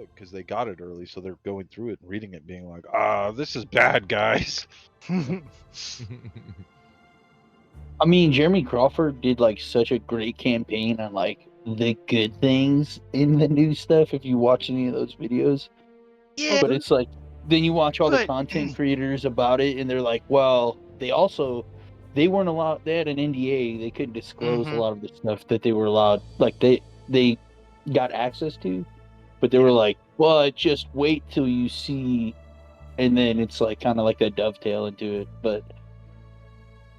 book because they got it early, so they're going through it and reading it, being like, "Ah, this is bad, guys." I mean, Jeremy Crawford did like such a great campaign on like the good things in the new stuff. If you watch any of those videos, Yeah, but it's like then you watch all the But- content creators about it, and they're like, well, they weren't allowed. They had an NDA. They couldn't disclose a Mhm. lot of the stuff that they were allowed. Like they got access to, but they were like, well, just wait till you see, and then it's like kind of like a dovetail into it. But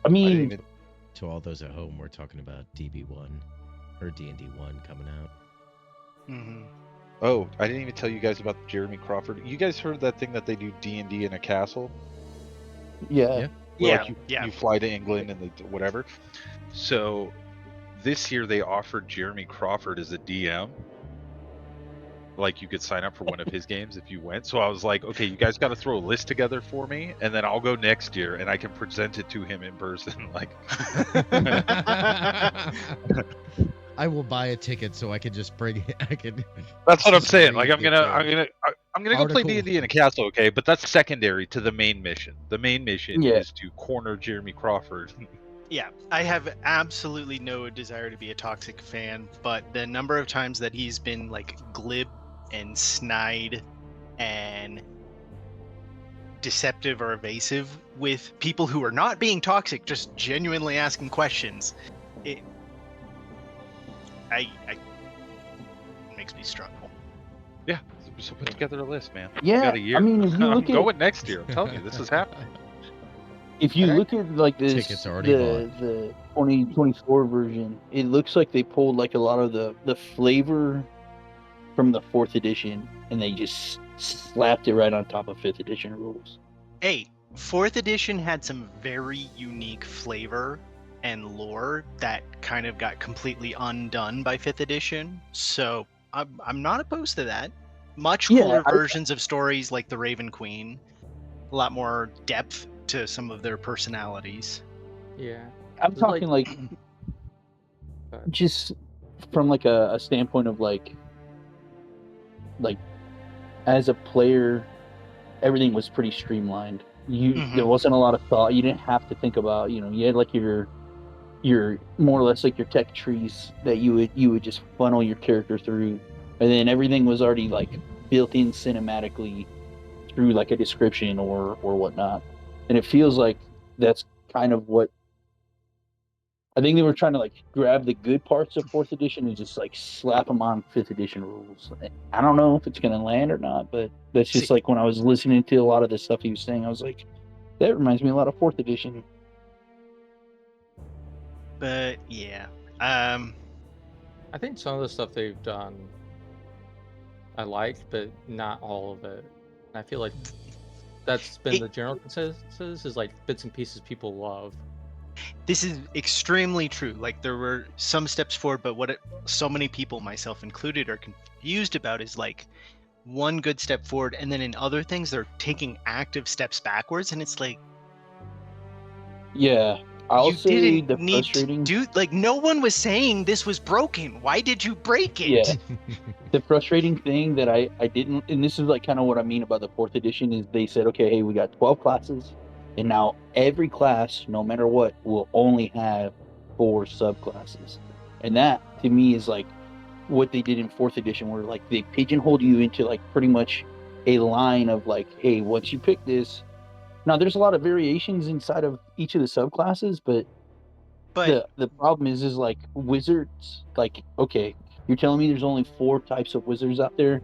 I I mean, didn't even. To all those at home, we're talking about DB1 or D&D 1 coming out. Mhm. Oh, I didn't even tell you guys about Jeremy Crawford. You guys heard that thing that they do D&D in a castle? yeah. Yeah. Where, Yeah, like, yeah. you fly to England and they, whatever. So this year they offered Jeremy Crawford as a DM. Like, you could sign up for one of his games if you went. So I was like, okay, you guys got to throw a list together for me, and then I'll go next year and I can present it to him in person. Like, I will buy a ticket so I can just bring it. I can. that's what I'm just saying. bring Like, I'm it gonna go play Article. D&D in a castle, okay? But that's secondary to the main mission. The main mission Yeah. is to corner Jeremy Crawford. Yeah, I have absolutely no desire to be a toxic fan, but the number of times that he's been like glib and snide and deceptive or evasive with people who are not being toxic, just genuinely asking questions, it makes me struggle. Yeah, so put together a list, man. Yeah, You got a year. I mean, if you I'm look at going next year. I'm telling you, this is happening. if you Okay. look at like this Tickets already the 2024 version, it looks like they pulled like a lot of the flavor from the 4th edition and they just slapped it right on top of 5th edition rules. Hey, 4th edition had some very unique flavor and lore that kind of got completely undone by 5th edition, so I'm not opposed to that. Much Yeah, cooler versions of stories like the Raven Queen, a lot more depth to some of their personalities. Yeah. I'm It's talking like just from like a standpoint of like as a player, everything was pretty streamlined. There wasn't a lot of thought. You didn't have to think about, you had like your more or less like your tech trees that you would just funnel your character through, and then everything was already like built in cinematically through like a description or whatnot. And it feels like that's kind of what I think they were trying to like grab the good parts of 4th edition and just like slap them on 5th edition rules. I don't know if it's gonna land or not, but that's just like when I was listening to a lot of the stuff he was saying, I was like, that reminds me a lot of 4th edition. But yeah, I think some of the stuff they've done I like, but not all of it. And I feel like that's been the general consensus, is like bits and pieces people love. This is extremely true. Like, there were some steps forward, but so many people, myself included, are confused about is like one good step forward, and then in other things they're taking active steps backwards, and it's like, yeah, I'll say didn't the need frustrating to do, like, no one was saying this was broken. Why did you break it? Yeah. The frustrating thing that I didn't, and this is like kind of what I mean about the 4th edition, is they said, okay, hey, we got 12 classes, and now every class, no matter what, will only have 4 subclasses. And that, to me, is like what they did in 4th edition, where like they pigeonholed you into like pretty much a line of like, hey, once you pick this, now there's a lot of variations inside of each of the subclasses, but the problem is like wizards, like, okay, you're telling me there's only 4 types of wizards out there,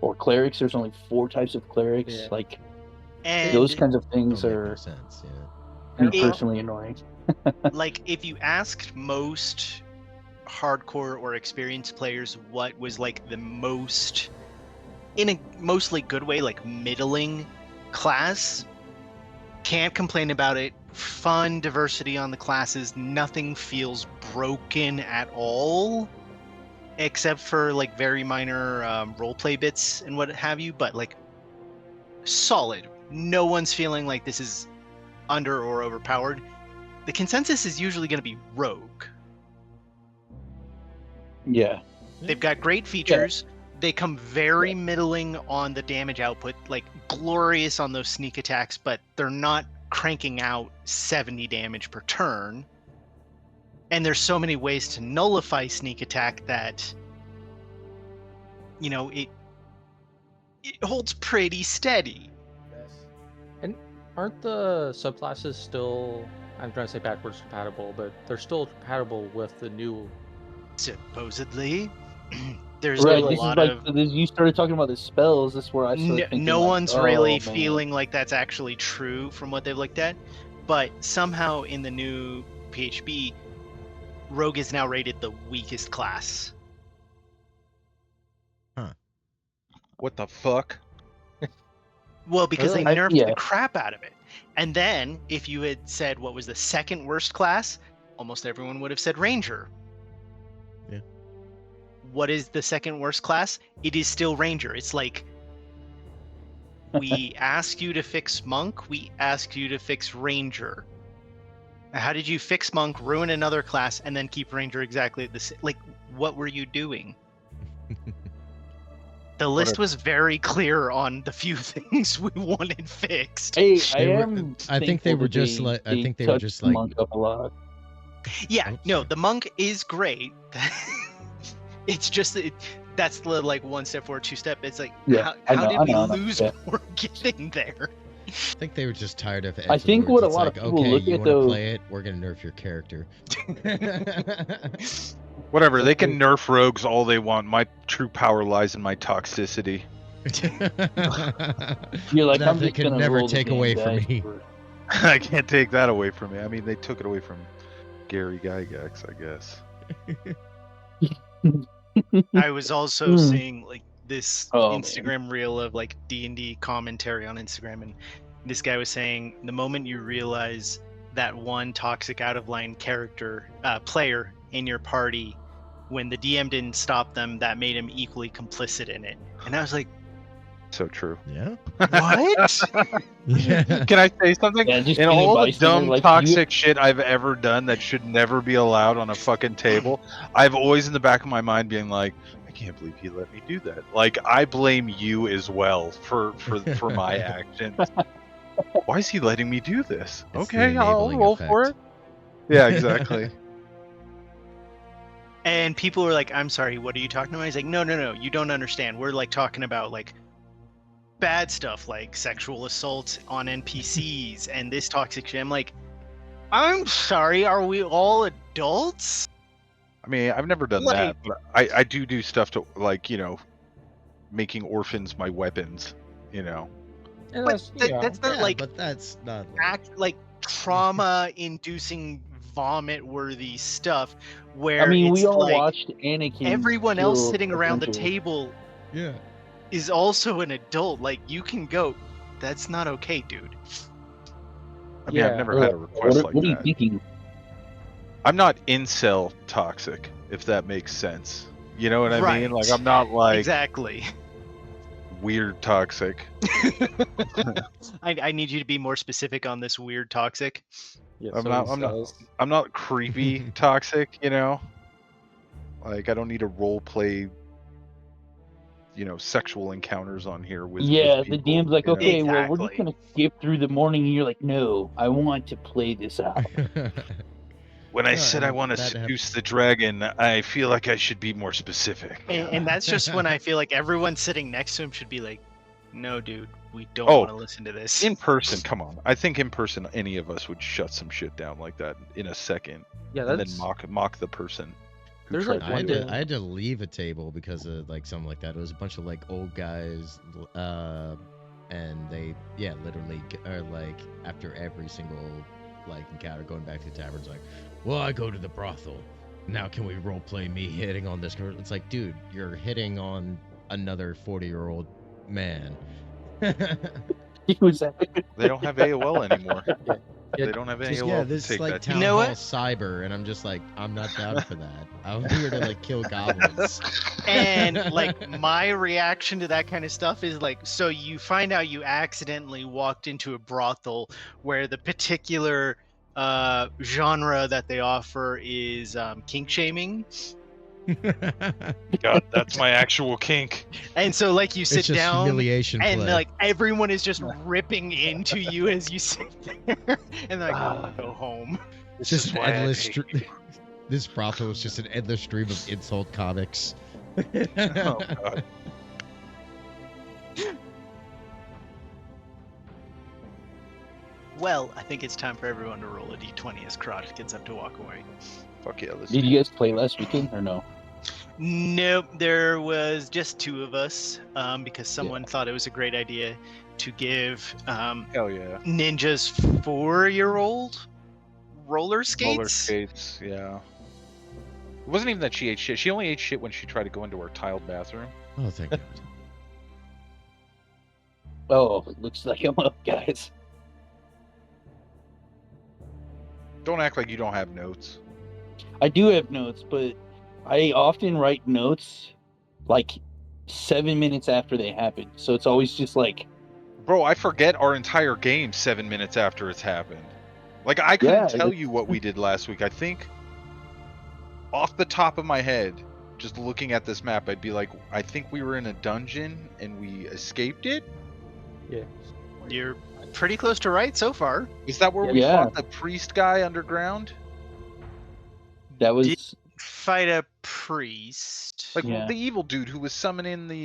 or clerics, there's only 4 types of clerics. Yeah. Like, And those kinds of things Don't make are no sense. Yeah. me personally annoying. like, if you asked most hardcore or experienced players what was like the most, in a mostly good way, like middling class, can't complain about it. Fun diversity on the classes, nothing feels broken at all, except for like very minor roleplay bits and what have you, but like solid. No one's feeling like this is under or overpowered. The consensus is usually going to be rogue. Yeah. They've got great features. they come very middling on the damage output, like glorious on those sneak attacks, but they're not cranking out 70 damage per turn. And there's so many ways to nullify sneak attack that, you know, it holds pretty steady. And aren't the subclasses still, I'm trying to say backwards compatible, but they're still compatible with the new... Supposedly. There's Right, been a this is lot like of... you started talking about the spells. That's where I started thinking. No like, one's oh, really man. feeling like that's actually true from what they've looked at. But somehow in the new PHB, Rogue is now rated the weakest class. What the fuck? Well, because they Really? nerfed Yeah. the crap out of it. And then, if you had said what was the second worst class, almost everyone would have said Ranger. Yeah. What is the second worst class? It is still Ranger. It's like, we ask you to fix Monk, we ask you to fix Ranger. How did you fix Monk, ruin another class, and then keep Ranger exactly the same? Like, what were you doing? The list was very clear on the few things we wanted fixed. Hey, I think they were just like. I think they were touched just the like. monk up a lot. Yeah, Oh, no, sorry. the Monk is great. It's just that's the like one step forward, two step. It's like, Yeah, how did we I know, lose yeah. more getting there? I think they were just tired of. I think what a It's lot of like, people okay, look you at want to though. play it? We're gonna nerf your character. Whatever, they can nerf rogues all they want. My true power lies in my toxicity. You're like, That I'm they just could gonna never roll the take damn away from dice me. for- I can't take that away from me. I mean, they took it away from Gary Gygax, I guess. I was also Hmm. seeing like this Oh, man. Instagram reel of like D&D commentary on Instagram, and this guy was saying the moment you realize that one toxic out of line character player in your party, when the DM didn't stop them, that made him equally complicit in it. And I was like, So true. Yeah. what? Yeah. Can I say something? Yeah, just In being a all the bystander, dumb, like, toxic shit I've ever done that should never be allowed on a fucking table, I've always in the back of my mind being like, I can't believe he let me do that. Like, I blame you as well for my actions. Why is he letting me do this? It's the Okay, I'll enabling roll for it. effect. Yeah, exactly. And people were like, I'm sorry, what are you talking about? He's like, no, you don't understand. We're like talking about like bad stuff like sexual assault on NPCs and this toxic shit. I'm like, I'm sorry, are we all adults? I mean, I've never done Like- that, but I do stuff to, like, you know, making orphans my weapons, you know. And But that's not Yeah, like but that's not. like trauma-inducing, vomit-worthy stuff. Where I mean, it's we all like watched Anakin. everyone else kill sitting a around the bunch of- table Yeah. is also an adult. Like, you can go. That's not okay, dude. I mean, I've Yeah. never had a request like What are you that. thinking? I'm not incel toxic, if that makes sense. You know what I mean? Like, Right. I'm not like Exactly. weird toxic. I need you to be more specific on this weird toxic. Yeah, I'm so not- he I'm not- says. I'm not creepy toxic, you know? Like, I don't need to role play, you know, sexual encounters on here with Yeah, the people, DM's like, you know? okay, well, we're just Exactly. gonna skip through the morning, and you're like, no, I want to play this out. When I No, said I and want to that seduce the dragon, I feel like I should be more specific. And that's just when I feel like everyone sitting next to him should be like, no, dude, we don't Oh, want to listen to this. In person, come on. I think in person, any of us would shut some shit down like that in a second, Yeah, and that's then mock the person. who There's, tried like, to I had do one it. to I had to leave a table because of like something like that. It was a bunch of like old guys, and they literally are like after every single like encounter going back to the taverns like, well, I go to the brothel. Now can we role play me hitting on this girl? It's like, dude, you're hitting on another 40-year-old man. He was like, They don't have AOL anymore. Yeah, They don't have Just, AOL yeah, to this take like that. town know hall what? cyber, and I'm just like, I'm not down for that. I'm here to like kill goblins. And like my reaction to that kind of stuff is like, so you find out you accidentally walked into a brothel where the particular genre that they offer is kink shaming, God, that's my actual kink. And so like you sit It's just down humiliation and play. like everyone is just ripping into you as you sit there and they're like, go home. It's This just is an why I endless hate stream. This brothel is just an endless stream of insult comics. Oh God. Well, I think it's time for everyone to roll a d20 as Karate gets up to walk away. Fuck yeah, let's Did do you guys play last weekend or no? Nope, there was just two of us because someone thought it was a great idea to give Hell yeah. ninjas 4-year-old roller skates. Roller skates, yeah. It wasn't even that she ate shit. She only ate shit when she tried to go into her tiled bathroom. Oh, thank God. Oh, it looks like I'm up, guys. Don't act like you don't have notes. I do have notes, but I often write notes like 7 minutes after they happen. So it's always just like, Bro, I forget our entire game 7 minutes after it's happened. Like, I couldn't tell it's- you what we did last week. I think, off the top of my head, just looking at this map, I'd be like, I think we were in a dungeon and we escaped it? Yeah. You're pretty close to right so far. Is that where we Yeah. fought the priest guy underground? that was Fight a priest. Like, Yeah. the evil dude who was summoning the...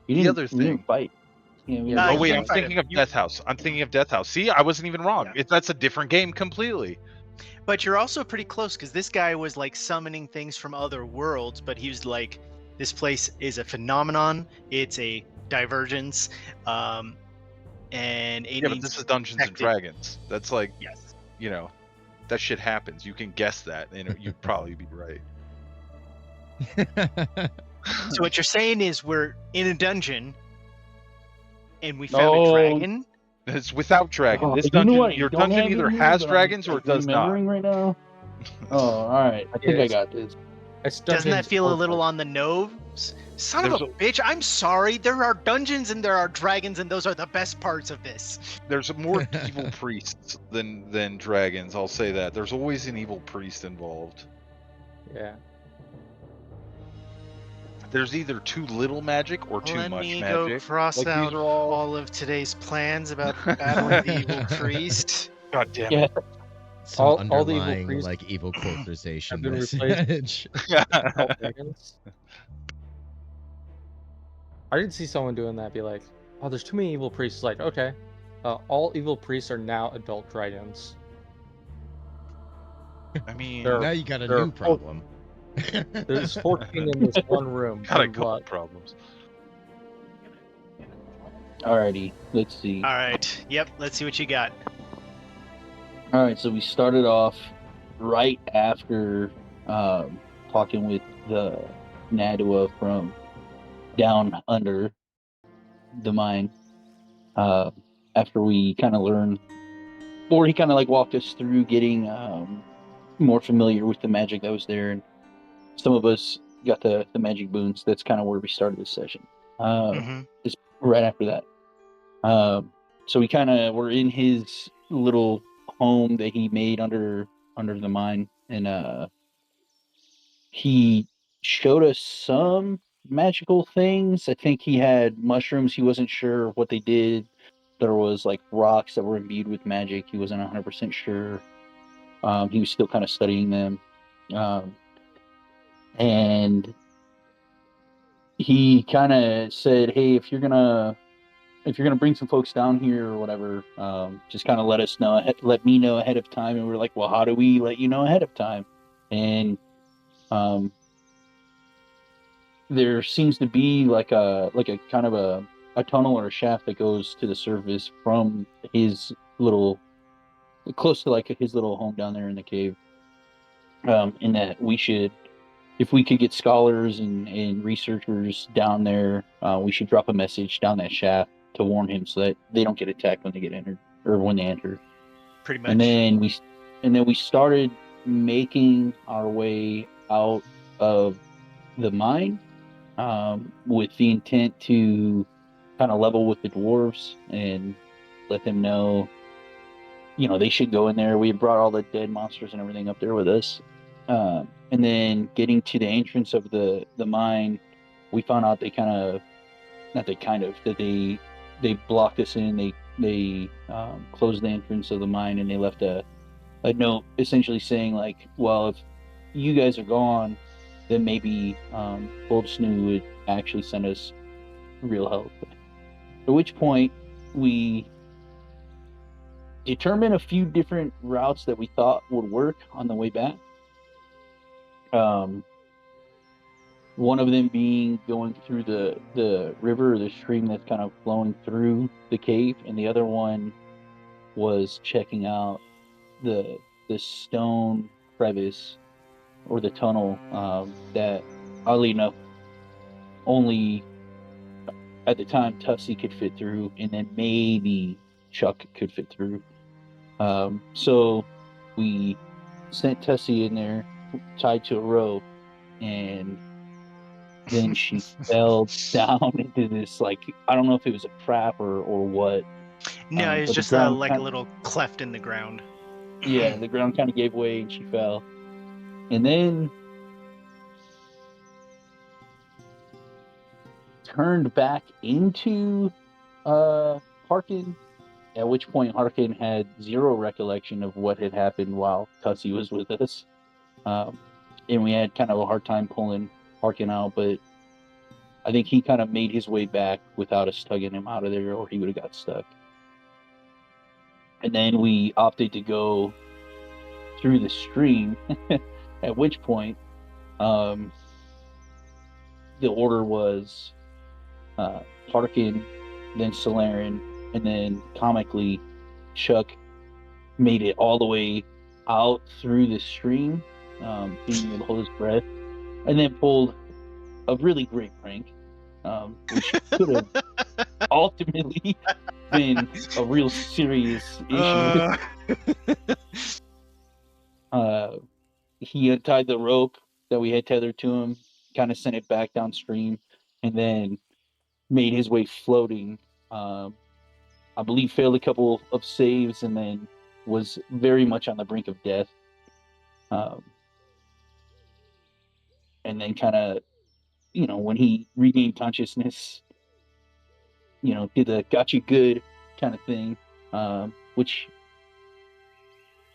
you the didn't, other we didn't thing. fight. Yeah, we Uh, Oh you wait, didn't I'm fight thinking him. of Death House. I'm thinking of Death House. See, I wasn't even wrong. Yeah. That's a different game completely. But you're also pretty close because this guy was like summoning things from other worlds, but he was like, this place is a phenomenon. It's a divergence. And it Yeah, but needs this is Dungeons and protected. Dragons. That's like, Yes. you know, that shit happens. You can guess that, and you'd probably be right. So what you're saying is we're in a dungeon and we found a Oh. dragon. It's without dragon. This you know dungeon, what I your don't dungeon have in either here has that I'm, dragons or like, it does not. remembering right now. Oh, all right. I think I Yes. got this. It's Doesn't that Dungeons feel a Orphan. little on the nose? Son There's of a bitch, I'm sorry. There are dungeons and there are dragons, and those are the best parts of this. There's more evil priests than dragons. I'll say that. There's always an evil priest involved. Yeah. There's either too little magic or too Let much me magic. go cross Like, these out are all- all of today's plans about battling the evil priest. God damn Yeah. it. Some All the evil underlying priests like evil corporatization have been message. All dragons. I did see someone doing that. Be like, oh, there's too many evil priests. Like, okay, all evil priests are now adult dragons. I mean, There Now you got a there are new problem. There's 14 in this one room. got a Good couple luck. problems. Alrighty, let's see. All right. Yep. Let's see what you got. All right, so we started off right after talking with the Nadua from down under the mine. After we kind of learned, or he kind of like walked us through getting more familiar with the magic that was there, and some of us got the magic boons. That's kind of where we started this session. Just right after that. So we kind of were in his little home that he made under the mine, and he showed us some magical things. I think he had mushrooms. He wasn't sure what they did. There was like rocks that were imbued with magic. He wasn't 100% sure. He was still kind of studying them, and he kind of said, "Hey, if you're gonna bring some folks down here or whatever, just kind of let us know, let me know ahead of time." And we're like, "Well, how do we let you know ahead of time?" And there seems to be like a kind of a tunnel or a shaft that goes to the surface from his little, close to like his little home down there in the cave. And that we should, if we could get scholars and researchers down there, we should drop a message down that shaft to warn him so that they don't get attacked when they get entered or when they enter. Pretty much. And then we started making our way out of the mine, with the intent to kind of level with the dwarves and let them know, they should go in there. We had brought all the dead monsters and everything up there with us. And then getting to the entrance of the mine, we found out that they blocked us in. They closed the entrance of the mine, and they left a note essentially saying like, well, if you guys are gone, then maybe Gold Snoo would actually send us real help. At which point we determined a few different routes that we thought would work on the way back. One of them being going through the river or the stream that's kind of flowing through the cave, and the other one was checking out the stone crevice or the tunnel that, oddly enough, only at the time Tussie could fit through, and then maybe Chuck could fit through. So we sent Tussie in there tied to a rope, and then she fell down into this, like, I don't know if it was a trap or what. No, it's but the just ground like a kind- little cleft in the ground. yeah, the ground kind of gave way and she fell. And then turned back into Harkin, at which point Harkin had zero recollection of what had happened while Tussie was with us. And we had kind of a hard time pulling Harkin out, but I think he kind of made his way back without us tugging him out of there, or he would have got stuck. And then we opted to go through the stream, at which point the order was Harkin, then Solaren, and then comically Chuck made it all the way out through the stream, being able to hold his breath, and then pulled a really great prank, which could have ultimately been a real serious issue. He untied the rope that we had tethered to him, kind of sent it back downstream, and then made his way floating. I believe failed a couple of saves, and then was very much on the brink of death. And then kind of, when he regained consciousness, did the got you good kind of thing, which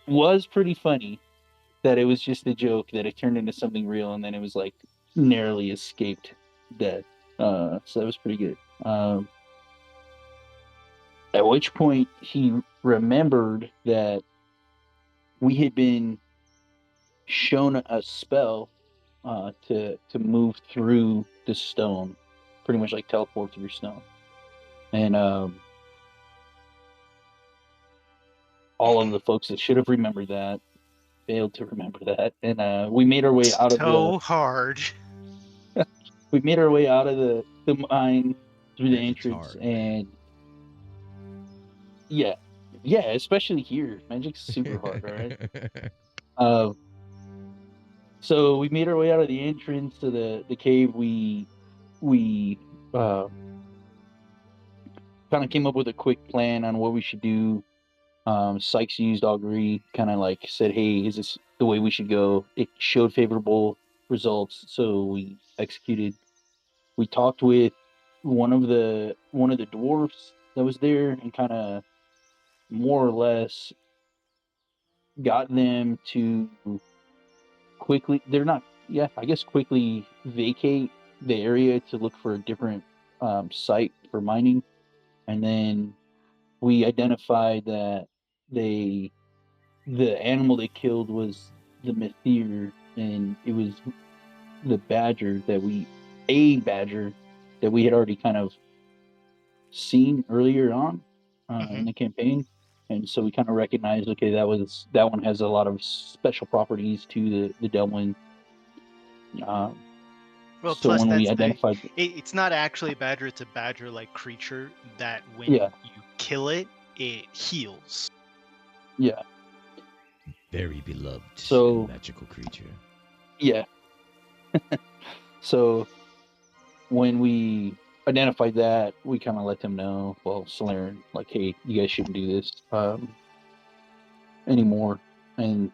was pretty funny, that it was just a joke, that it turned into something real, and then it was like narrowly escaped death. So that was pretty good. At which point he remembered that we had been shown a spell to move through the stone, pretty much like teleport through stone. And all of the folks that should have remembered that failed to remember that, and we made our way out of So hard. we made our way out of the mine through the Magic's entrance, hard, man. and yeah, especially here, magic's super hard, right? So we made our way out of the entrance to the cave. We kind of came up with a quick plan on what we should do. Sykes used augury, kind of like said, "Hey, is this the way we should go?" It showed favorable results, so we executed. We talked with one of the dwarfs that was there, and kind of more or less got them to quickly. They're not, yeah, I guess quickly vacate the area to look for a different site for mining, and then we identified that the animal they killed was the Mythir, and it was the badger that we had already kind of seen earlier on in the campaign, and so we kind of recognized, okay, that one has a lot of special properties to the Delwyn. Well, so plus when we that's identified, it's not actually a badger; it's a badger-like creature that when Yeah. you kill it, it heals. yeah, Very beloved So- magical creature. yeah. So when we identified that, we kind of let them know, well, Solaren, like, hey, you guys shouldn't do this anymore. And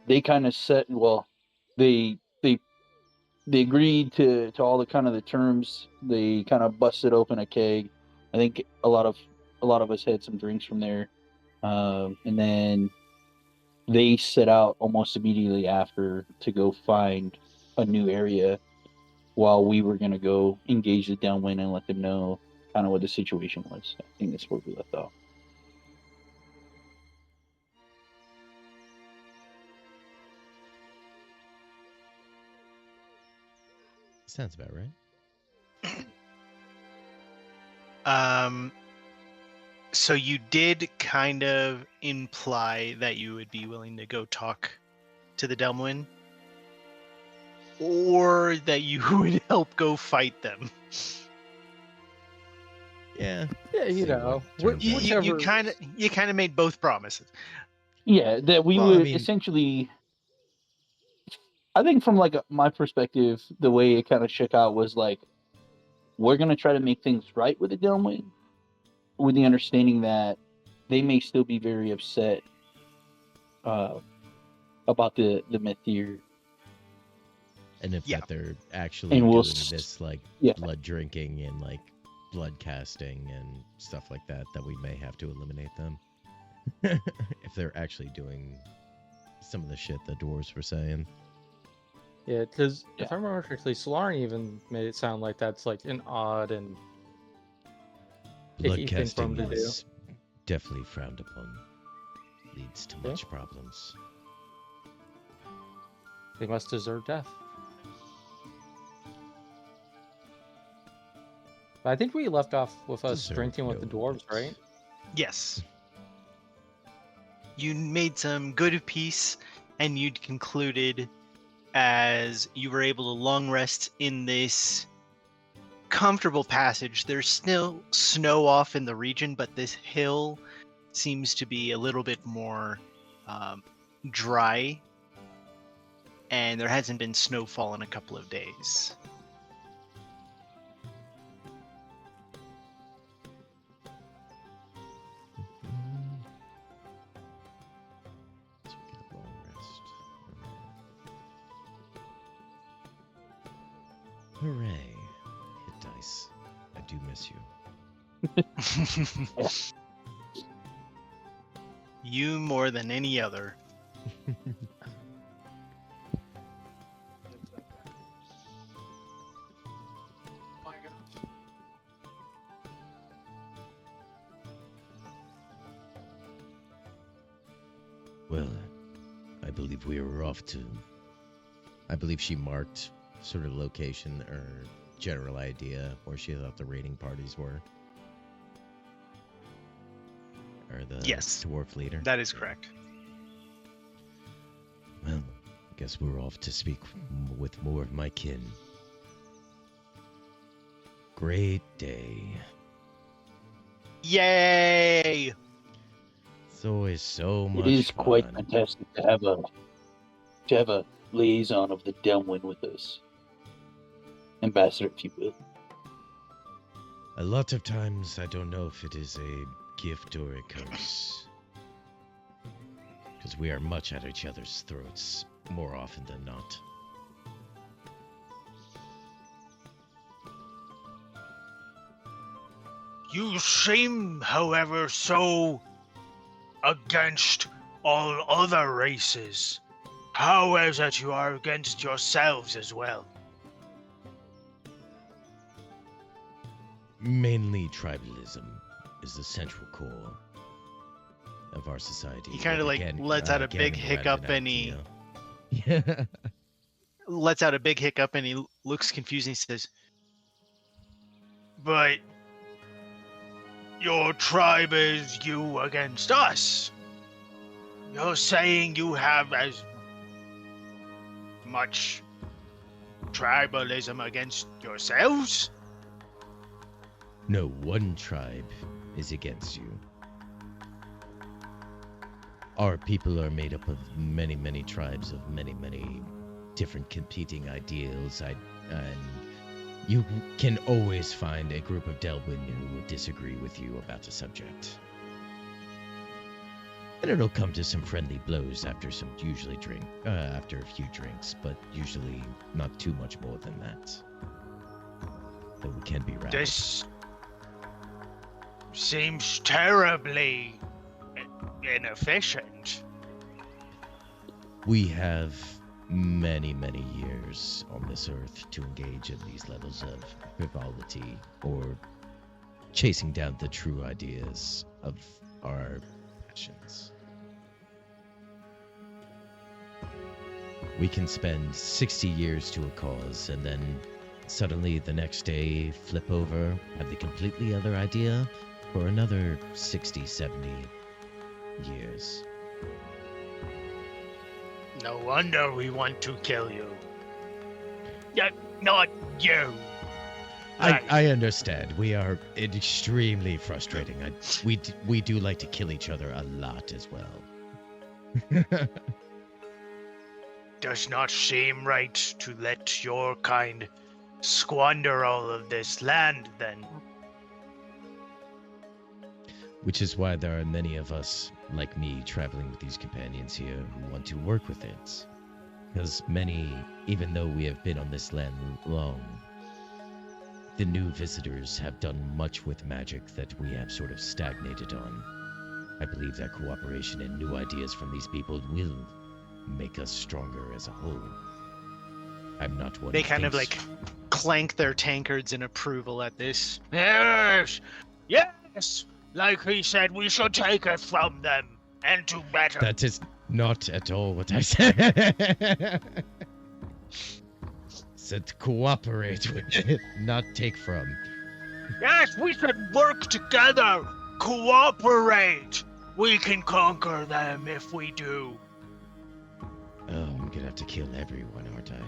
they kind of set. Well, they agreed to all the kind of the terms. They kind of busted open a keg. I think a lot of us had some drinks from there, and then they set out almost immediately after to go find a new area, while we were gonna go engage the downwind and let them know kind of what the situation was. I think that's where we left off. Sounds about right. So you did kind of imply that you would be willing to go talk to the Delmwyn, or that you would help go fight them. Yeah. Yeah, you See what know, turns out. You kind of made both promises. Yeah, that we Well, I would mean- essentially. I think from like my perspective, the way it kind of shook out was like, we're gonna try to make things right with the Delmwyn, with the understanding that they may still be very upset about the Mythir. And if Yeah. that they're actually And we'll doing this like yeah. blood drinking and like blood casting and stuff like that, that we may have to eliminate them. If they're actually doing some of the shit the dwarves were saying. Yeah, because Yeah. if I remember correctly, Solari even made it sound like that's like an odd and Blood icky thing for him casting to do. is definitely frowned upon. Leads to Yeah. much problems. They must deserve death. But I think we left off with us Deserve drinking with the no dwarves, thanks. right? Yes. You made some good peace, and you'd concluded as you were able to long rest in this comfortable passage. There's still snow off in the region, but this hill seems to be a little bit more dry, and there hasn't been snowfall in a couple of days. So we get a long rest. Hooray. Hit dice. I do miss you. You more than any other. Well, I believe we are off to. I believe she marked sort of location or general idea where she thought the raiding parties were. Or the Yes, dwarf leader. that is correct. Well, I guess we're off to speak with more of my kin. Great day. Yay! It's always so much It is fun. quite fantastic to have a liaison of the Delmwyn with us, ambassador, if you will. A lot of times, I don't know if it is a gift or a curse. Because we are much at each other's throats more often than not. You seem, however, so against all other races. How is it you are against yourselves as well? Mainly tribalism is the central core of our society. He kinda, but like, again, lets out a again, big we're at hiccup an and he- idea. Yeah. Lets out a big hiccup and he looks confused and he says, "But your tribe is you against us. You're saying you have as much tribalism against yourselves?" No one tribe is against you. Our people are made up of many, many tribes of many, many different competing ideals. And you can always find a group of Delwyn who would disagree with you about a subject. And it'll come to some friendly blows after after a few drinks, but usually not too much more than that. Though we can be rattled. This seems terribly inefficient. We have many, many years on this earth to engage in these levels of frivolity or chasing down the true ideas of our passions. We can spend 60 years to a cause and then suddenly the next day flip over, have the completely other idea for another 60, 70 years. No wonder we want to kill you. Yeah, not you. I understand. We are extremely frustrating. We do like to kill each other a lot as well. Does not seem right to let your kind squander all of this land, then. Which is why there are many of us, like me, traveling with these companions here who want to work with it. Because many, even though we have been on this land long, the new visitors have done much with magic that we have sort of stagnated on. I believe that cooperation and new ideas from these people will make us stronger as a whole. I'm not one They who kind of thinks- like clank their tankards in approval at this. Yes! Yes! Like he said, we should take it from them and do better. That is not at all what I said. Said cooperate with it, not take from. Yes, we should work together. Cooperate. We can conquer them if we do. Oh, I'm gonna have to kill everyone, aren't I?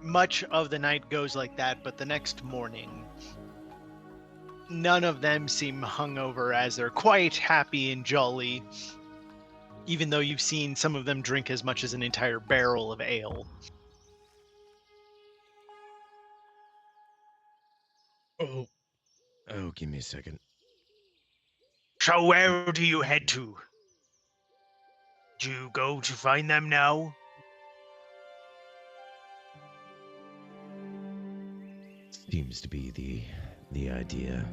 Much of the night goes like that, but the next morning, none of them seem hungover as they're quite happy and jolly, even though you've seen some of them drink as much as an entire barrel of ale. Oh, give me a second. So where do you head to? Do you go to find them now? Seems to be the idea.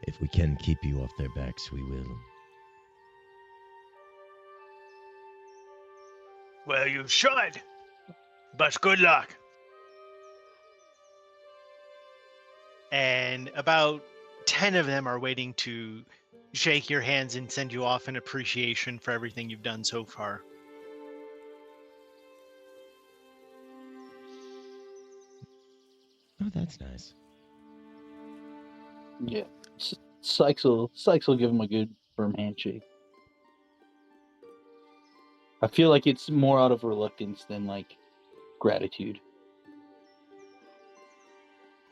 If we can keep you off their backs, we will. Well, you should. But good luck. And about 10 of them are waiting to shake your hands and send you off in appreciation for everything you've done so far. Oh, that's nice. Yeah. Sykes will give him a good firm handshake. I feel like it's more out of reluctance than like gratitude.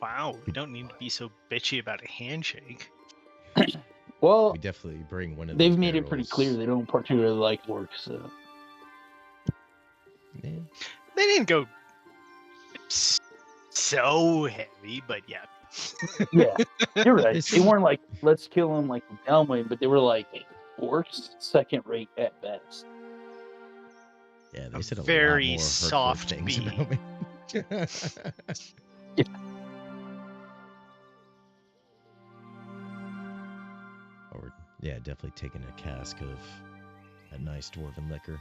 Wow, we don't need to be so bitchy about a handshake. Well, We definitely bring one of they've those made it pretty clear barrels. they don't particularly like orcs. So. Yeah. They didn't go so heavy, but yeah. Yeah, you're right. They weren't like, let's kill him like Elwyn, but they were like, orcs, second rate at best. Yeah, A they said a very lot more hurtful soft things bee. about me. Yeah. Or yeah, definitely taking a cask of a nice dwarven liquor.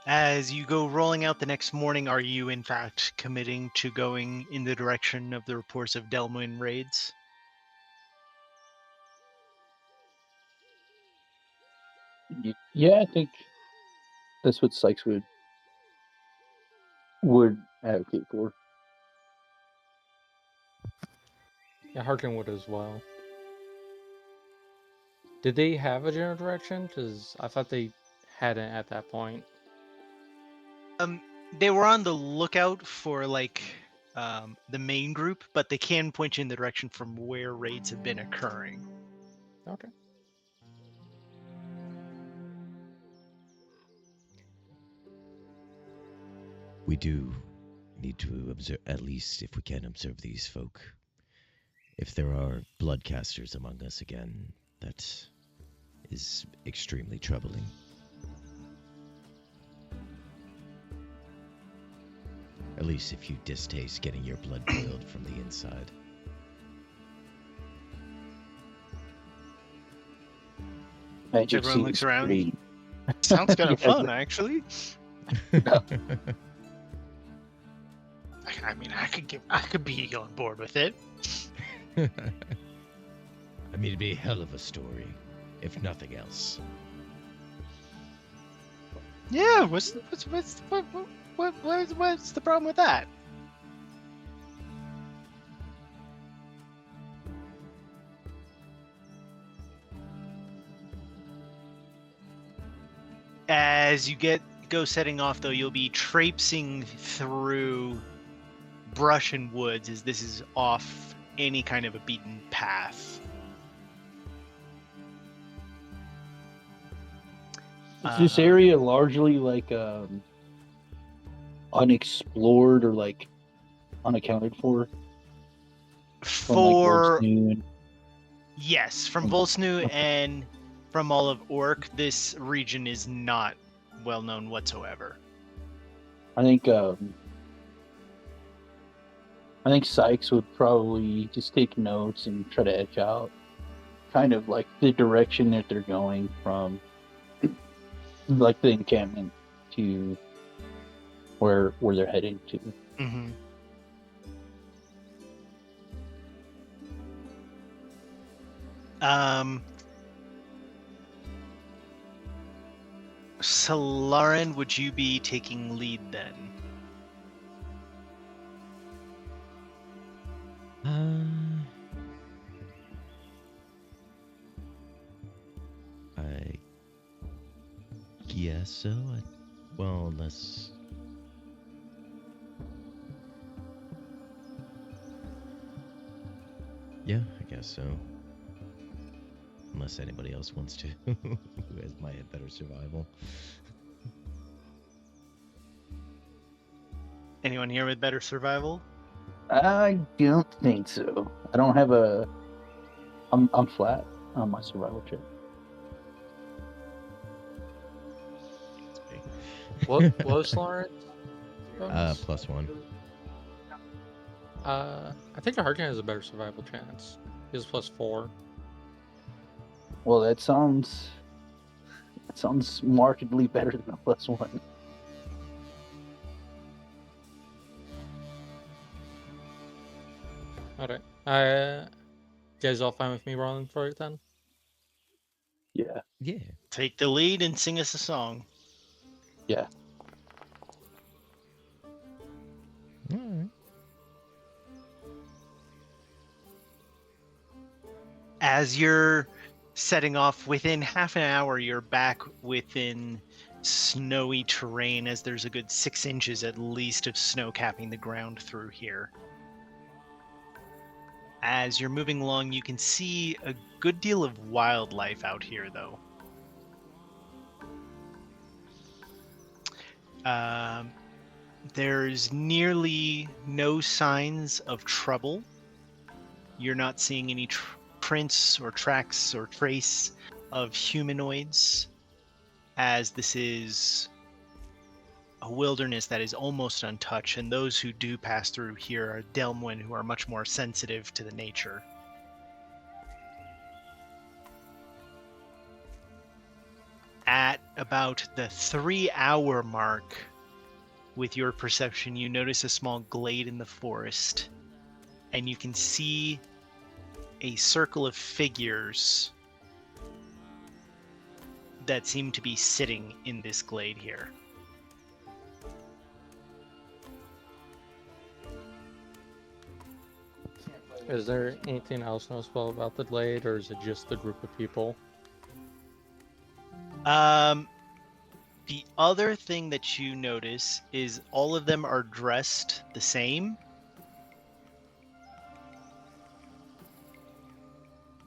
As you go rolling out the next morning, are you in fact committing to going in the direction of the reports of Delmoin raids? Yeah, I think that's what Sykes would advocate for. Yeah, Harkin would as well. Did they have a general direction? Because I thought they hadn't at that point. They were on the lookout for like the main group, but they can point you in the direction from where raids have been occurring. Okay. We do need to observe, at least if we can observe these folk. If there are bloodcasters among us again, that is extremely troubling. At least if you distaste getting your blood boiled from the inside. Magic Everyone looks seems around. pretty- Sounds kind of Yeah, fun, actually. I mean, I could be on board with it. I mean, it'd be a hell of a story, if nothing else. Yeah, what's the problem with that? As you go setting off, though, you'll be traipsing through brush and woods, as this is off any kind of a beaten path. Is this area largely like unexplored or like unaccounted for? From like For Volsnu and yes, from Okay. Volsnu Okay. and from all of Orc, this region is not well known whatsoever. I think Sykes would probably just take notes and try to etch out kind of like the direction that they're going from, like the encampment to where they're heading to. Mm-hmm. Lauren, would you be taking lead then? I guess so. Well, unless... Yeah, I guess so. Unless anybody else wants to, who might have better survival. Anyone here with better survival? I don't think so. I don't have a. I'm flat on my survival check. What was Lawrence? +1. I think a Harkin has a better survival chance. He has +4. Well, that sounds markedly better than a +1. Alright. You guys all fine with me rolling for it then? Yeah. Yeah. Take the lead and sing us a song. Yeah. Alright. As you're setting off, within half an hour, you're back within snowy terrain, as there's a good 6 inches at least of snow capping the ground through here. As you're moving along, you can see a good deal of wildlife out here, though. There's nearly no signs of trouble. You're not seeing any prints or tracks or trace of humanoids, as this is a wilderness that is almost untouched, and those who do pass through here are Delmwyn, who are much more sensitive to the nature. At about the 3-hour mark, with your perception, you notice a small glade in the forest, and you can see a circle of figures that seem to be sitting in this glade here. Is there anything else noticeable about the glade, or is it just the group of people? The other thing that you notice is all of them are dressed the same.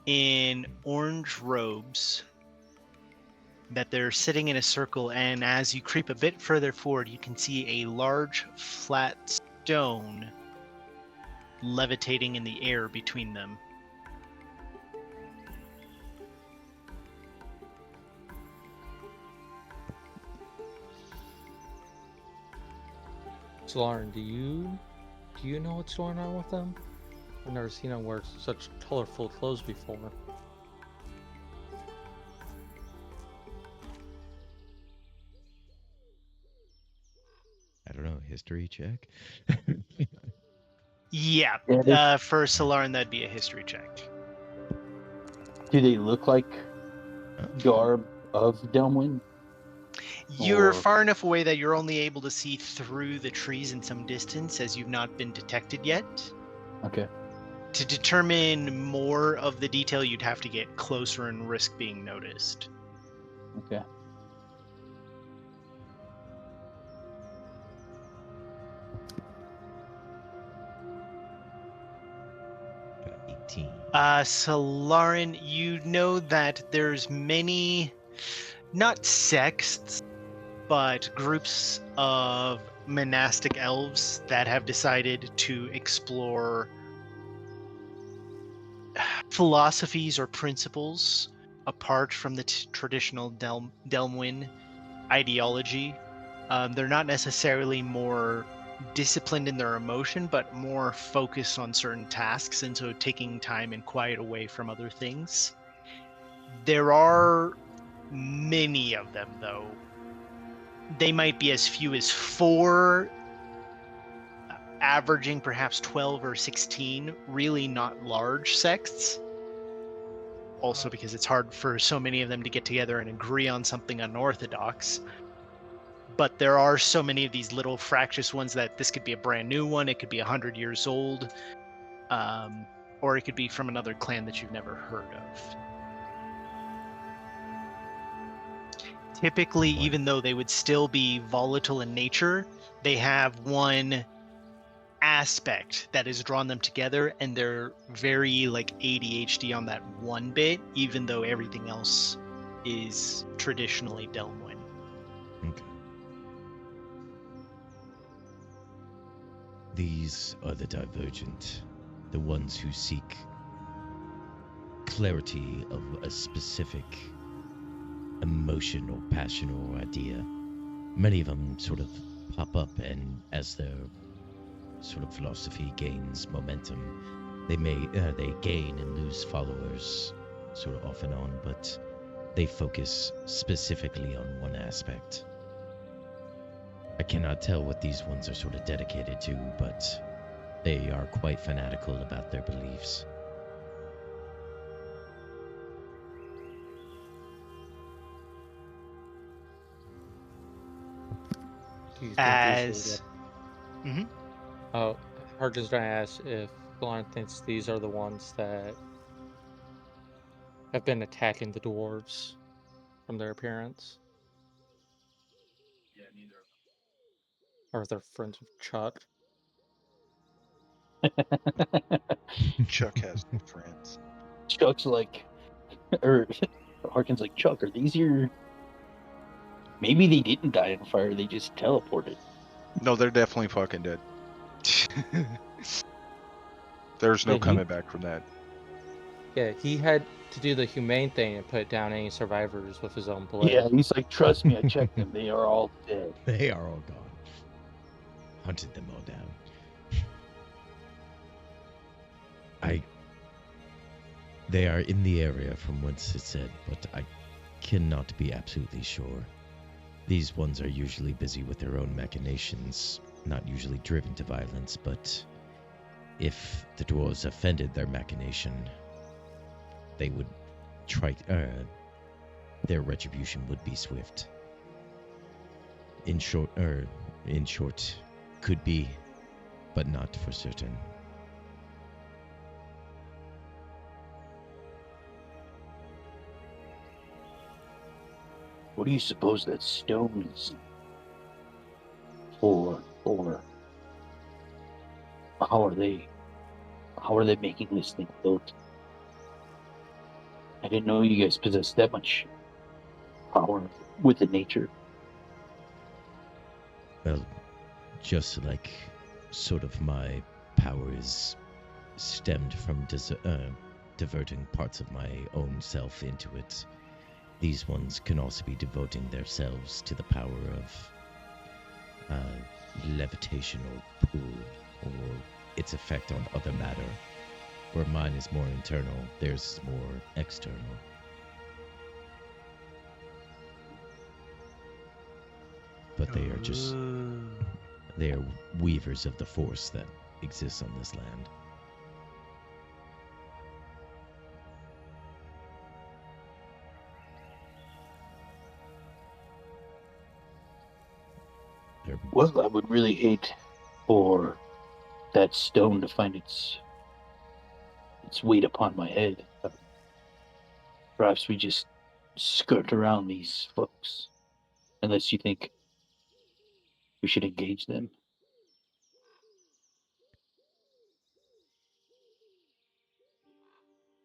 In orange robes, that they're sitting in a circle, and as you creep a bit further forward, you can see a large flat stone levitating in the air between them. So, Lauren, do you know what's going on with them? I've never seen them wear such colorful clothes before. I don't know. History check. Yeah, Yeah, for Solarin, that'd be a history check. do they look like garb of Delmwind? You're Or- far enough away that you're only able to see through the trees in some distance, as you've not been detected yet. Okay. To determine more of the detail, you'd have to get closer and risk being noticed. Okay. Got 18. Solarin, you know that there's many, not sects, but groups of monastic elves that have decided to explore philosophies or principles apart from the traditional Delmwyn ideology. They're not necessarily more disciplined in their emotion, but more focused on certain tasks, and so taking time and quiet away from other things. There are many of them, though. They might be as few as 4, averaging perhaps 12 or 16, really not large sects. Also because it's hard for so many of them to get together and agree on something unorthodox. But there are so many of these little fractious ones that this could be a brand new one, it could be 100 years old, or it could be from another clan that you've never heard of. Typically, even though they would still be volatile in nature, they have one aspect that has drawn them together, and they're very like ADHD on that one bit, even though everything else is traditionally Delmwyn. Okay. These are the divergent, the ones who seek clarity of a specific emotion or passion or idea. Many of them sort of pop up, and as their sort of philosophy gains momentum, they gain and lose followers sort of off and on, but they focus specifically on one aspect. I cannot tell what these ones are sort of dedicated to, but they are quite fanatical about their beliefs. Do you think As Harkin's trying to ask if Lauren thinks these are the ones that have been attacking the dwarves from their appearance. Yeah, neither of Or if they're friends with Chuck. Chuck has no friends. Chuck's like, or Harkin's like, Chuck, are these your? Maybe they didn't die in fire; they just teleported. No, they're definitely fucking dead. There's no Yeah, coming back from that. Yeah, he had to do the humane thing and put down any survivors with his own blood. Yeah, he's like, trust me, I checked them; they are all dead. They are all gone. Hunted them all down. They are in the area from whence it said, but I cannot be absolutely sure. These ones are usually busy with their own machinations, not usually driven to violence, but if the dwarves offended their machination, they would try. Their retribution would be swift. In short, could be, but not for certain. What do you suppose that stone is for? Or how are they making this thing built? I didn't know you guys possessed that much power with the nature. Well, just like sort of my power is stemmed from diverting parts of my own self into it, these ones can also be devoting themselves to the power of levitation or pull, or its effect on other matter. Where mine is more internal, theirs is more external. But they are weavers of the force that exists on this land. Well, I would really hate for that stone to find its weight upon my head. Perhaps we just skirt around these folks, unless you think we should engage them.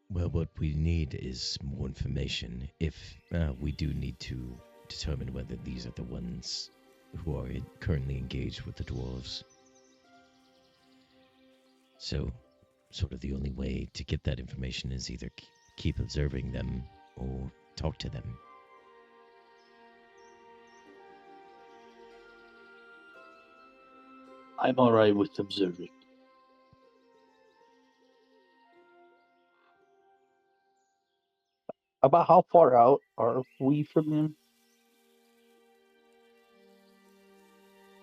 Well, what we need is more information. If we do need to determine whether these are the ones who are currently engaged with the dwarves. So, sort of the only way to get that information is either keep observing them or talk to them. I'm all right with observing. About how far out are we from them?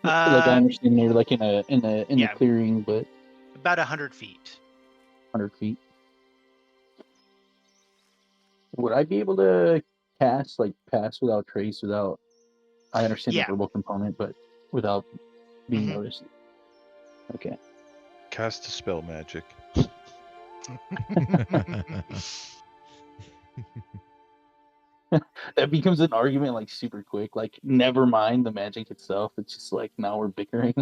Like I understand they're like in the clearing, but about 100 feet. 100 feet. Would I be able to cast like pass without trace without? I understand the verbal component, but without being noticed. Okay. Cast a spell magic. That becomes an argument like super quick. Like, never mind the magic itself. It's just like now we're bickering.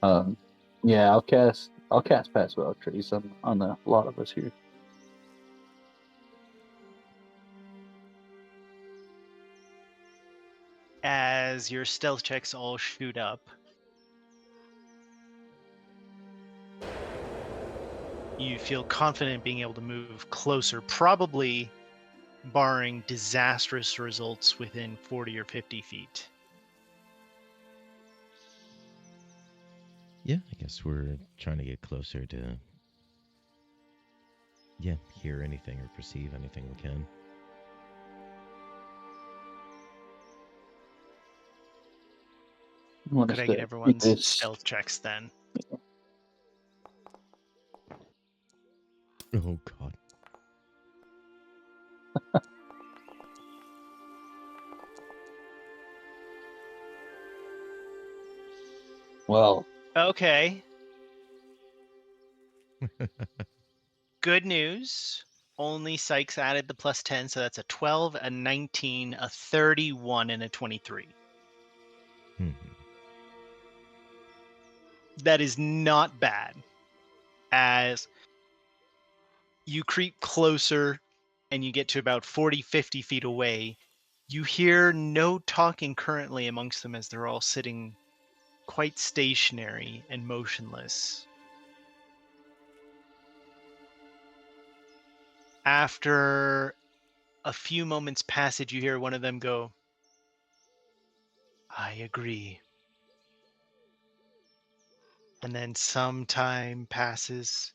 Yeah, I'll cast pass without trace on a lot of us here. As your stealth checks all shoot up, you feel confident being able to move closer, probably barring disastrous results within 40 or 50 feet. Yeah, I guess we're trying to get closer to, hear anything or perceive anything we can. Could I get everyone's stealth checks then? Oh, God. Well. Okay. Good news. Only Sykes added the plus 10, so that's a 12, a 19, a 31, and a 23. That is not bad. As you creep closer and you get to about 40, 50 feet away, you hear no talking currently amongst them as they're all sitting quite stationary and motionless. After a few moments passage, you hear one of them go, "I agree." And then some time passes.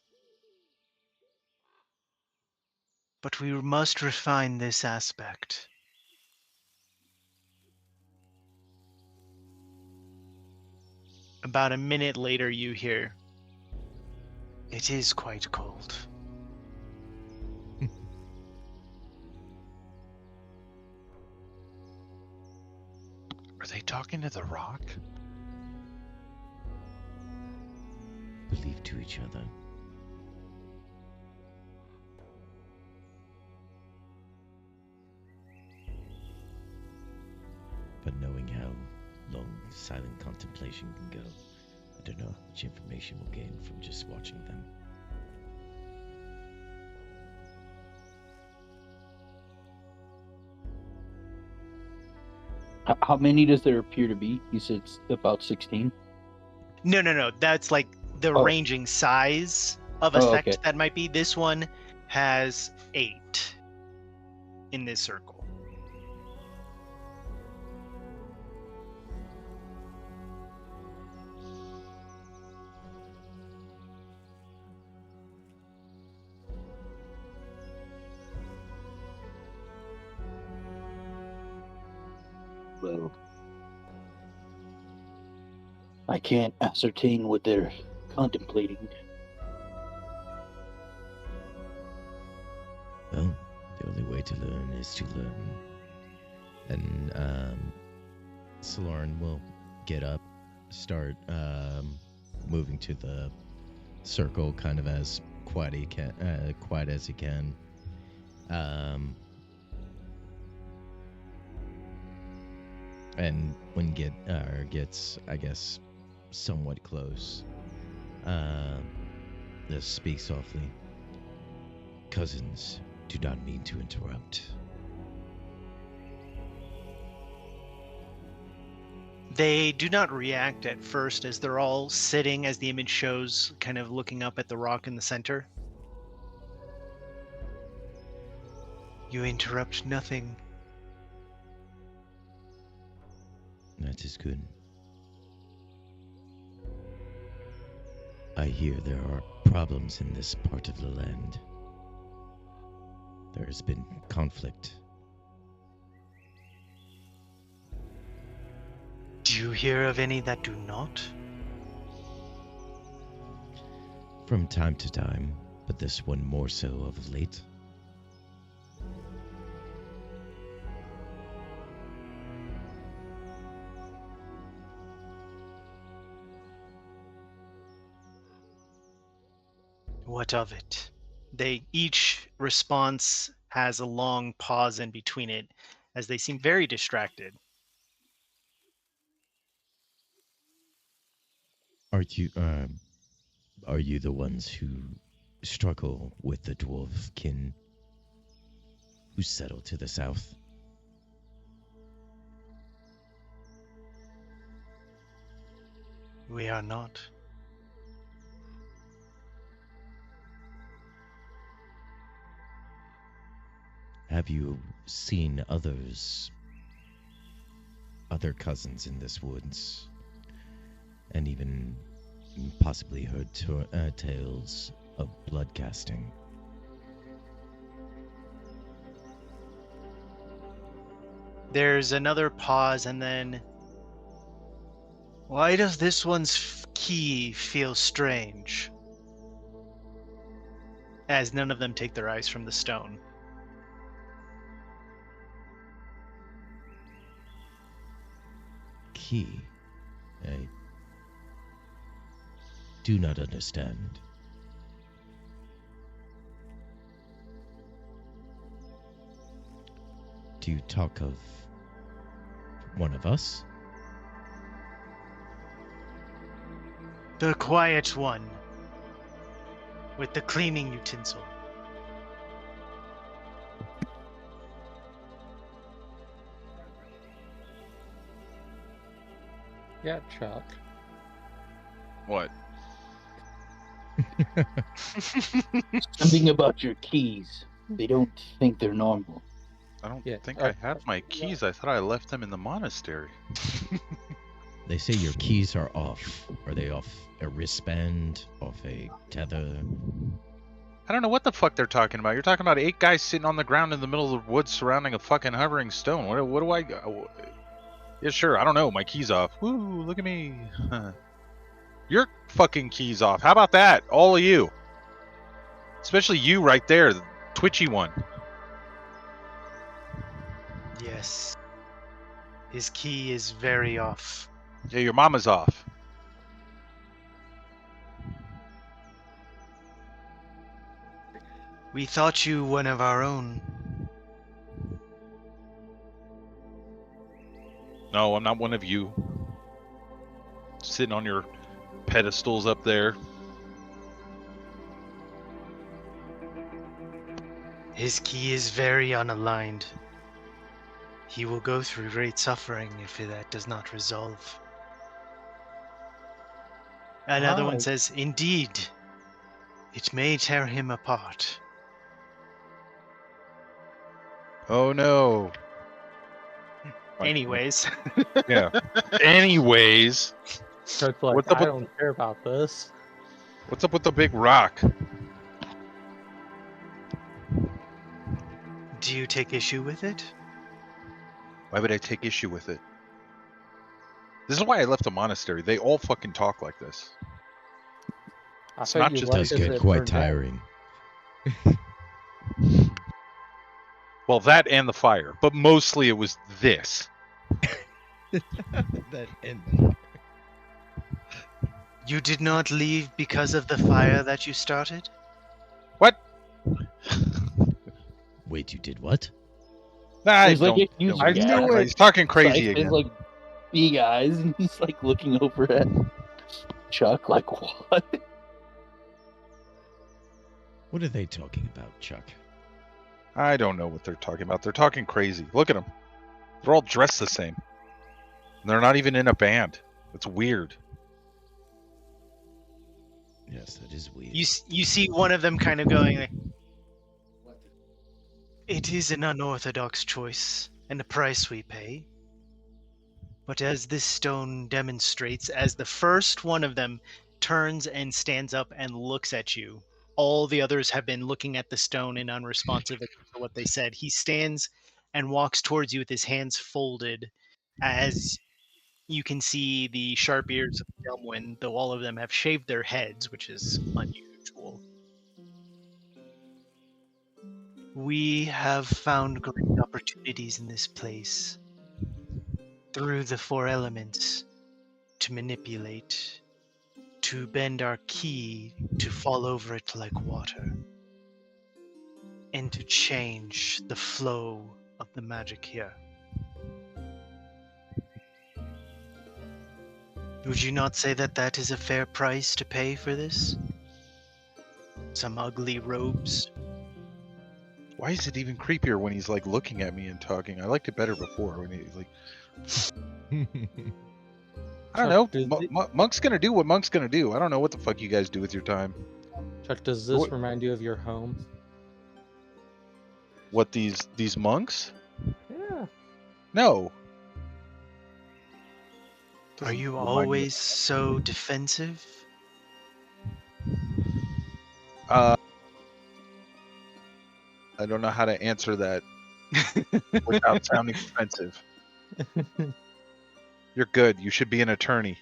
But we must refine this aspect. About a minute later, you hear, "It is quite cold." Are they talking to the rock? Believe to each other. but knowing how long silent contemplation can go, I don't know how much information we'll gain from just watching them. How many does there appear to be? You said it's about 16. No. That's like the Oh. ranging size of Oh, effect okay. that might be. This one has 8 in this circle. Well, I can't ascertain what they're contemplating. Well, the only way to learn is to learn. And Soloran will get up, start moving to the circle, kind of as quiet as he can. And when gets, I guess, somewhat close, just speak softly. Cousins, do not mean to interrupt. They do not react at first as they're all sitting, as the image shows, kind of looking up at the rock in the center. You interrupt nothing. That is good. I hear there are problems in this part of the land. There has been conflict. Do you hear of any that do not? From time to time, but this one more so of late. What of it? Each response has a long pause in between it, as they seem very distracted. Are you the ones who struggle with the dwarf kin who settle to the south? We are not. Have you seen other cousins in this woods, and even possibly heard tales of blood casting? There's another pause, and then... Why does this one's key feel strange? As none of them take their eyes from the stone. Key? I do not understand. Do you talk of one of us? The quiet one. With the cleaning utensil. Yeah, Chuck. What? Something about your keys. They don't think they're normal. I don't Yeah, think I have my keys. I thought I left them in the monastery. They say your keys are off. Are they off a wristband? Off a tether? I don't know what the fuck they're talking about. You're talking about 8 guys sitting on the ground in the middle of the woods surrounding a fucking hovering stone. What do I... Yeah, sure. I don't know. My key's off. Woo, look at me. Your fucking key's off. How about that? All of you. Especially you right there, the twitchy one. Yes. His key is very off. Yeah, your mama's off. We thought you one of our own. No, I'm not one of you. Sitting on your pedestals up there. His key is very unaligned. He will go through great suffering if that does not resolve. Another one says, indeed, it may tear him apart. Oh no. Anyways. Yeah. Anyways. Chuck's like, What's up I with- don't care about this. What's up with the big rock? Do you take issue with it? Why would I take issue with it? This is why I left the monastery. They all fucking talk like this. I It's thought not you just- liked Does it get it quite burned down. tiring. Well, that and the fire, but mostly it was this. That and You did not leave because of the fire that you started? What? wait, you did what? I He's like, don't "Excuse know me, what he's guys." talking about. He's talking crazy Scythe again. is like, "Hey guys," and he's like looking over at Chuck, like, "What?" What are they talking about, Chuck? I don't know what they're talking about. They're talking crazy. Look at them. They're all dressed the same. And they're not even in a band. It's weird. Yes, that is weird. You see one of them kind of going like, it is an unorthodox choice and a price we pay. But as this stone demonstrates, as the first one of them turns and stands up and looks at you, all the others have been looking at the stone and unresponsive to what they said. He stands and walks towards you with his hands folded as you can see the sharp ears of Delwyn, though all of them have shaved their heads, which is unusual. We have found great opportunities in this place through the four elements to manipulate, to bend our key to fall over it like water, and to change the flow of the magic here. Would you not say that that is a fair price to pay for this? Some ugly robes. Why is it even creepier when he's like looking at me and talking? I liked it better before when he's like, I don't know. Chuck, Monk's gonna do what Monk's gonna do. I don't know what the fuck you guys do with your time. Chuck, does this What- remind you of your home? What these monks? Yeah. No. Are Doesn't you remind me- always so defensive? I don't know how to answer that without sounding offensive. You're good. You should be an attorney.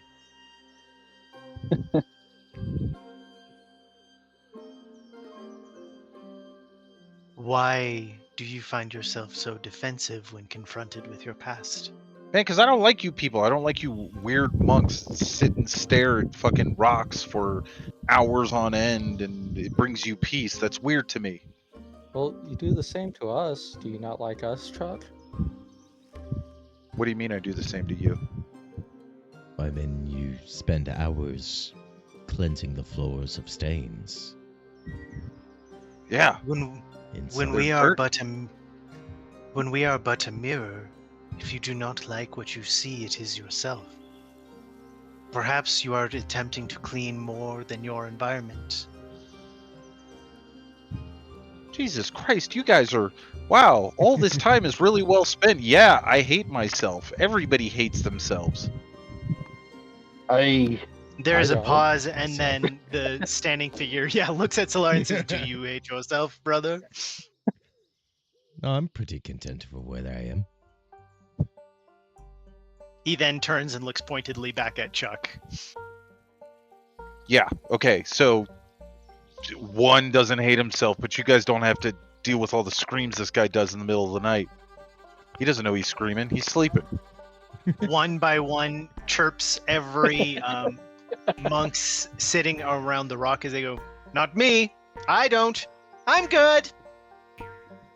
Why do you find yourself so defensive when confronted with your past? Man, because I don't like you people. I don't like you weird monks that sit and stare at fucking rocks for hours on end and it brings you peace. That's weird to me. Well, you do the same to us. Do you not like us, Chuck? What do you mean I do the same to you? I mean, you spend hours cleansing the floors of stains. Yeah. When Inside. we There's are dirt. but a mirror, if you do not like what you see, it is yourself. Perhaps you are attempting to clean more than your environment. Jesus Christ, you guys are... Wow, all this time is really well spent. Yeah, I hate myself. Everybody hates themselves. There is I a don't. pause, and then the standing figure, looks at Solar and says, "Do you hate yourself, brother?" No, I'm pretty content for where I am. He then turns and looks pointedly back at Chuck. Yeah, okay, so... One doesn't hate himself, but you guys don't have to deal with all the screams this guy does in the middle of the night. He doesn't know he's screaming. He's sleeping. One by one, chirps every monks sitting around the rock as they go, "Not me. I don't. I'm good.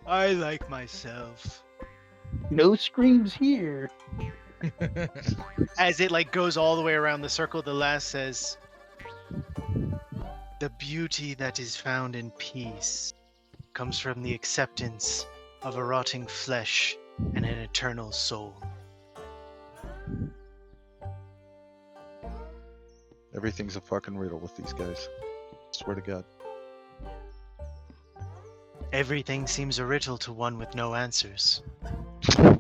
I like myself." No screams here. As it like goes all the way around the circle, the last says, "The beauty that is found in peace comes from the acceptance of a rotting flesh and an eternal soul." Everything's a fucking riddle with these guys. Swear to God. Everything seems a riddle to one with no answers. I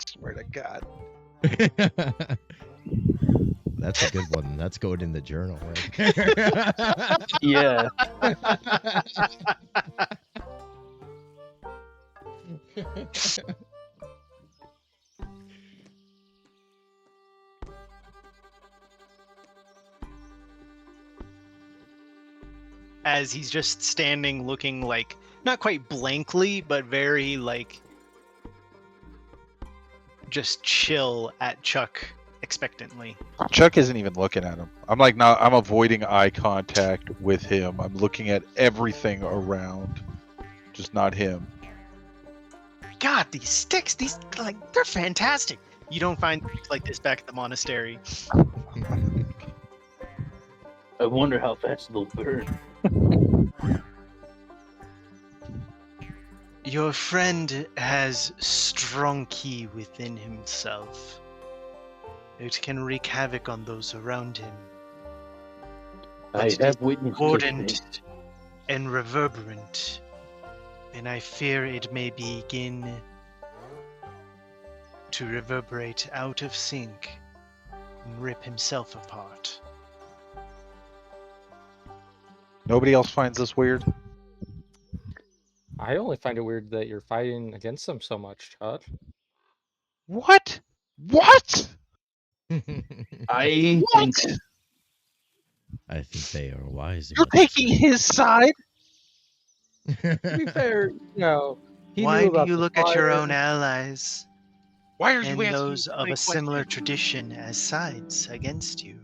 swear to God. That's a good one. That's going in the journal, right? Yeah. As he's just standing looking like, not quite blankly, but very like just chill at Chuck expectantly. Chuck isn't even looking at him. I'm like, not. I'm avoiding eye contact with him. I'm looking at everything around, just not him. God, these sticks, these like they're fantastic. You don't find things like this back at the monastery. I wonder how fast they'll burn. Your friend has strong ki within himself. It can wreak havoc on those around him. I But it have is witnessed such important things. and reverberant, and I fear it may begin to reverberate out of sync and rip himself apart. Nobody else finds this weird. I only find it weird that you're fighting against them so much, Chuck. What? What? I What? think I think they are wise. in You're what they taking say. his side. To be fair, he Why knew do about you the look at your fire. own allies Why are you and answering those so of many a similar questions? tradition as sides against you?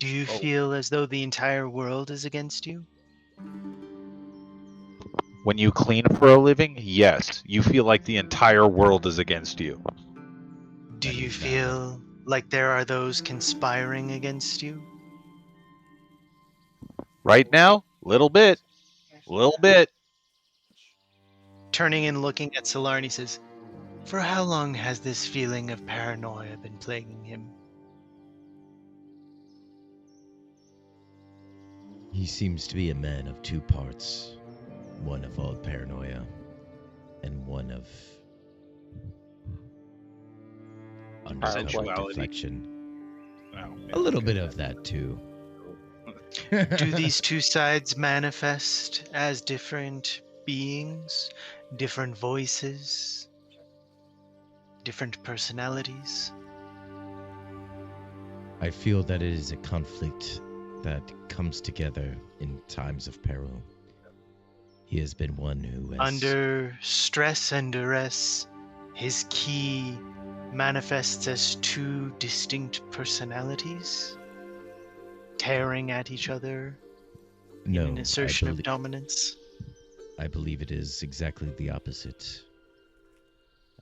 Do you Oh. feel as though the entire world is against you? When you clean for a living, yes, you feel like the entire world is against you. Do That you is valid. feel like there are those conspiring against you? Right now, little bit. Turning and looking at Solar, he says, "For how long has this feeling of paranoia been plaguing him?" He seems to be a man of two parts. One of all paranoia, and one of undercover Sensuality. deflection. Wow, A little bit of that too. Do these two sides manifest as different beings, different voices, different personalities? I feel that it is a conflict that comes together in times of peril. He has been one who has... Under stress and duress, his ki manifests as two distinct personalities, tearing at each other No, in an assertion of dominance. I believe it is exactly the opposite.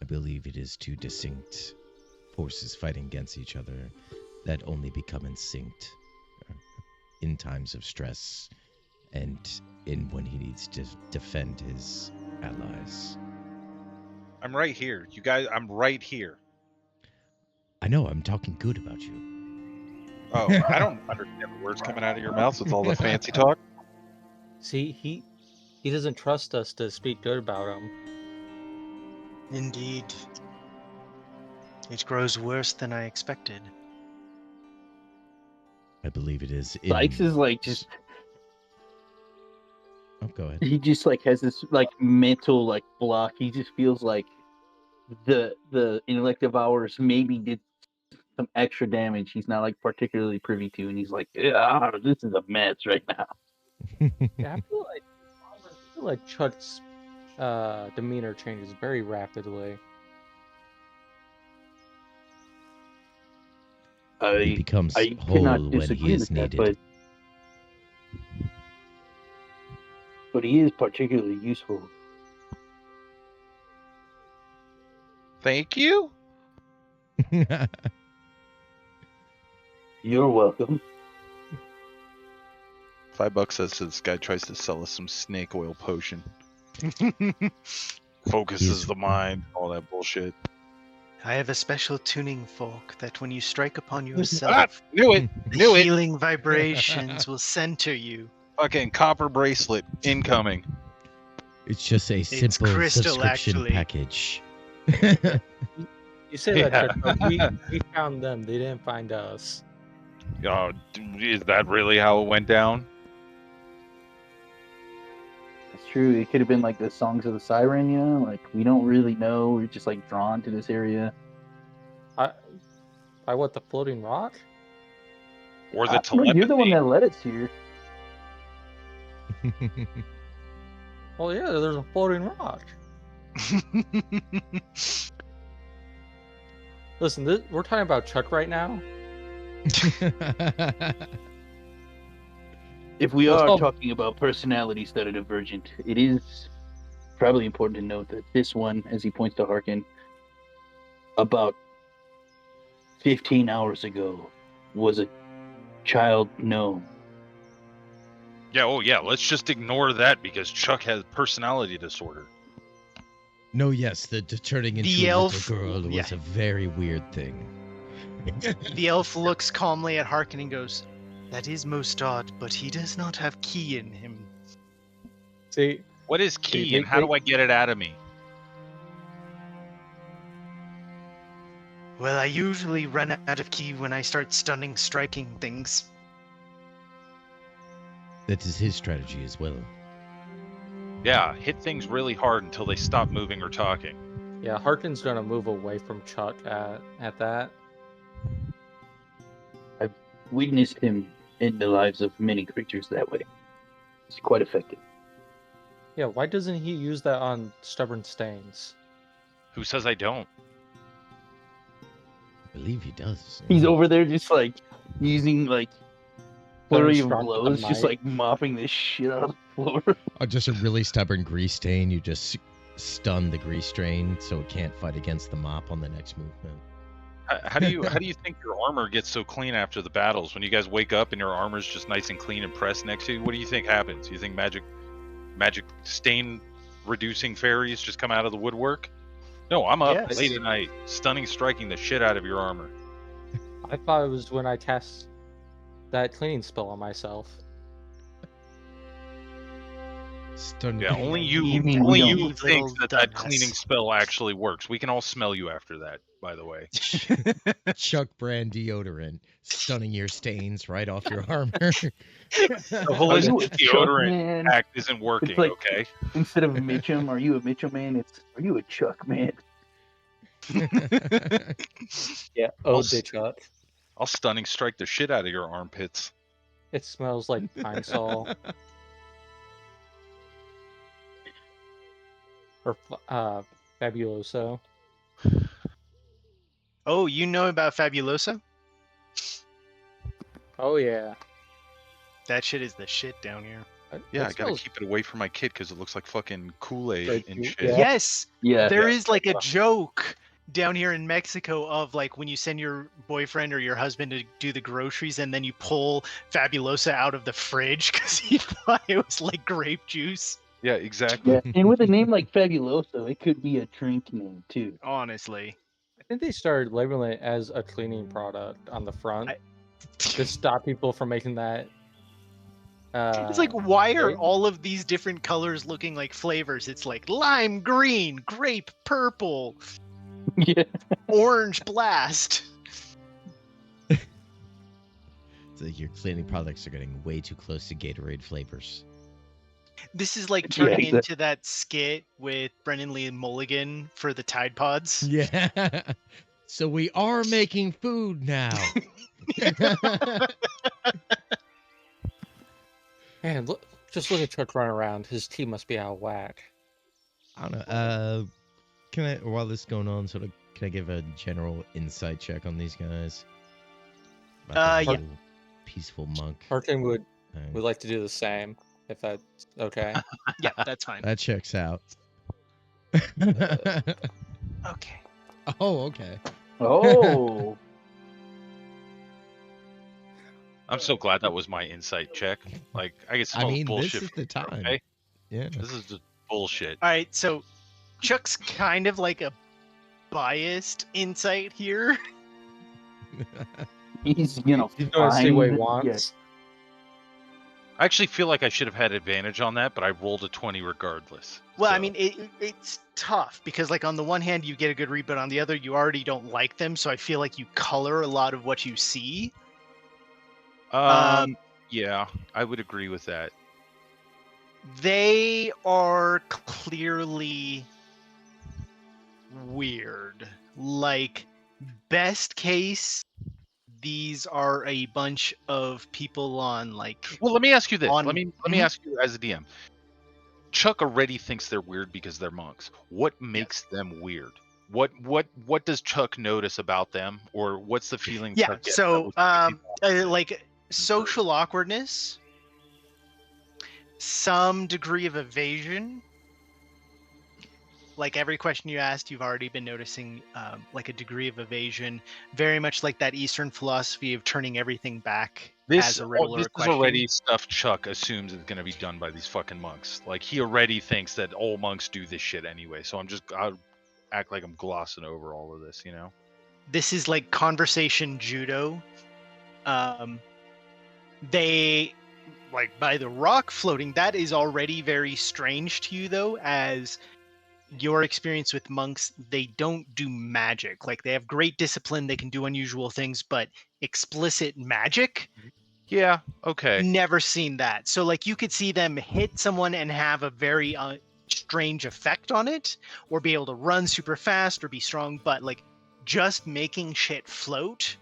I believe it is two distinct forces fighting against each other that only become ensynced in times of stress and in when he needs to defend his allies. I'm right here. You guys, I'm right here. I know, I'm talking good about you. Oh, I don't understand the words coming out of your mouth with all the fancy talk. See, he doesn't trust us to speak good about him. Indeed. It grows worse than I expected. I believe it is in... Sykes is like just Oh, go ahead. he just like has this like mental like block. He just feels like the intellect hours maybe did some extra damage he's not like particularly privy to, and he's like, yeah, this is a mess right now. Yeah, I feel like Chuck's demeanor changes very rapidly. He becomes I whole cannot when disagree he is with that, needed. but he is particularly useful. Thank you. You're welcome. $5 says this guy tries to sell us some snake oil potion. Focuses the mind, all that bullshit. I have a special tuning fork that when you strike upon Ah, yourself, knew it. the Knew it. healing vibrations will center you. Fucking copper bracelet incoming. It's just a simple crystal, subscription actually. package. You say that, Yeah. Chuck, but we found them. They didn't find us. Oh, is that really how it went down? That's true. It could have been like the songs of the siren, you know? Like, we don't really know. We're just like drawn to this area. By what, the floating rock? Or the No, telepathy? you're the one that led us here. Well, yeah, there's a floating rock. Listen, we're talking about Chuck right now. If we Well, are so- talking about personalities that are divergent, it is probably important to note that this one, as he points to Harkin, about 15 hours ago, was a child gnome. Yeah, oh yeah, let's just ignore that because Chuck has personality disorder. No, yes, the turning into The a elf- little girl was yeah. a very weird thing. The elf looks calmly at Harkin and goes, "That is most odd, but he does not have ki in him." See, What is key They- and how do I get it out of me? Well, I usually run out of ki when I start stunning, striking things. That is his strategy as well. Yeah, hit things really hard until they stop moving or talking. yeah, Harkin's gonna move away from Chuck at that. I've witnessed him in the lives of many creatures that way. It's quite effective. Yeah, why doesn't he use that on stubborn stains? Who says I don't? I believe he does. He's over there just like using like flurry of strong with the blows, just might. like mopping this shit out of the floor. Oh, just a really stubborn grease stain. You just stun the grease stain so it can't fight against the mop on the next movement. How do you think your armor gets so clean after the battles? When you guys wake up and your armor's just nice and clean and pressed next to you, what do you think happens? You think magic stain reducing fairies just come out of the woodwork? No, I'm up Yes. late at night, stunning, striking the shit out of your armor. I thought it was when I cast that cleaning spell on myself. Stun. Yeah, only you, You mean only we you don't- think Little that dumbass. cleaning spell actually works. We can all smell you after that, by the way. Chuck brand deodorant, stunning your stains right off your armor. The Are you holistic a Chuck deodorant man? act isn't working, like- okay? Instead of Mitchum, are you a Mitchum man? It's are you a Chuck man? Yeah, I'll oh, s- Chuck. I'll stunning strike the shit out of your armpits. It smells like pine sol. Or Fabuloso. Oh, you know about Fabuloso? Oh yeah. That shit is the shit down here. Yeah, It I gotta smells keep it away from my kid because it looks like fucking Kool-Aid Like and you- shit. Yeah. Yes, Yeah. there is like a joke down here in Mexico of like when you send your boyfriend or your husband to do the groceries and then you pull Fabulosa out of the fridge because he thought it was like grape juice. Yeah, exactly. Yeah. And with a name like Fabuloso, it could be a drink name too. Honestly. I think they started labeling it as a cleaning product on the front to stop people from making that. It's like, why are right? all of these different colors looking like flavors? It's like lime green, grape purple, Yeah. orange blast. It's like your cleaning products are getting way too close to Gatorade flavors. This is like Yeah, turning exactly. into that skit with Brennan Lee Mulligan for the Tide Pods. Yeah. So we are making food now. Man, look, just look at Chuck running around. His team must be out of whack. I don't know. Can I, while this is going on, can I give a general insight check on these guys? About the Yeah. whole peaceful monk. Harkin would Alright. like to do the same, if that's okay. Yeah, that's fine. That checks out. Okay. Oh, okay. Oh, I'm so glad that was my insight check. Like, I can smell I mean, bullshit. this is the from here, time. okay? Yeah. This is just bullshit. All right, so Chuck's kind of like a biased insight here. he's He's going to see what he wants. I actually feel like I should have had advantage on that, but I rolled a 20 regardless. Well, I so- mean, it's tough because, like, on the one hand, you get a good read, but on the other, you already don't like them. So I feel like you color a lot of what you see. Yeah, I would agree with that. They are clearly weird. Like, best case, these are a bunch of people on, like... Well, let me ask you this. On- Let me ask you as a DM. Chuck already thinks they're weird because they're monks. What makes them weird? What does Chuck notice about them, or what's the feeling? Yeah, Chuck gets so, that was like, social awkwardness, some degree of evasion. Like, every question you asked, you've already been noticing, like, a degree of evasion. Very much like that Eastern philosophy of turning everything back as a riddle or a this is question. already stuff Chuck assumes is going to be done by these fucking monks. Like, he already thinks that all monks do this shit anyway. So I'll act like I'm glossing over all of this, you know? This is like conversation judo. They, like, by the rock floating, that is already very strange to you, though, as your experience with monks, they don't do magic. Like, they have great discipline, they can do unusual things, but explicit magic, Yeah, okay. never seen that. So, like, you could see them hit someone and have a very strange effect on it, or be able to run super fast or be strong, but, like, just making shit float,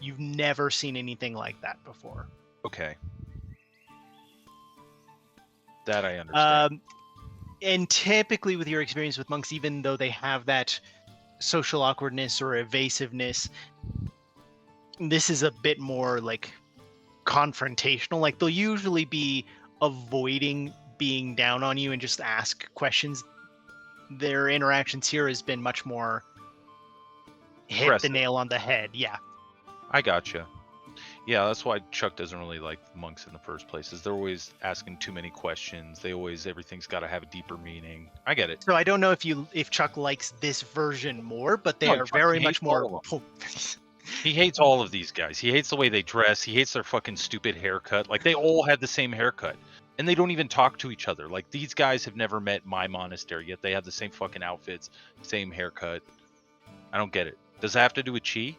you've never seen anything like that before. Okay. That I understand. And typically with your experience with monks, even though they have that social awkwardness or evasiveness, this is a bit more like confrontational. Like, they'll usually be avoiding being down on you and just ask questions. Their interactions here has been much more hit Aggressive. the nail on the head. Yeah. I gotcha. Yeah, that's why Chuck doesn't really like monks in the first place. Is they're always asking too many questions. Everything's got to have a deeper meaning. I get it. So I don't know if Chuck likes this version more, but they No, are Chuck very hates much more. all of He hates all of these guys. He hates the way they dress. He hates their fucking stupid haircut. Like, they all had the same haircut. And they don't even talk to each other. Like, these guys have never met my monastery, yet they have the same fucking outfits, same haircut. I don't get it. Does it have to do with chi?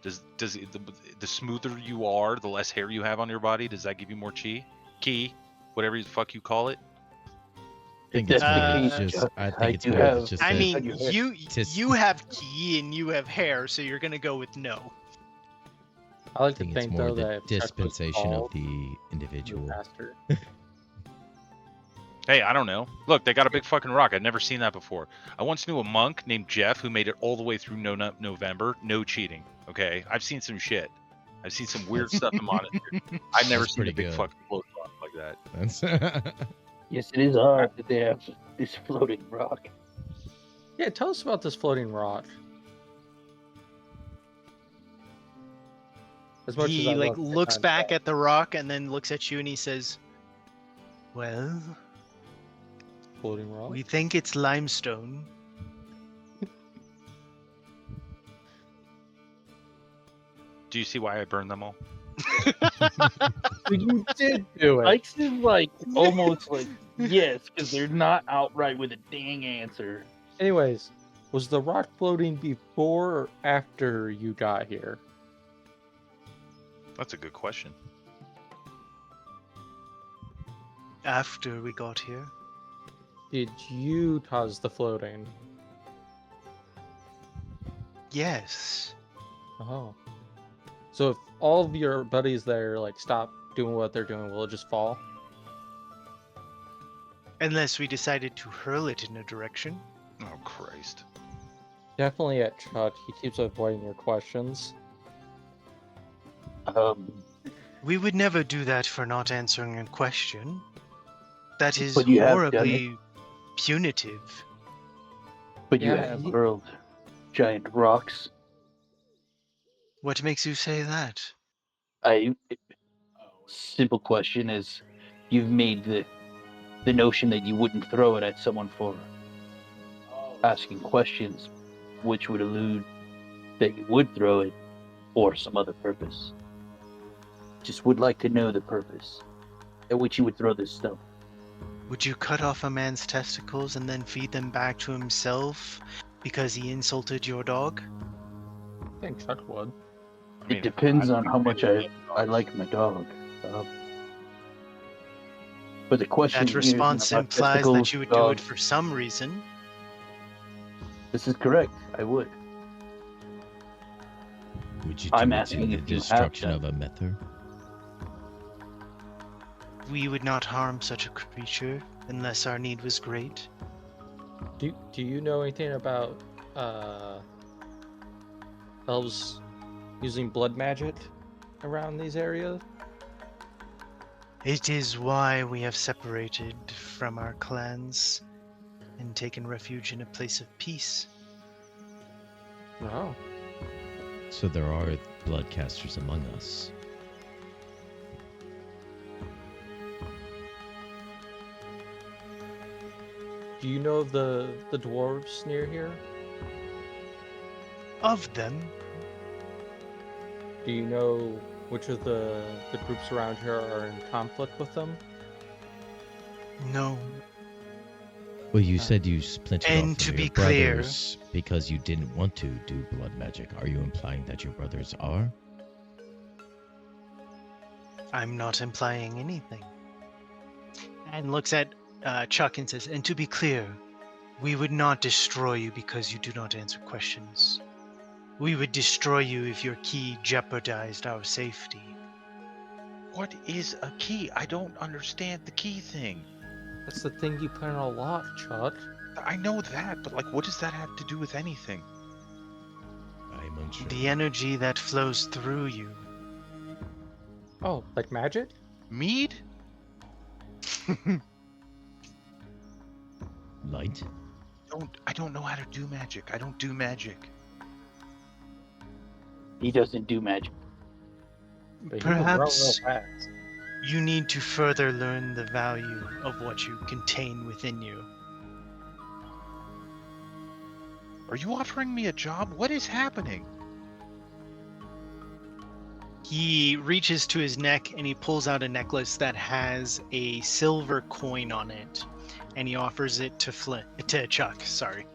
Does the smoother you are, the less hair you have on your body, does that give you more chi? Ki? Whatever the fuck you call it? I think That's it's the more case, just. Chuck. I I think it's do more have- just. I that mean, your hair. you have ki and you have hair, so you're gonna go with no. I like I think to it's think more though the that if Chuck was dispensation of bald, the he was individual. faster. Hey, I don't know. Look, they got a big fucking rock. I'd never seen that before. I once knew a monk named Jeff who made it all the way through November, no cheating. Okay, I've seen some shit. I've seen some weird stuff in monasteries. I've never That's seen a pretty big good. fucking float rock like that. That's yes, it is odd that they have this floating rock. Yeah, tell us about this floating rock. As much as He I like love looks Titan's back Death. at the rock and then looks at you and he says, "Well, Floating rock. we think it's limestone." Do you see why I burned them all? You did do it. Ike's is like almost like yes, because they're not outright with a dang answer. Anyways, was the rock floating before or after you got here? That's a good question. After we got here, Did you cause the floating? yes. Oh. So if all of your buddies there like stop doing what they're doing, will it just fall? Unless we decided to hurl it in a direction. Oh, Christ. Definitely at Chuck. He keeps avoiding your questions. We would never do that for not answering a question. That is But you have done horribly punitive. But you Yeah, have he- hurled giant rocks. What makes you say that? Simple question is, you've made the notion that you wouldn't throw it at someone for asking questions, which would allude that you would throw it for some other purpose. Just would like to know the purpose at which you would throw this stone. Would you cut off a man's testicles and then feed them back to himself because he insulted your dog? I think Chuck would. It depends on how much I like my dog. But the question That here isn't response about implies testicles, that you would do it dogs. for some reason. This is correct. I would. Would you do I'm it asking to if the you have destruction done. of a mether? We would not harm such a creature unless our need was great. Do you know anything about elves using blood magic around these areas? It is why we have separated from our clans and taken refuge in a place of peace. No. So there are bloodcasters among us. Do you know the dwarves near here? Of them, Do you know which of the groups around here are in conflict with them? no. Well, you said you splintered And off to from be your clear- brothers because you didn't want to do blood magic. Are you implying that your brothers are? I'm not implying anything. And looks at Chuck and says, and to be clear, we would not destroy you because you do not answer questions. We would destroy you if your key jeopardized our safety. What is a key? I don't understand the key thing. That's the thing you put in a lock, Chuck. I know that, but like, what does that have to do with anything? I'm unsure. The energy that flows through you. Oh, like magic? Mead? Light? I don't know how to do magic. I don't do magic. He doesn't do magic. But he can grow real Perhaps fast. you need to further learn the value of what you contain within you. Are you offering me a job? What is happening? He reaches to his neck and he pulls out a necklace that has a silver coin on it, and he offers it to Chuck. Sorry.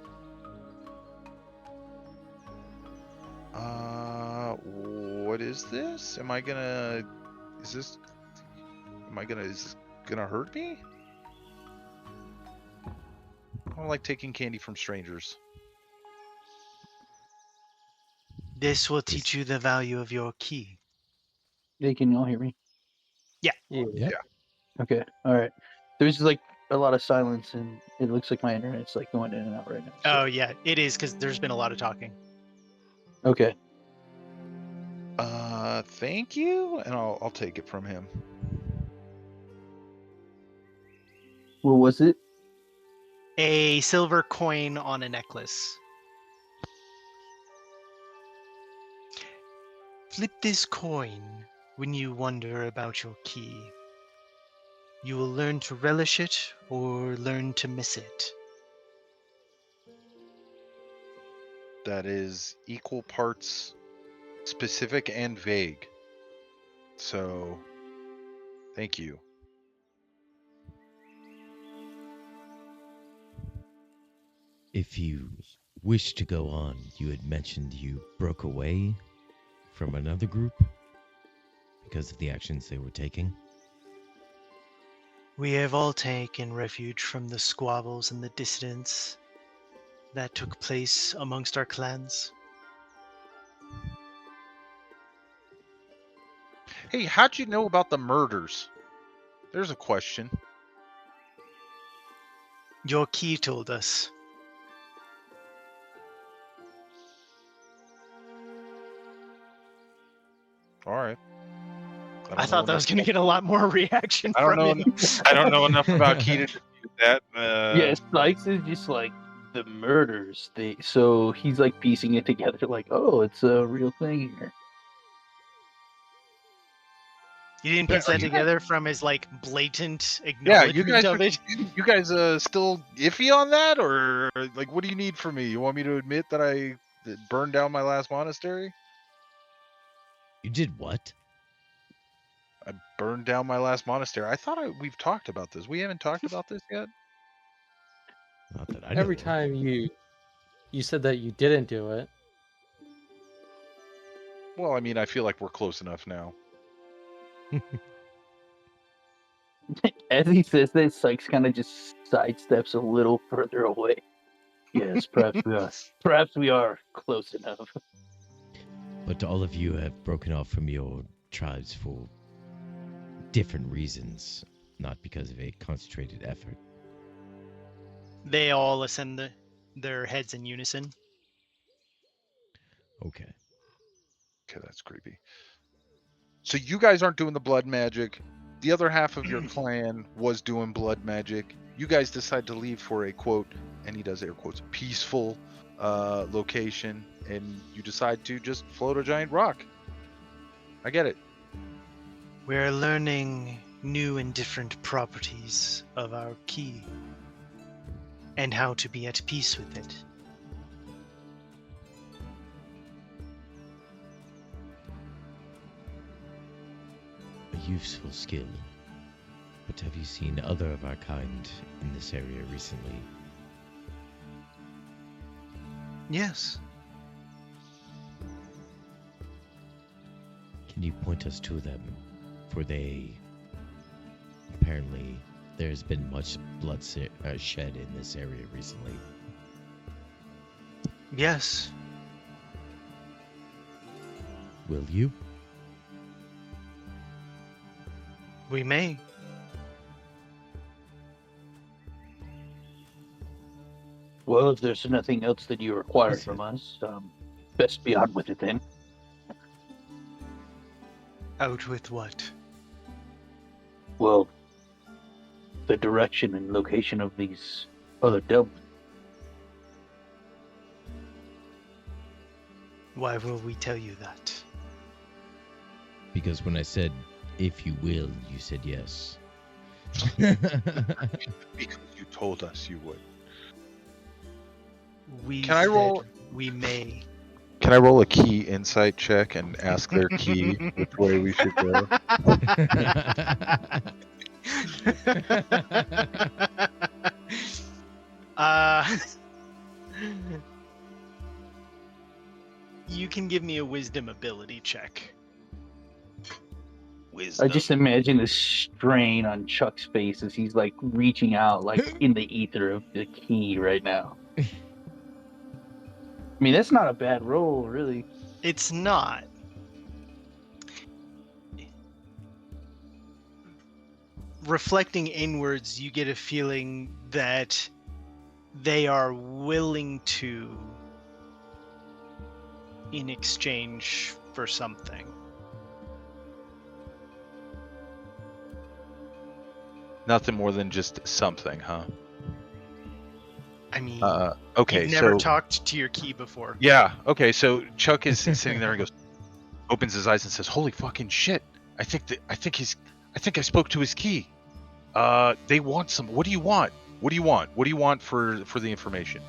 What is this? Is this gonna hurt me? I don't like taking candy from strangers. This will teach you the value of your key. Hey, can you all hear me? Yeah. Yep. Okay. All right. There's like a lot of silence, and it looks like my internet's like going in and out right now. so- Oh yeah, it is because there's been a lot of talking. Okay. Thank you, and I'll take it from him. What was it? A silver coin on a necklace. Flip this coin when you wonder about your key. You will learn to relish it or learn to miss it. That is equal parts specific and vague. So, thank you. If you wish to go on, you had mentioned you broke away from another group because of the actions they were taking. We have all taken refuge from the squabbles and the dissidents that took place amongst our clans. Hey, how'd you know about the murders? There's a question. Your key told us. All right. I thought that was going to get a lot more reaction I don't from know. him. I don't know enough about key to dispute that. Yeah, Sykes is just like the murders. So he's like piecing it together, like, oh, it's a real thing here. You didn't piece that together from his like blatant Yeah, you acknowledgement guys, of it. you guys still iffy on that, or like, what do you need from me? You want me to admit that I burned down my last monastery? You did what? I burned down my last monastery. I thought we've talked about this. We haven't talked about this yet. Not that I know. Every of. time you said that you didn't do it. Well, I mean, I feel like we're close enough now. As he says this, Sykes kind of just sidesteps a little further away. Yes, perhaps we are. Perhaps we are close enough. But all of you have broken off from your tribes for different reasons, not because of a concentrated effort. They all ascend their heads in unison. Okay. Okay, that's creepy. So you guys aren't doing the blood magic. The other half of your clan was doing blood magic. You guys decide to leave for a quote, and he does air quotes, peaceful location, and you decide to just float a giant rock. I get it. We're learning new and different properties of our key and how to be at peace with it. A useful skill. But have you seen other of our kind in this area recently? Yes. Can you point us to them? For apparently, there's been much blood shed in this area recently. Yes. Will you? We may. Well, if there's nothing else that you require Listen. from us, best be on with it then. Out with what? Well, the direction and location of these other delves. Why will we tell you that? Because when I said, if you will, you said yes. Because you told us you would. We Can I said roll- we may. Can I roll a key insight check and ask their key which way we should go? You can give me a wisdom ability check. Wisdom. I just imagine the strain on Chuck's face as he's like reaching out, like in the ether of the key right now. I mean, that's not a bad roll, really. It's not. Reflecting inwards, you get a feeling that they are willing to in exchange for something. Nothing more than just something, huh? I mean, Okay, you've never so talked to your key before. yeah, okay, so Chuck is sitting there and goes, opens his eyes and says, "Holy fucking shit! I think I spoke to his key. They want some. What do you want? What do you want? What do you want for the information?"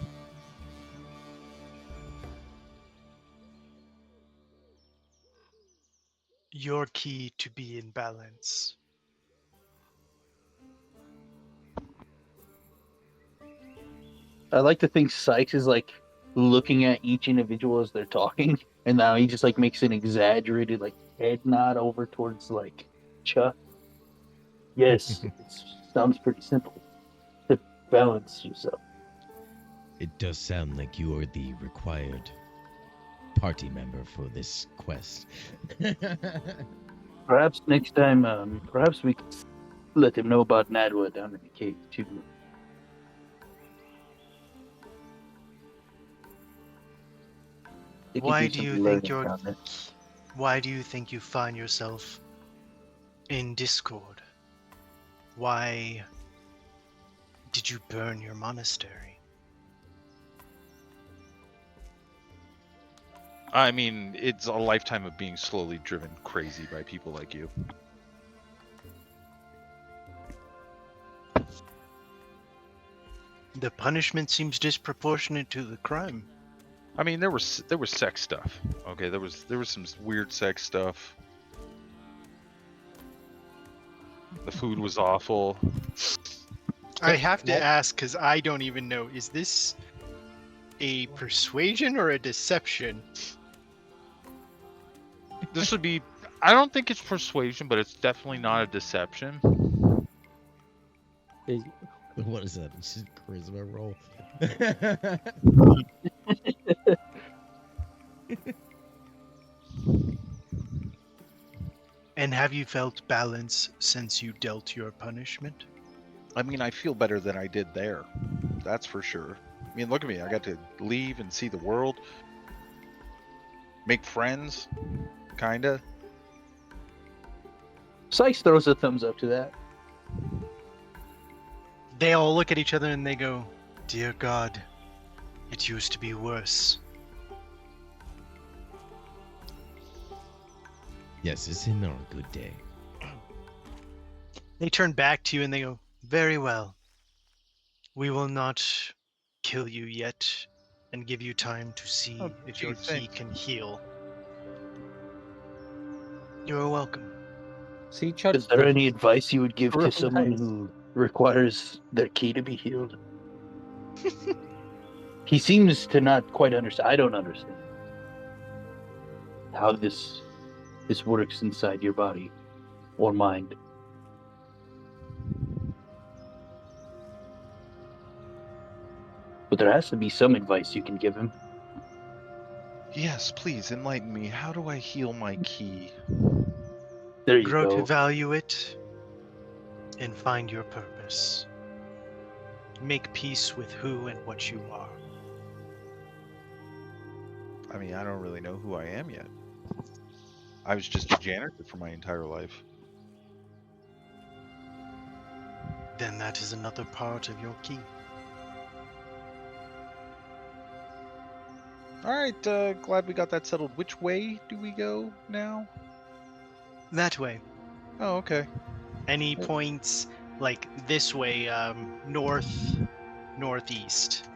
Your key to be in balance. I like to think Sykes is like looking at each individual as they're talking, and now he just like makes an exaggerated like head nod over towards like Chuck. Yes, it sounds pretty simple. To balance yourself. It does sound like you are the required party member for this quest. Perhaps next time, perhaps we could let him know about Nadwa down in the cave too. It could Why be do some you learning think down there. Why do you think you find yourself in Discord? Why did you burn your monastery? I mean, it's a lifetime of being slowly driven crazy by people like you. The punishment seems disproportionate to the crime. I mean, there was sex stuff. Okay, there was some weird sex stuff. The food was awful. I have to ask because I don't even know. Is this a persuasion or a deception? This would be. I don't think it's persuasion, but it's definitely not a deception. Is- What is that? It's just charisma roll. And have you felt balance since you dealt your punishment? I mean, I feel better than I did there. That's for sure. I mean, look at me. I got to leave and see the world. Make friends. Kinda. Sykes throws a thumbs up to that. They all look at each other and they go, "Dear God, it used to be worse." Yes, it's not a good day. They turn back to you and they go, "Very well. We will not kill you yet and give you time to see Oh, if your geez, key thanks. can heal." You're welcome. See, Chuck. Is there any advice you would give to Real someone nice. who requires their key to be healed? He seems to not quite understand. I don't understand how this works inside your body or mind. But there has to be some advice you can give him. Yes, please enlighten me. How do I heal my key? There you Grow to go. value it and find your purpose. Make peace with who and what you are. I mean, I don't really know who I am yet. I was just a janitor for my entire life. Then that is another part of your key. All right, glad we got that settled. Which way do we go now? That way. Oh, okay. Any points like this way, north, northeast.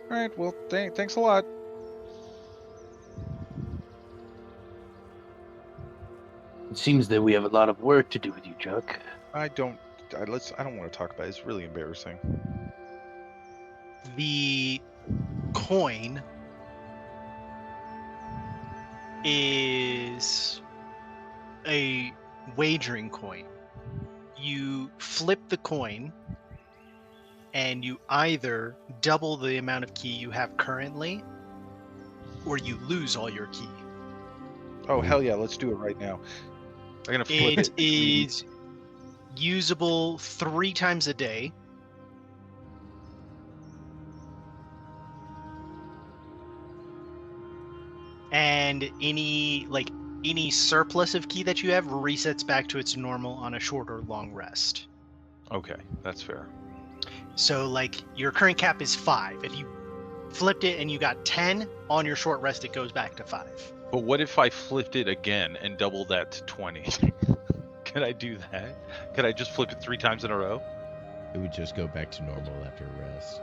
All right, well, thanks a lot. It seems that we have a lot of work to do with you, Chuck. I don't want to talk about it. It's really embarrassing. The coin is a wagering coin. You flip the coin and you either double the amount of key you have currently or you lose all your key. Oh, hell yeah, let's do it right now. I'm gonna flip it. It is usable 3 times a day. And any surplus of key that you have resets back to its normal on a short or long rest. Okay, that's fair. So like your current cap is 5. If you flipped it and you got 10 on your short rest, it goes back to 5. But what if I flipped it again and doubled that to 20? Can I do that? Can I just flip it 3 times in a row? It would just go back to normal after rest.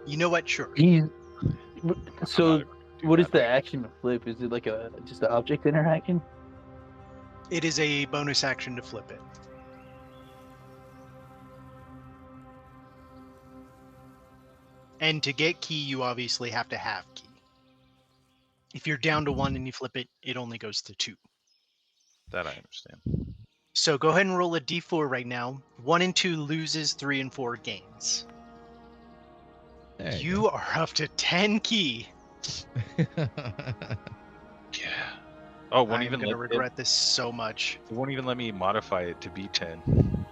You know what? Sure. So, Do what is that. the action to flip? Is it like just an object interaction? It is a bonus action to flip it. And to get key, you obviously have to have key. If you're down to 1 and you flip it, it only goes to 2. That I understand. So go ahead and roll a d4 right now. 1 and 2 loses, 3 and 4 gains. There You are up to 10 key. Yeah. Oh, it won't I'm even gonna let regret this so much. it won't even let me modify it to be 10.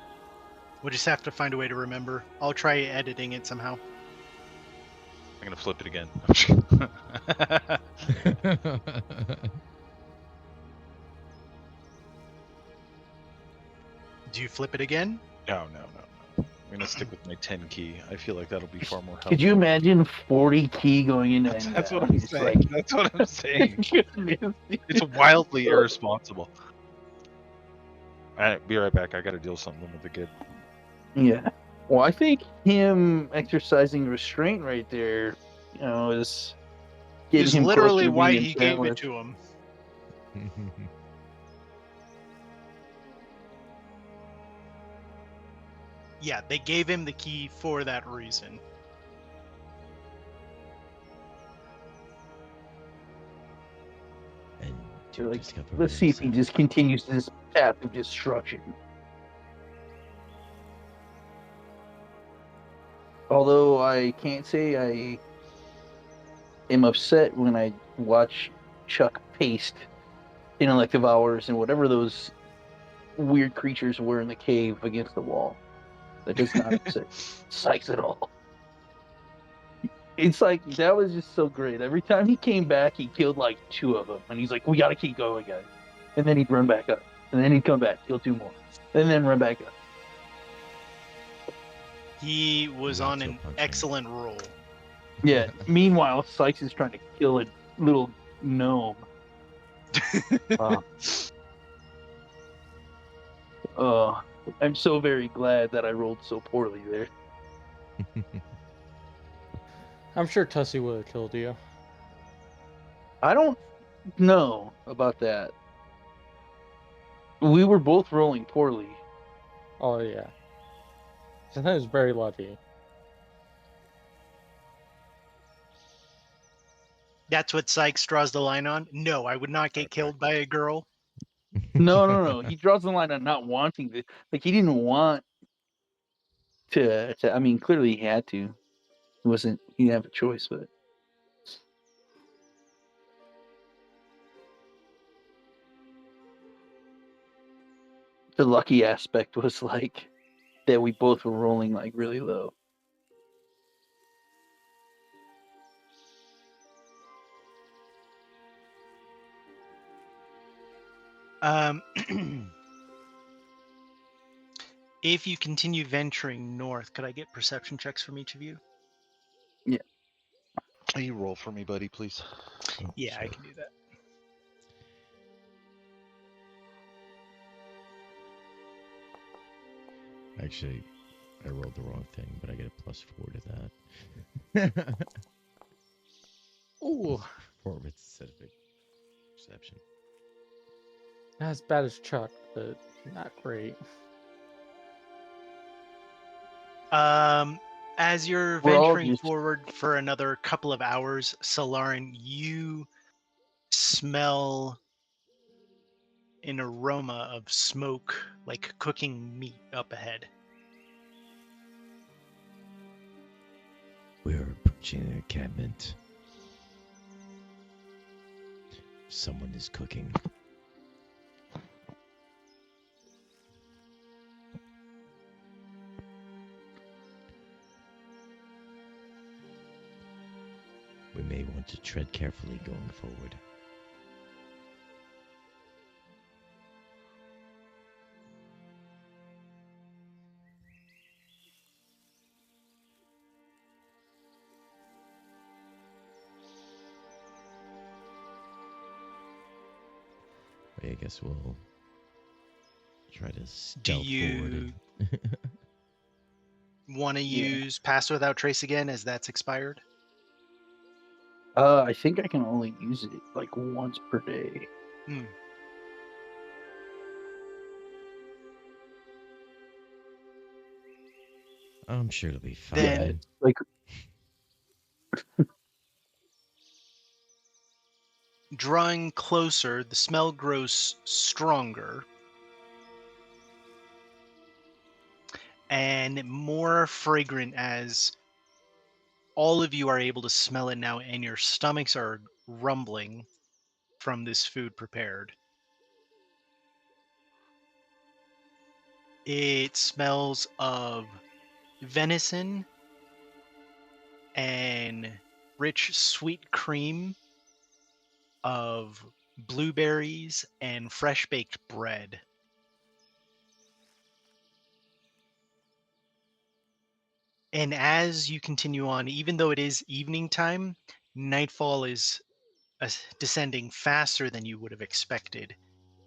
We'll just have to find a way to remember. I'll try editing it somehow. I'm gonna flip it again. Do you flip it again? No. I'm gonna stick with my 10 key. I feel like that'll be far more helpful. Could you imagine 40 key going into That's what Evendawn? I'm It's saying. like, That's what I'm saying. goodness. It's wildly irresponsible. Alright, be right back. I gotta deal something with the kid. Yeah. Well, I think him exercising restraint right there, is getting Is him literally closer to why being he gave it established. to him. Yeah, they gave him the key for that reason. And They're to like, discover let's see if he just continues this path of destruction. Although I can't say I am upset when I watch Chuck paste intellect devours and whatever those weird creatures were in the cave against the wall. That does not upset Sykes at all. It's like that was just so great. Every time he came back, he killed like 2 of them, and he's like, "We gotta keep going, guys." And then he'd run back up, and then he'd come back, kill 2 more, and then run back up. He was Not on so an punching. excellent roll. Yeah. Meanwhile, Sykes is trying to kill a little gnome. I'm so very glad that I rolled so poorly there. I'm sure Tussie would have killed you. I don't know about that. We were both rolling poorly. Oh yeah. Sometimes very lucky. That's what Sykes draws the line on. No, I would not get killed by a girl. No. He draws the line on not wanting to. Like he didn't want to. I mean, clearly he had to. He didn't have a choice, but the lucky aspect was like that we both were rolling like really low. If you continue venturing north, could I get perception checks from each of you? Can you roll for me, buddy, please? Oh, Yeah, I sure. can do that. Actually, I rolled the wrong thing, but I get a +4 to that. Ooh, Performance instead of perception. not as bad as Chuck, but not great. As you're We're all venturing just forward for another couple of hours, Solarin, you smell an aroma of smoke, like cooking meat up ahead. We're approaching an encampment. Someone is cooking. We may want to tread carefully going forward. I guess we'll try to stealth forward. Want to use Pass Without Trace again, as that's expired? I think I can only use it like once per day. I'm sure it'll be fine. Then- Like Drawing closer, the smell grows stronger and more fragrant as all of you are able to smell it now, and your stomachs are rumbling from this food prepared. It smells of venison and rich sweet cream, of blueberries and fresh baked bread. And as you continue on, even though it is evening time, nightfall is descending faster than you would have expected,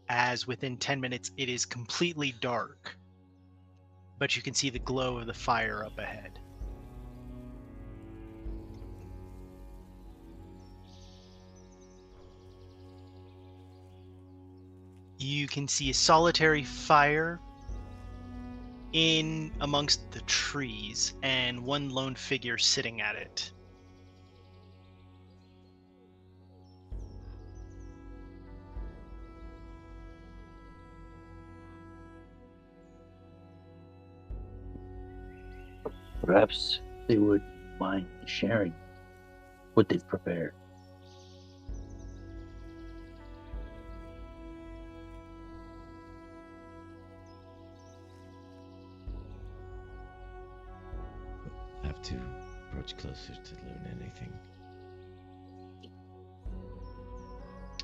as within 10 minutes it is completely dark, but you can see the glow of the fire up ahead. You can see a solitary fire in amongst the trees and one lone figure sitting at it. Perhaps they would mind sharing what they've prepared. I have to approach closer to learn anything.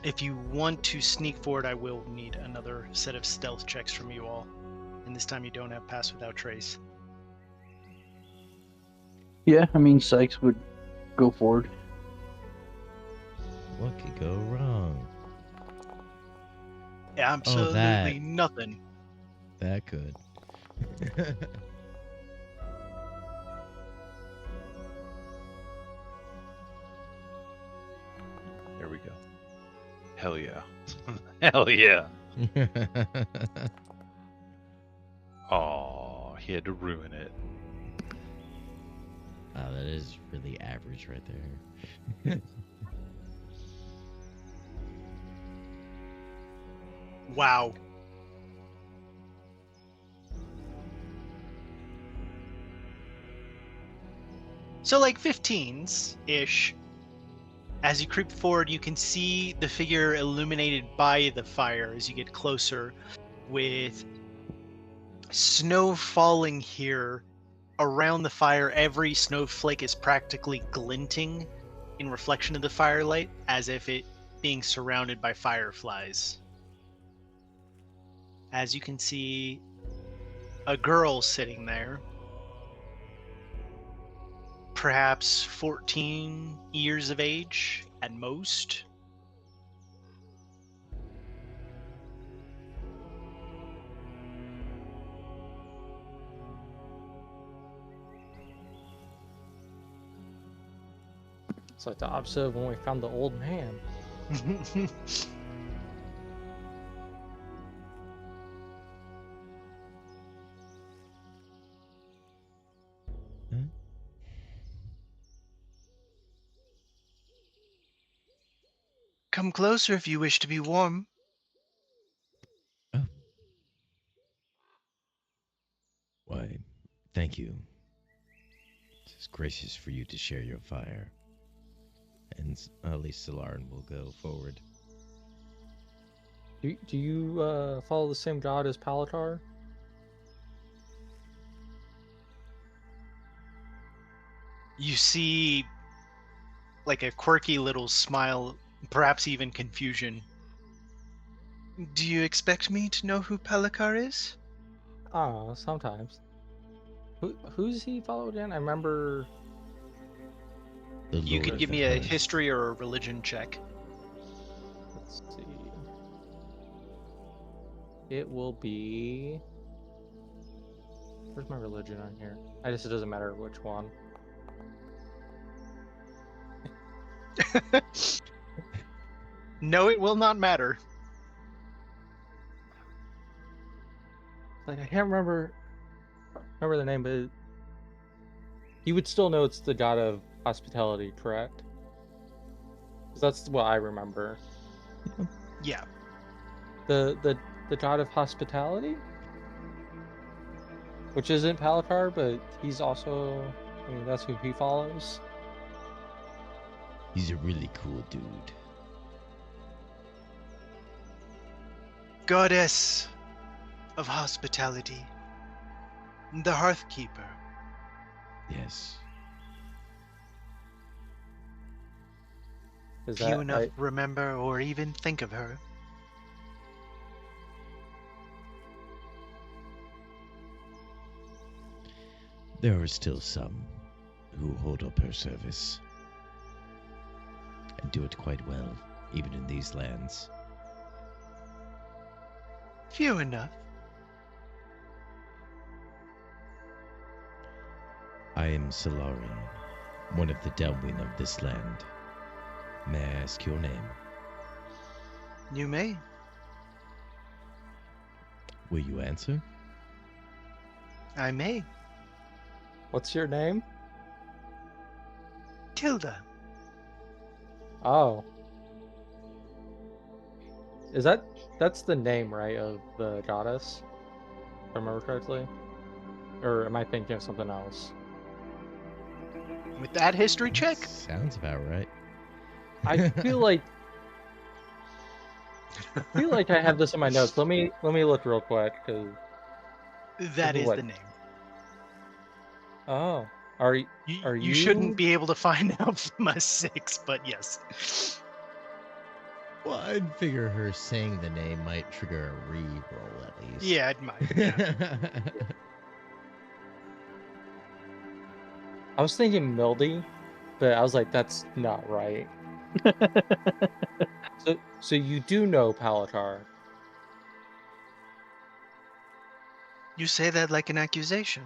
If you want to sneak forward, I will need another set of stealth checks from you all. And this time you don't have pass without trace. Yeah, I mean, Sykes would go forward. What could go wrong? Absolutely nothing. That could. There we go. Hell yeah. Hell yeah. Oh, he had to ruin it. Wow, that is really average right there. Wow. So like 15s-ish. As you creep forward, you can see the figure illuminated by the fire as you get closer, with snow falling here around the fire. Every snowflake is practically glinting in reflection of the firelight, as if it being surrounded by fireflies. As you can see, a girl sitting there, perhaps 14 years of age at most. It's like the opposite of when we found the old man. Come closer if you wish to be warm. Oh. Why, thank you. It's gracious for you to share your fire. And at least Solarin will go forward. Do you follow the same god as Palatar? You see like a quirky little smile, perhaps even confusion. Do you expect me to know who Pelakar is? Oh, sometimes. Who's he followed again? I remember. You could give me a history or a religion check. Let's see. It will be. Where's my religion on here? I guess it doesn't matter which one. No, it will not matter. Like I can't remember the name, but you would still know it's the god of hospitality, correct? 'Cause that's what I remember. Yeah. The god of hospitality, which isn't Palatar, but he's also. I mean, that's who he follows. He's a really cool dude. Goddess of hospitality. The Hearthkeeper. Yes. Is Few that enough remember or even think of her. There are still some who hold up her service and do it quite well, even in these lands. Few enough. I am Solari, one of the Delwyn of this land. May I ask your name? You may. Will you answer? I may. What's your name? Tilda. Oh. That's the name, right, of the goddess? If I remember correctly? Or am I thinking of something else? With that history check, Sounds about right. I feel like I have this in my notes. Let me look real quick, because that is what? the name. Oh, are You, Are you shouldn't you- be able to find out from a 6, but yes. Well, I'd figure her saying the name might trigger a re-roll at least. Yeah, it might. Yeah. I was thinking Mildy, but I was like, that's not right. So you do know Palatar. You say that like an accusation.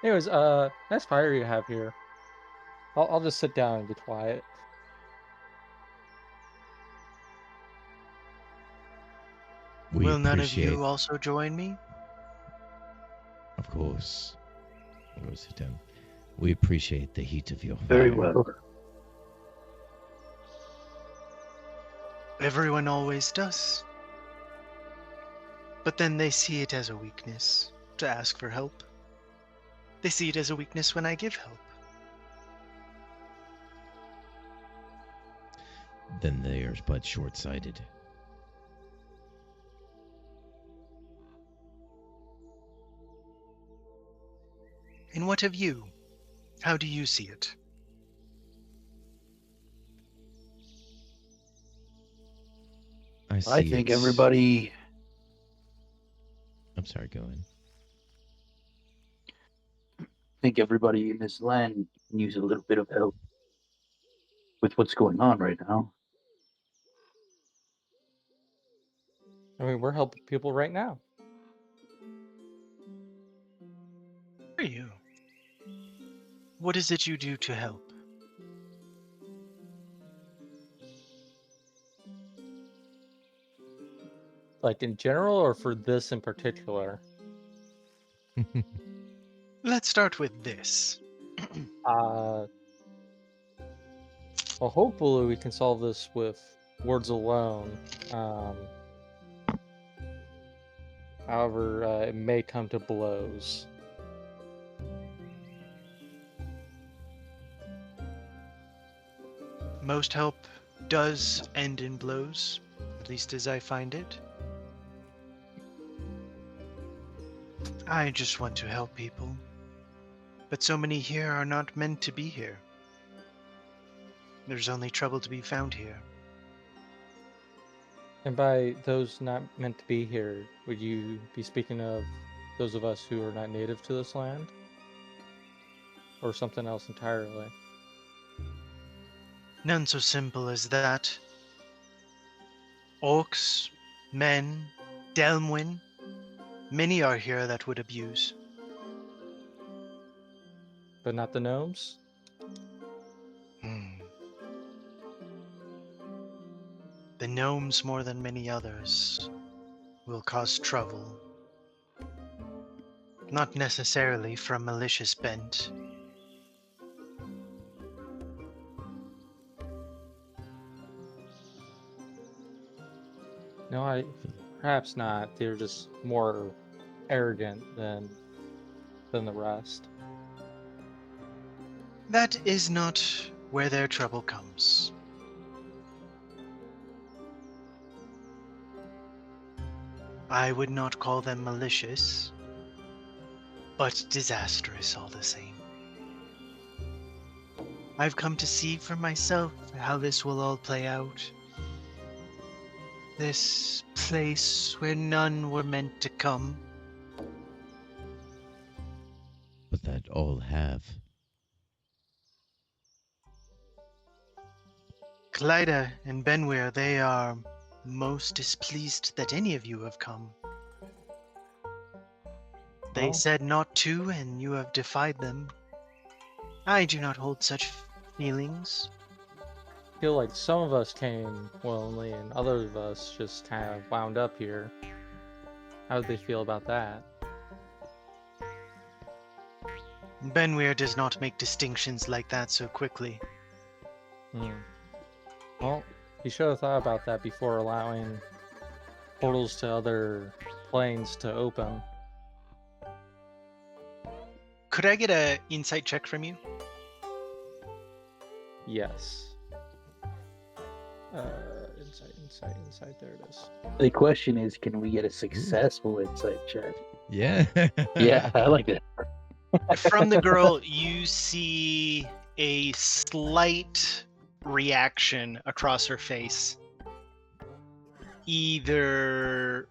Anyways, nice fire you have here. I'll just sit down and be quiet. We Will none of appreciate, you also join me? of course. I'll go sit down. We appreciate the heat of your fire. Very well. Everyone always does. But then they see it as a weakness to ask for help. They see it as a weakness when I give help. Then they are but short-sighted. And what of you? How do you see it? I think everybody. I'm sorry, go ahead. I think everybody in this land can use a little bit of help with what's going on right now. I mean, we're helping people right now. Who are you? What is it you do to help? Like in general, or for this in particular? Let's start with this. Well, hopefully we can solve this with words alone. However, it may come to blows. Most help does end in blows, at least as I find it. I just want to help people. But so many here are not meant to be here. There's only trouble to be found here. And by those not meant to be here, would you be speaking of those of us who are not native to this land? Or something else entirely? None so simple as that. Orcs, men, Delwyn, many are here that would abuse. But not the gnomes? The gnomes, more than many others, will cause trouble. Not necessarily from malicious bent. No, perhaps not. They're just more arrogant than the rest. That is not where their trouble comes. I would not call them malicious, but disastrous all the same. I've come to see for myself how this will all play out. This place where none were meant to come all have. Clyda and Benweir, they are most displeased that any of you have come. They Well, said not to, and you have defied them. I do not hold such feelings. I feel like some of us came willingly and others of us just kind of wound up here. How do they feel about that? Benweir does not make distinctions like that so quickly. Hmm. Well, you should have thought about that before allowing portals to other planes to open. Could I get an insight check from you? Yes. Insight. There it is. The question is, can we get a successful insight check? Yeah. Yeah, I like it. From the girl, you see a slight reaction across her face. Either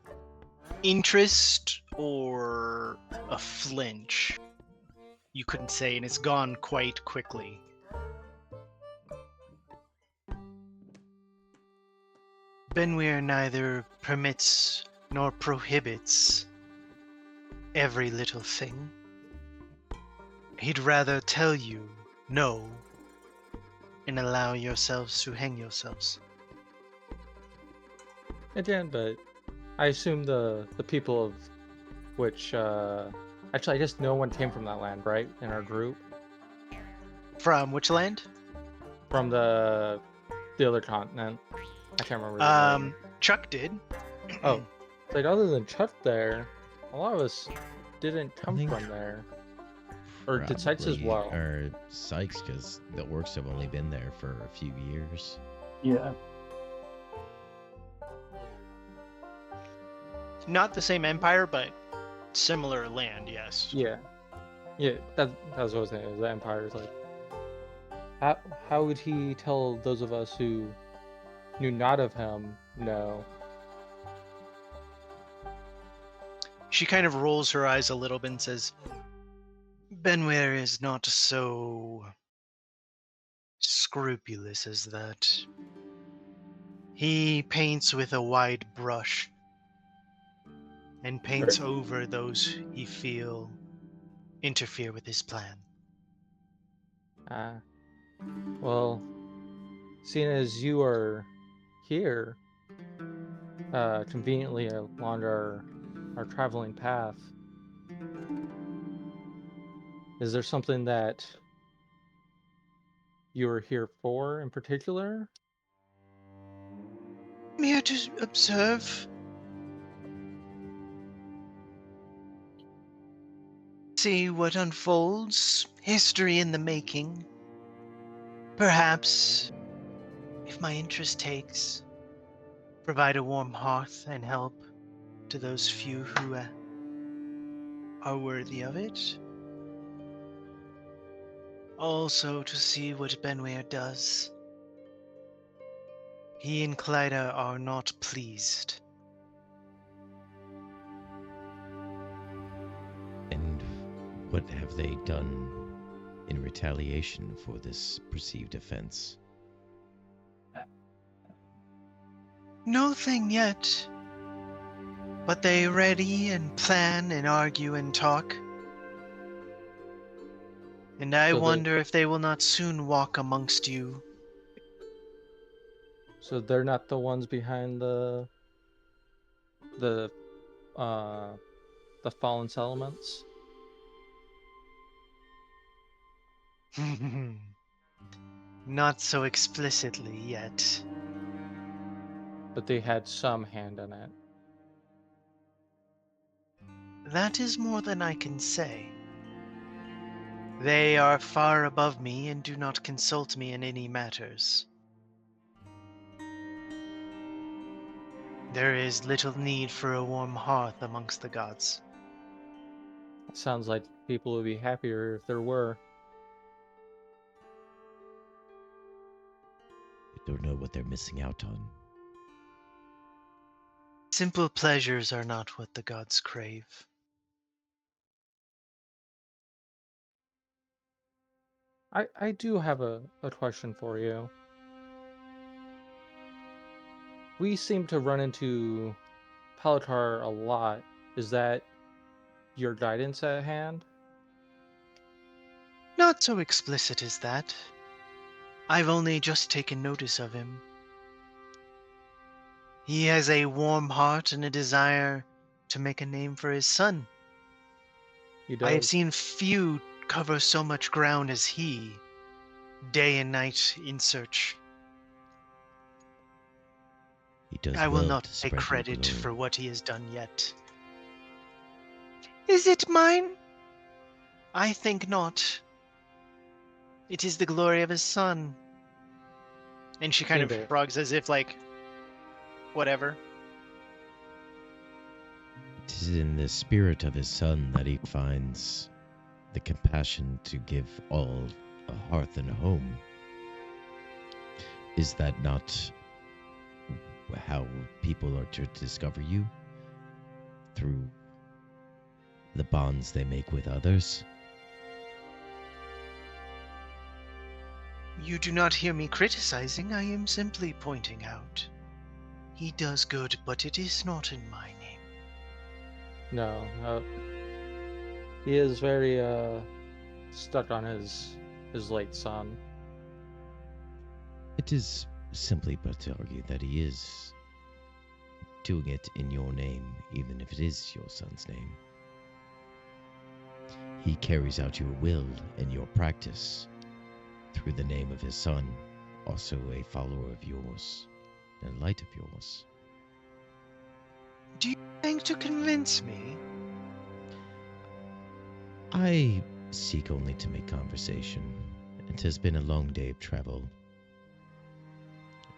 interest or a flinch. You couldn't say, and it's gone quite quickly. Benweir neither permits nor prohibits every little thing. He'd rather tell you no and allow yourselves to hang yourselves. Again, but I assume the people of which actually I guess no one came from that land, right? In our group. From which land? From the other continent. I can't remember. the name. Chuck did. Oh, like other than Chuck there, a lot of us didn't come think from there. Or did Sykes as Probably- well? Or Sykes, because the orcs have only been there for a few years. Yeah. Not the same empire, but similar land, yes. Yeah. That was what I was saying. Is the Empire is like, how would he tell those of us who knew not of him no? She kind of rolls her eyes a little bit and says, Benweir is not so scrupulous as that. He paints with a wide brush and paints over those he feel interfere with his plan. Well, seeing as you are here, conveniently along our traveling path, is there something that you are here for in particular? I'm here to observe. See what unfolds, history in the making. Perhaps, if my interest takes, provide a warm hearth and help to those few who are worthy of it. Also to see what Benweir does. He and Clyda are not pleased. And what have they done in retaliation for this perceived offense? Nothing yet. But they ready and plan and argue and talk. And I So wonder if they will not soon walk amongst you. So they're not the ones behind the fallen settlements? Not so explicitly yet. But they had some hand in it. That is more than I can say. They are far above me and do not consult me in any matters. There is little need for a warm hearth amongst the gods. It sounds like people would be happier if there were. I don't know what they're missing out on. Simple pleasures are not what the gods crave. I do have a question for you. We seem to run into Palatar a lot. Is that your guidance at hand? Not so explicit as that. I've only just taken notice of him. He has a warm heart and a desire to make a name for his son. He I have does. seen few cover so much ground as he, day and night in search. He does I will well not to take spread your credit glory. for what he has done yet. Is it mine? I think not. It is the glory of his son. And she kind of Seemed it. shrugs as if like, whatever. It is in the spirit of his son that he finds the compassion to give all a hearth and a home. Is that not how people are to discover you? Through the bonds they make with others? You do not hear me criticizing, I am simply pointing out. He does good, but it is not in my name. No. He is very stuck on his late son. It is simply but to argue that he is doing it in your name, even if it is your son's name. He carries out your will and your practice through the name of his son, also a follower of yours, and a light of yours. Do you think to convince me? I seek only to make conversation. It has been a long day of travel,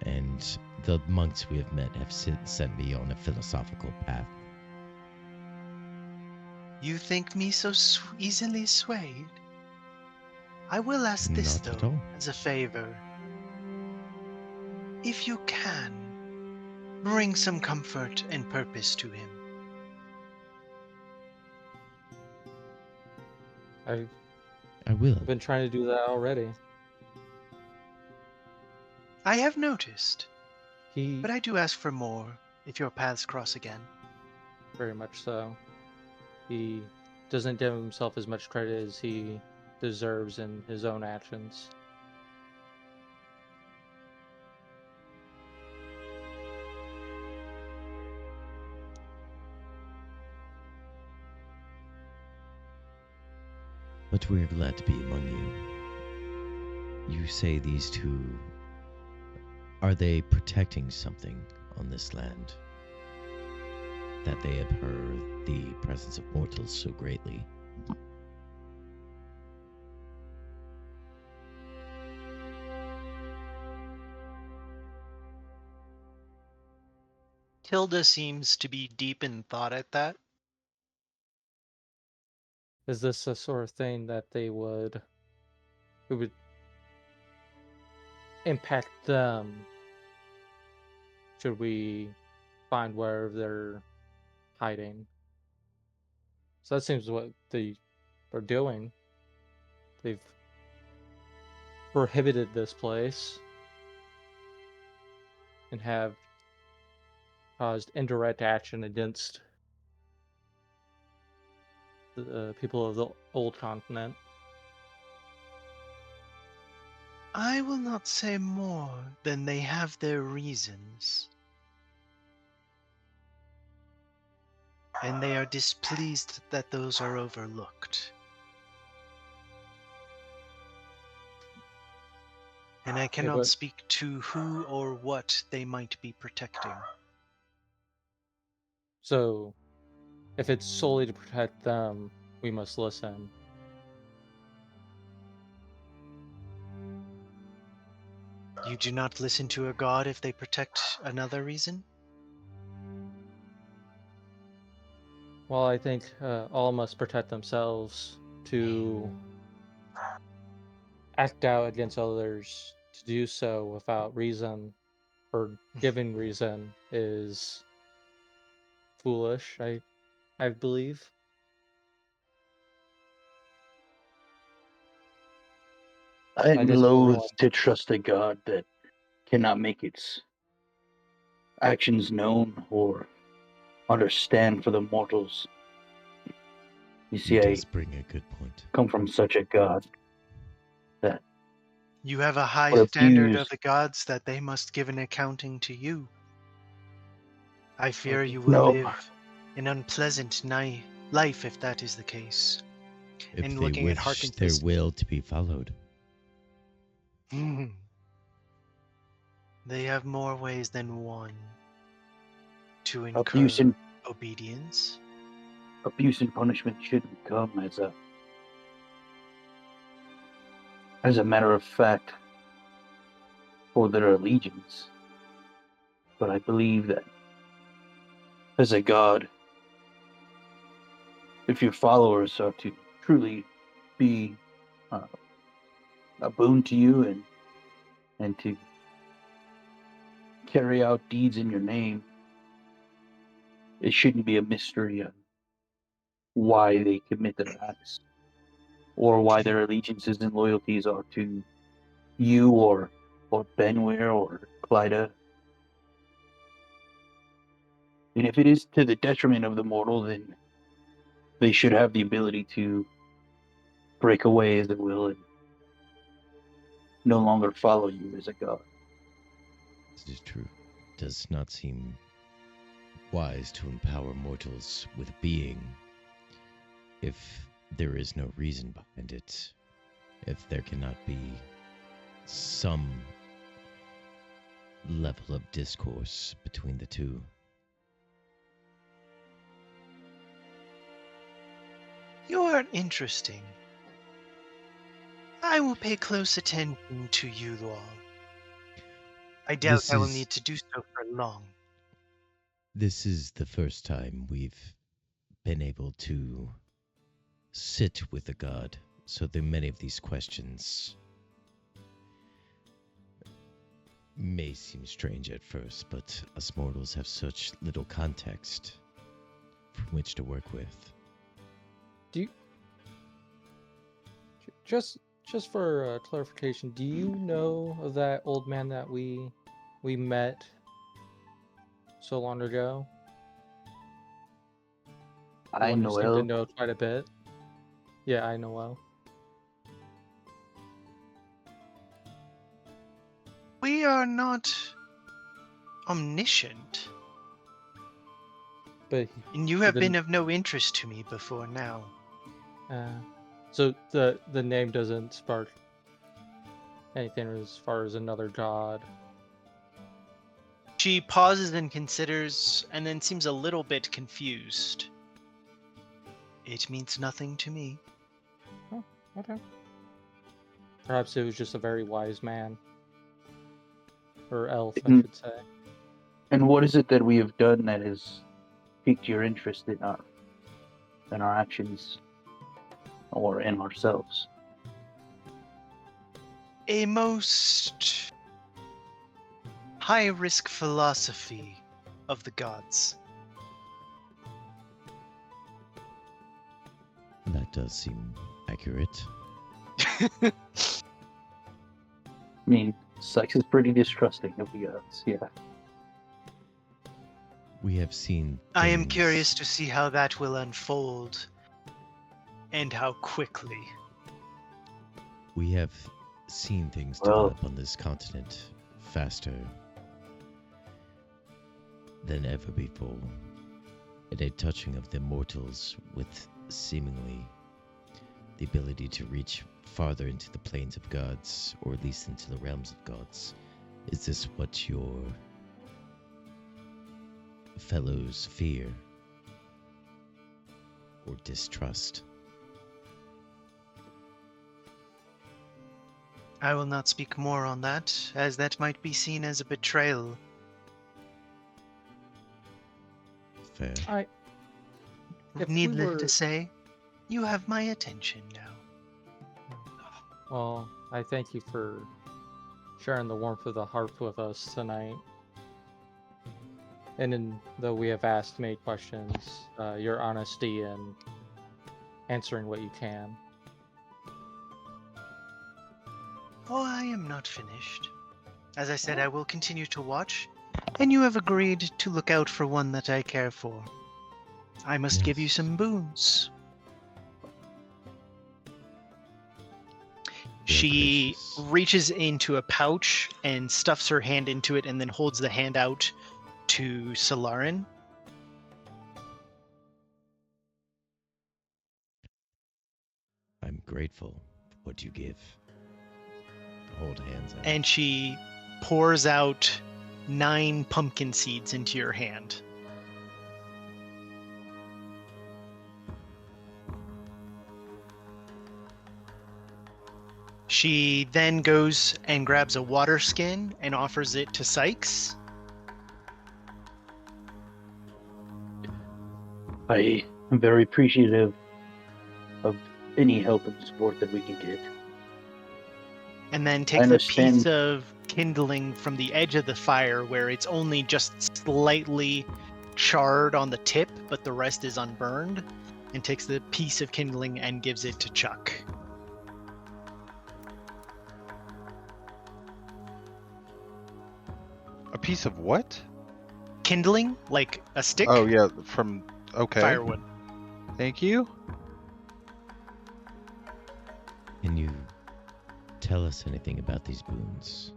and the monks we have met have sent me on a philosophical path. You think me so easily swayed? I will ask this, Not at though, all. as a favor. If you can, bring some comfort and purpose to him. I will. I've been trying to do that already. I have noticed, He but I do ask for more if your paths cross again. very much so. He doesn't give himself as much credit as he deserves in his own actions. But we are glad to be among you. You say these two, are they protecting something on this land? That they abhor the presence of mortals so greatly? Tilda seems to be deep in thought at that. Is this the sort of thing that it would impact them? Should we find where they're hiding? So that seems what they are doing. They've prohibited this place and have caused indirect action against the people of the old continent. I will not say more than they have their reasons. And they are displeased that those are overlooked. And I cannot but- speak to who or what they might be protecting. So, if it's solely to protect them, we must listen. You do not listen to a god if they protect another reason? Well, I think all must protect themselves. To act out against others, to do so without reason or giving reason, is foolish, I believe. I I just loathe realized- to trust a god that cannot make its actions known or understand for the mortals. You see, He I does bring a good point. come from such a god that You have a high What standard abuse. of the gods that they must give an accounting to you. I fear Okay. you will No. live an unpleasant life if that is the case. If And they looking at wish Harkin their says- will to be followed. They have more ways than one to incur obedience. Abuse and punishment shouldn't come as a matter of fact for their allegiance. But I believe that as a god, if your followers are to truly be a boon to you and to carry out deeds in your name, it shouldn't be a mystery on why they commit their acts or why their allegiances and loyalties are to you or Benware or Clyda. And if it is to the detriment of the mortal, then they should have the ability to break away as it will and no longer follow you as a god. This is true. It does not seem wise to empower mortals with being if there is no reason behind it. If there cannot be some level of discourse between the two. You are interesting. I will pay close attention to you all. I doubt This I will is- need to do so for long. This is the first time we've been able to sit with a god, so there many of these questions may seem strange at first, but us mortals have such little context from which to work with. Do you just for clarification? Do you know of that old man that we met so long ago? The I one who seemed to Noel. know quite a bit. Yeah, I know well. We are not omniscient, But and you have then- been of no interest to me before now. so the name doesn't spark anything as far as another god. She pauses and considers, and then seems a little bit confused. It means nothing to me. Okay. Perhaps it was just a very wise man. Or elf, I Mm. should say. And what is it that we have done that has piqued your interest in our actions or in ourselves? A most high-risk philosophy of the gods. That does seem accurate. I mean, Sex is pretty distrusting of the gods, yeah. We have seen. I am things- curious to see how that will unfold, and how quickly. We have seen things Well- develop on this continent faster than ever before. And a touching of the mortals with seemingly the ability to reach farther into the planes of gods, or at least into the realms of gods. Is this what your fellows fear or distrust? I will not speak more on that, as that might be seen as a betrayal. Fair. If we Needless were- to say, you have my attention now. Well, I thank you for sharing the warmth of the heart with us tonight. And though we have asked many questions, your honesty and answering what you can. Oh, I am not finished. As I said, I will continue to watch, and you have agreed to look out for one that I care for. I must give you Yes. some boons. You're She gracious. reaches into a pouch and stuffs her hand into it and then holds the hand out to Solarin. I'm grateful for what you give. Hold hands out. And she pours out 9 pumpkin seeds into your hand. She then goes and grabs a water skin and offers it to Sykes. I am very appreciative of any help and support that we can get. And then I takes a understand. piece of kindling from the edge of the fire where it's only just slightly charred on the tip, but the rest is unburned, and takes the piece of kindling and gives it to Chuck. A piece of what? Kindling, like a stick, Oh yeah, from okay. firewood. Thank you. Can you tell us anything about these boons?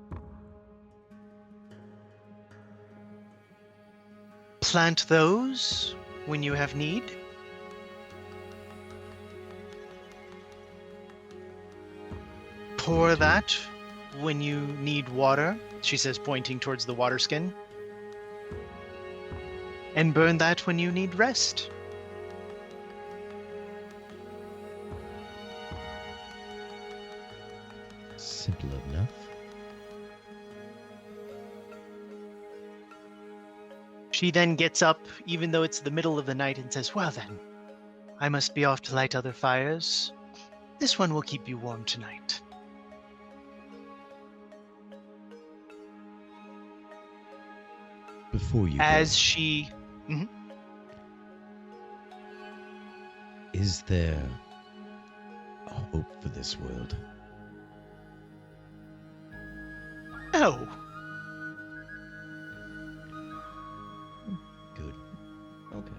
Plant those when you have need. Pour Will do. that when you need water, she says, pointing towards the water skin. And burn that when you need rest. Simple enough. She then gets up, even though it's the middle of the night, and says, well then, I must be off to light other fires. This one will keep you warm tonight. Before you As go, she... is there a hope for this world? No. Good. Okay.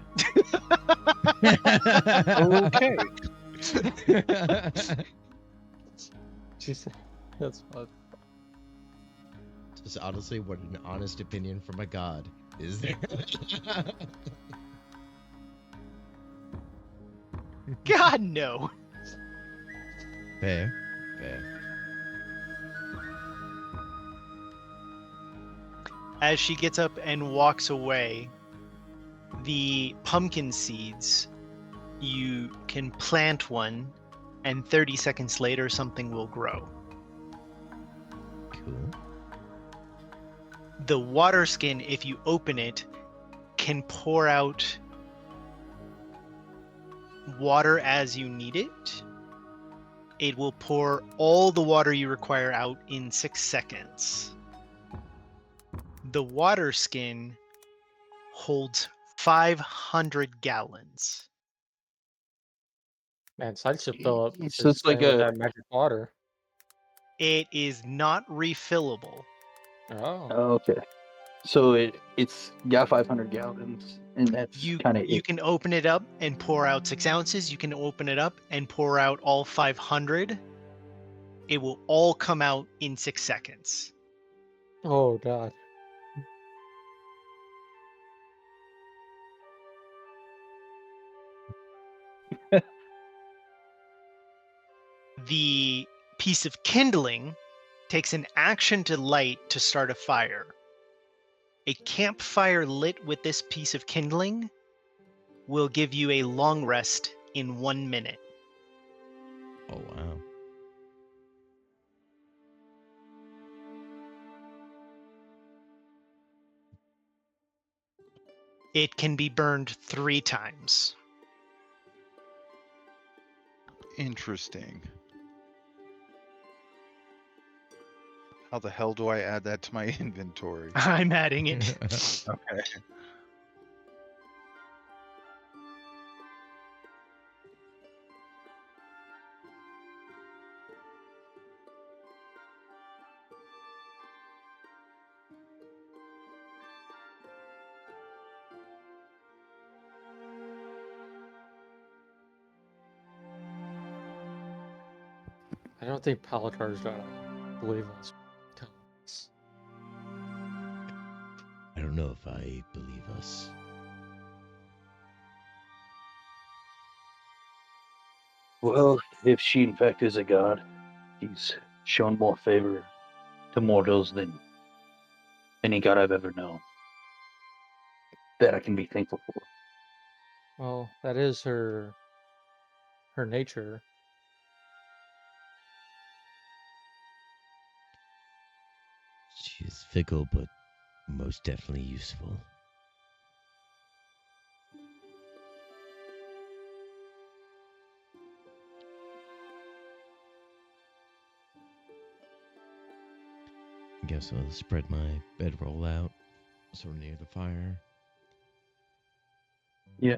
Jeez, that's fun. Just honestly, what an honest opinion from a god is there? God, no. Fair. Fair. As she gets up and walks away, the pumpkin seeds, you can plant one, and 30 seconds later, something will grow. Cool. The water skin, if you open it, can pour out water as you need it. It will pour all the water you require out in 6 seconds. The water skin holds 500 gallons. Man, Sykes should fill up So his it's like thing with a. that magic water. It is not refillable. Oh. Oh, okay. So it's got 500 gallons, and that's You kind of it. can open it up and pour out 6 ounces. You can open it up and pour out all 500. It will all come out in 6 seconds. Oh, God. The piece of kindling takes an action to light to start a fire. A campfire lit with this piece of kindling will give you a long rest in 1 minute. Oh, wow. It can be burned 3 times. Interesting. How the hell do I add that to my inventory? I'm adding it. Okay. I don't think Palicar's gonna believe us. Tell us. I don't know if I believe us. Well, if she in fact is a god, he's shown more favor to mortals than any god I've ever known. That I can be thankful for. Well, that is her nature. She is fickle, but most definitely useful. I guess I'll spread my bedroll out, sort of near the fire. Yeah.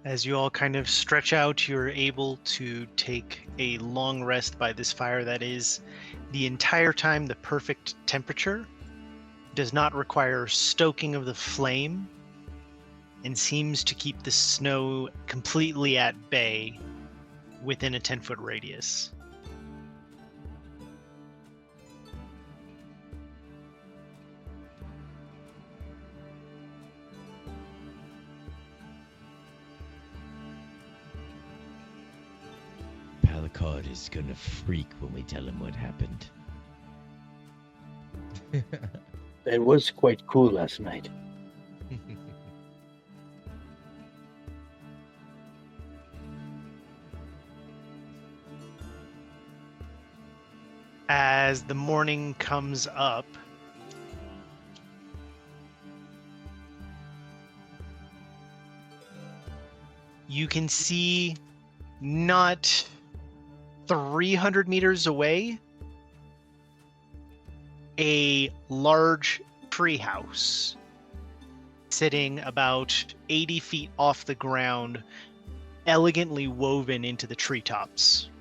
As you all kind of stretch out, you're able to take a long rest by this fire that is the entire time the perfect temperature, does not require stoking of the flame, and seems to keep the snow completely at bay within a 10-foot radius. Palicard is gonna freak when we tell him what happened. It was quite cool last night. As the morning comes up, you can see not 300 meters away a large treehouse sitting about 80 feet off the ground, elegantly woven into the treetops.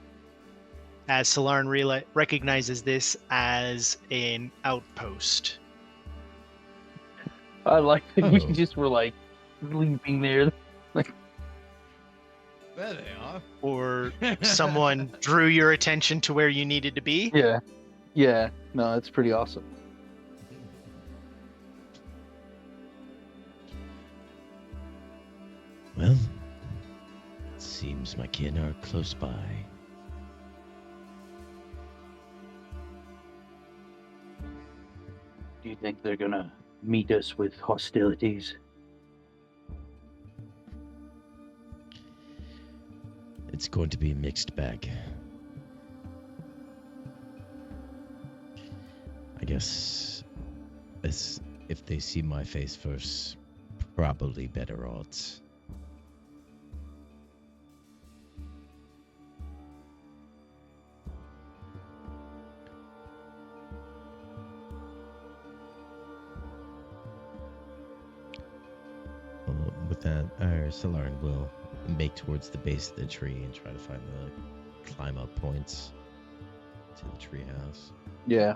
As Solarn recognizes this as an outpost. I like that we Oh. just were like sleeping there. There they are. Or someone drew your attention to where you needed to be. Yeah. Yeah. No, it's pretty awesome. Well, it seems my kin are close by. Do you think they're gonna meet us with hostilities? It's going to be a mixed bag. I guess if they see my face first, probably better odds. With that, our Solarn will make towards the base of the tree and try to find the climb up points to the treehouse. Yeah.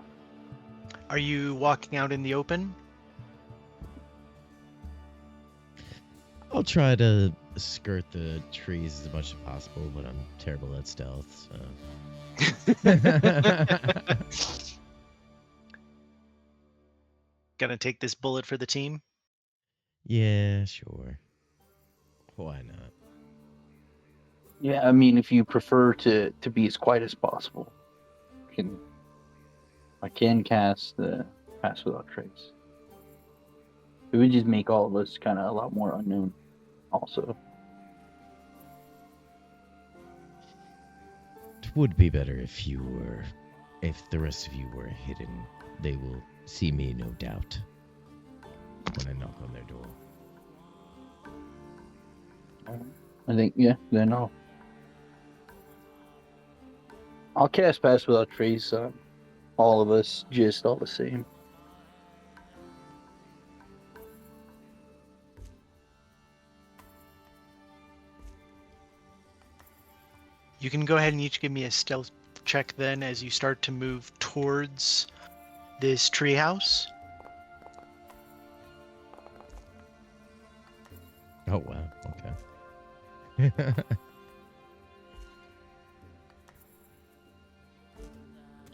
Are you walking out in the open? I'll try to skirt the trees as much as possible, but I'm terrible at stealth, so. Gonna take this bullet for the team? Yeah, sure. Why not? Yeah, I mean, if you prefer to be as quiet as possible, I can cast the Pass Without Trace. It would just make all of us kind of a lot more unknown, also. It would be better if the rest of you were hidden. They will see me, no doubt, when I knock on their door. I think, yeah, then I'll cast Pass Without Trace on all of us, just all the same. You can go ahead and each give me a stealth check then as you start to move towards this treehouse. Oh wow. Okay.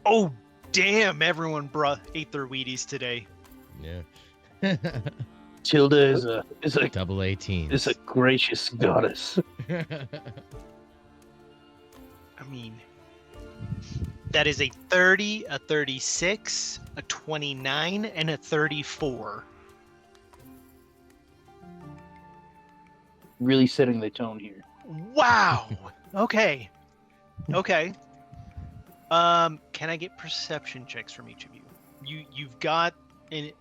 Oh, damn! Everyone ate their Wheaties today. Yeah. Tilda is a Double 18. is a gracious goddess. I mean, that is a 30, a 36, a 29, and a 34. Really setting the tone here. Wow. Okay. Okay. Can I get perception checks from each of you? You've got, and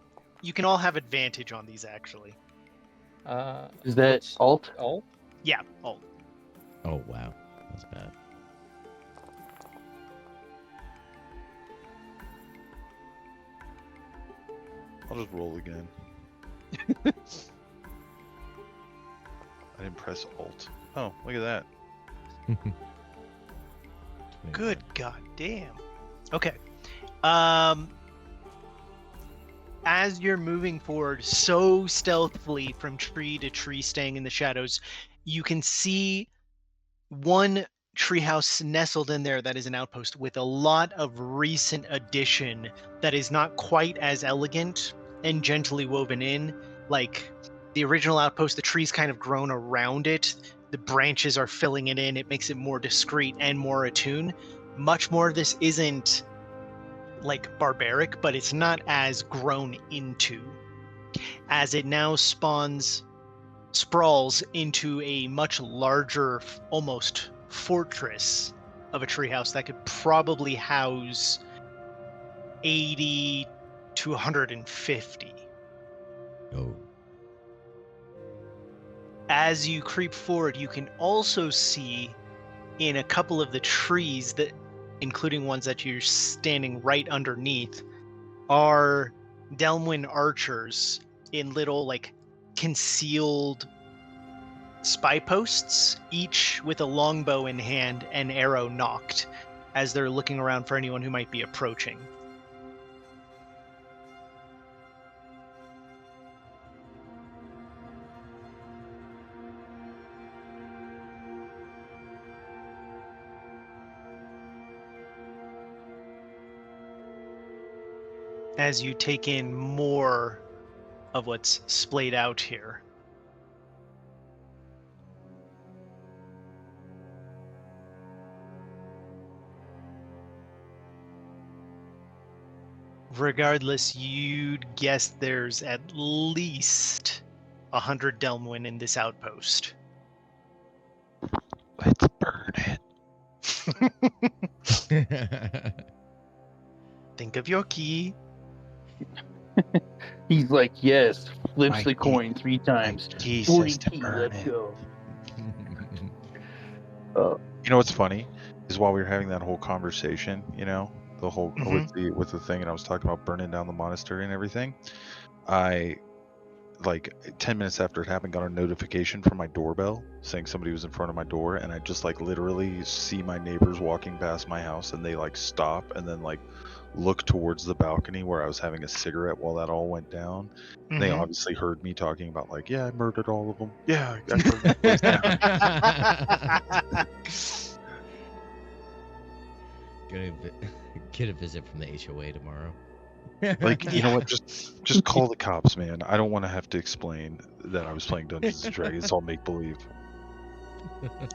you can all have advantage on these actually. Is that what's alt? alt? Yeah. Oh. Oh wow. That's bad. I'll just roll again. I didn't press Alt. Oh, look at that. Good god damn. Okay. As you're moving forward so stealthily from tree to tree, staying in the shadows, you can see one treehouse nestled in there that is an outpost with a lot of recent addition that is not quite as elegant and gently woven in. Like the original outpost, the tree's kind of grown around it. The branches are filling it in. It makes it more discreet and more attuned. Much more of this isn't like barbaric, but it's not as grown into, as it now sprawls into a much larger, almost fortress of a treehouse that could probably house 80 to 150. Oh. As you creep forward, you can also see in a couple of the trees, that, including ones that you're standing right underneath, are Delwyn archers in little like concealed spy posts, each with a longbow in hand and arrow knocked, as they're looking around for anyone who might be approaching. As you take in more of what's splayed out here. Regardless, you'd guess there's at least 100 Delmwyn in this outpost. Let's burn it. Think of your key. He's like, yes, flips My the key- coin 3 times. He 40 says to key, burn let's it. go. You know what's funny is while we were having that whole conversation, you know, the whole with the thing, and I was talking about burning down the monastery and everything. I, like 10 minutes after it happened, got a notification from my doorbell saying somebody was in front of my door, and I just like literally see my neighbors walking past my house, and they like stop and then like look towards the balcony where I was having a cigarette while that all went down. And they obviously heard me talking about like, yeah, I murdered all of them. Yeah, I burned the place down. Get a visit from the HOA tomorrow. Like, you know what? Just call the cops, man. I don't want to have to explain that I was playing Dungeons and Dragons. It's all make believe.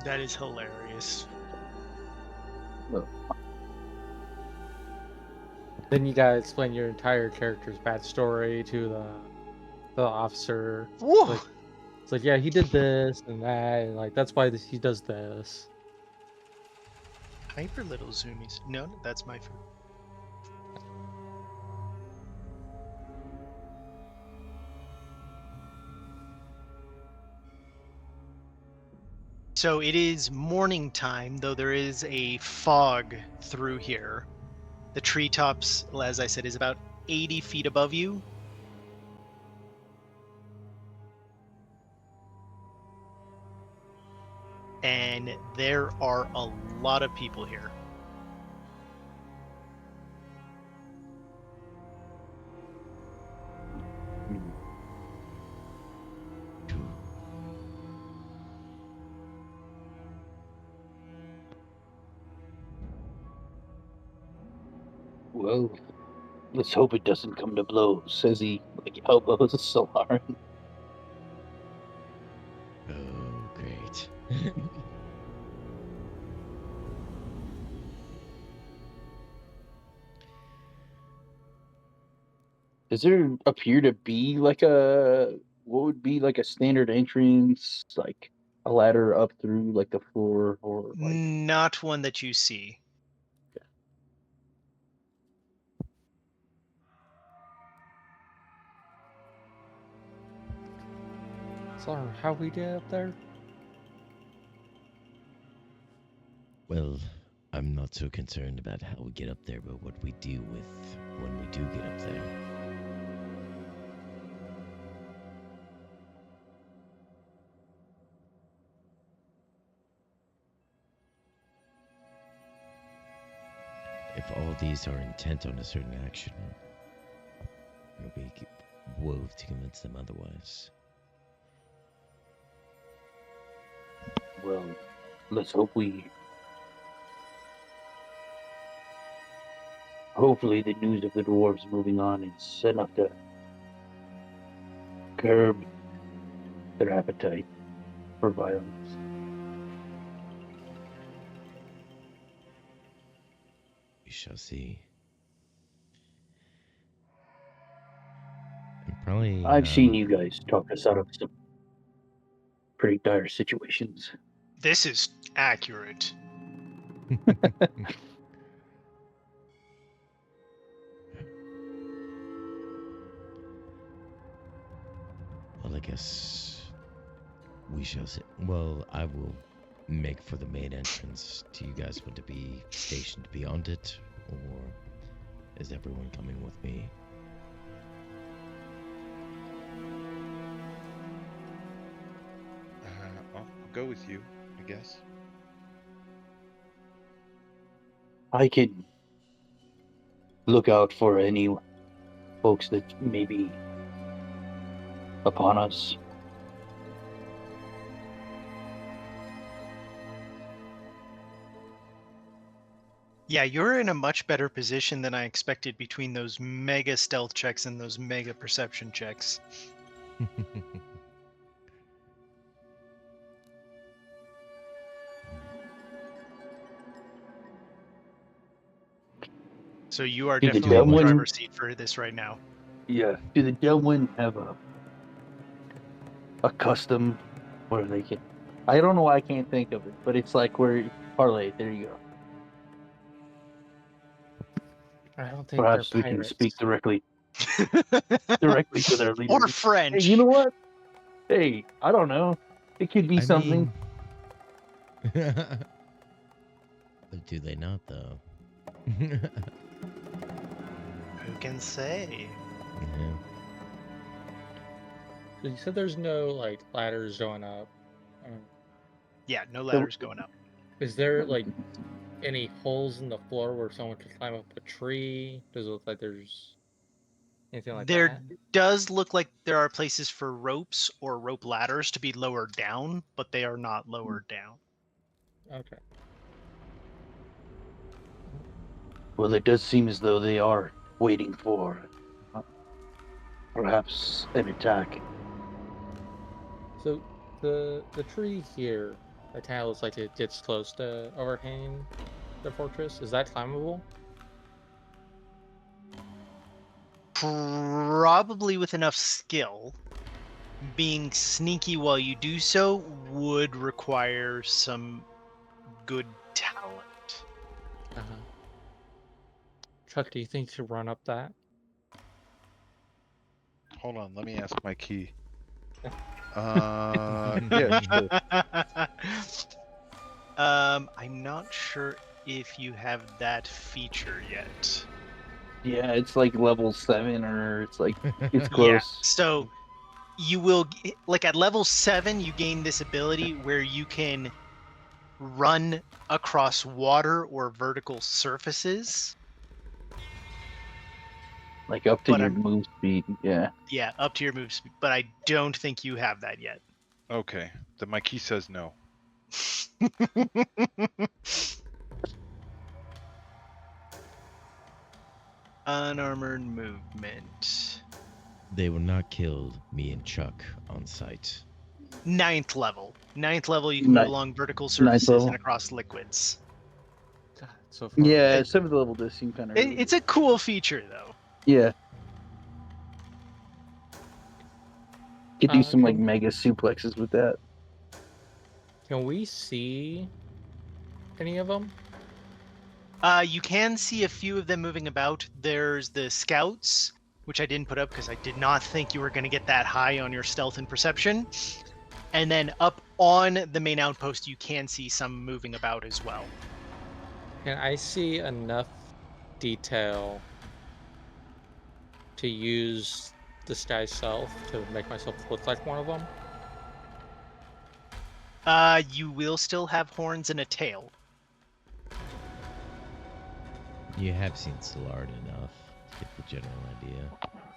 That is hilarious. Then you gotta explain your entire character's backstory to the officer. Whoa. It's like, yeah, he did this and that, and like that's why he does this. Hyper little zoomies. No, that's my food. So it is morning time, though there is a fog through here. The treetops, as I said, is about 80 feet above you. and there are a lot of people here. Well, let's hope it doesn't come to blows, says he, like elbows Solar. Oh, great. Does there appear to be like what would be like a standard entrance, like a ladder up through like the floor, or like Not one that you see. So how we get up there? Well, I'm not so concerned about how we get up there, but what we do with when we do get up there. If all these are intent on a certain action, we wove to convince them otherwise. well, let's hope hopefully the news of the dwarves moving on is enough to curb their appetite for violence. We shall see. And probably. I've seen you guys talk us out of some pretty dire situations. This is accurate. Well, I guess we shall see. Well, I will make for the main entrance. Do you guys want to be stationed beyond it, or is everyone coming with me? I'll go with you, I guess. I can look out for any folks that may be upon us. Yeah, you're in a much better position than I expected between those mega stealth checks and those mega perception checks. So you are Did the definitely in the Delwyn- driver's seat for this right now. Yeah. Do the Delwyn have a custom where they can? I don't know why I can't think of it, but it's like where parlay. There you go. I don't think Perhaps they're we can pirates. speak directly to their leader. Or French. Hey, you know what? Hey, I don't know. It could be something. But do they not, though? Who can say? Yeah. So you said there's no like ladders going up. Yeah, no ladders going up. Is there like any holes in the floor where someone could climb up a tree? Does it look like there's anything like There that? does look like there are places for ropes or rope ladders to be lowered down, but they are not lowered down. Okay. Well, it does seem as though they are waiting for perhaps an attack. So the tree here, that kind of looks like it gets close to overhanging the fortress. Is that climbable? Probably with enough skill. Being sneaky while you do so would require some good talent. Uh-huh. Chuck, do you think you could run up that? Hold on, let me ask my key. Yeah, sure. I'm not sure if you have that feature yet. Yeah, it's like level 7 or it's like it's Yeah, close. so you will like at level 7 you gain this ability where you can run across water or vertical surfaces. Like up to But your I'm- move speed. Yeah. Yeah, up to your move speed. But I don't think you have that yet. Okay, then my key says no. Unarmored movement. They will not kill me and Chuck on sight. 9th level. 9th level, you can move Ni- along vertical ninth surfaces level. and across liquids. God, so far. Yeah, 7th level does seem kind of. It's a cool feature, though. Yeah. Could do some like Can- mega suplexes with that. Can we see any of them? You can see a few of them moving about. There's the scouts, which I didn't put up because I did not think you were going to get that high on your stealth and perception. And then up on the main outpost, you can see some moving about as well. Can I see enough detail to use disguise self to make myself look like one of them? You will still have horns and a tail. You have seen Solarn enough to get the general idea.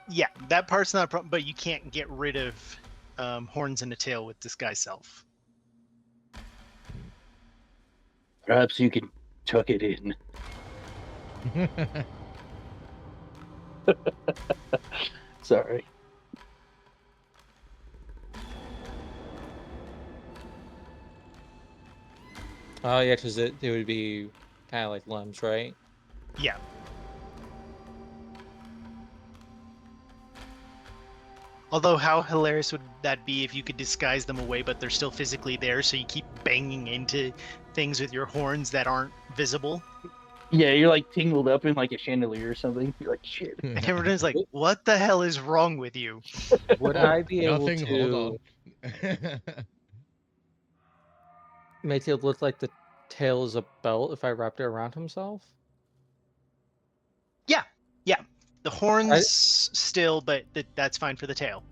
Yeah, that part's not a problem, but you can't get rid of horns and a tail with disguise self. Perhaps you can tuck it in. Sorry. Oh yeah, because it would be kind of like limbs, right? Yeah. Although, how hilarious would that be if you could disguise them away, but they're still physically there, so you keep banging into things with your horns that aren't visible? Yeah, you're like tingled up in like a chandelier or something. You're like, shit. And everyone's like, what the hell is wrong with you? Would Oh, I be able nothing, hold to on. make it look like the tail is a belt if I wrapped it around himself? Yeah. The horns still, but that's fine for the tail.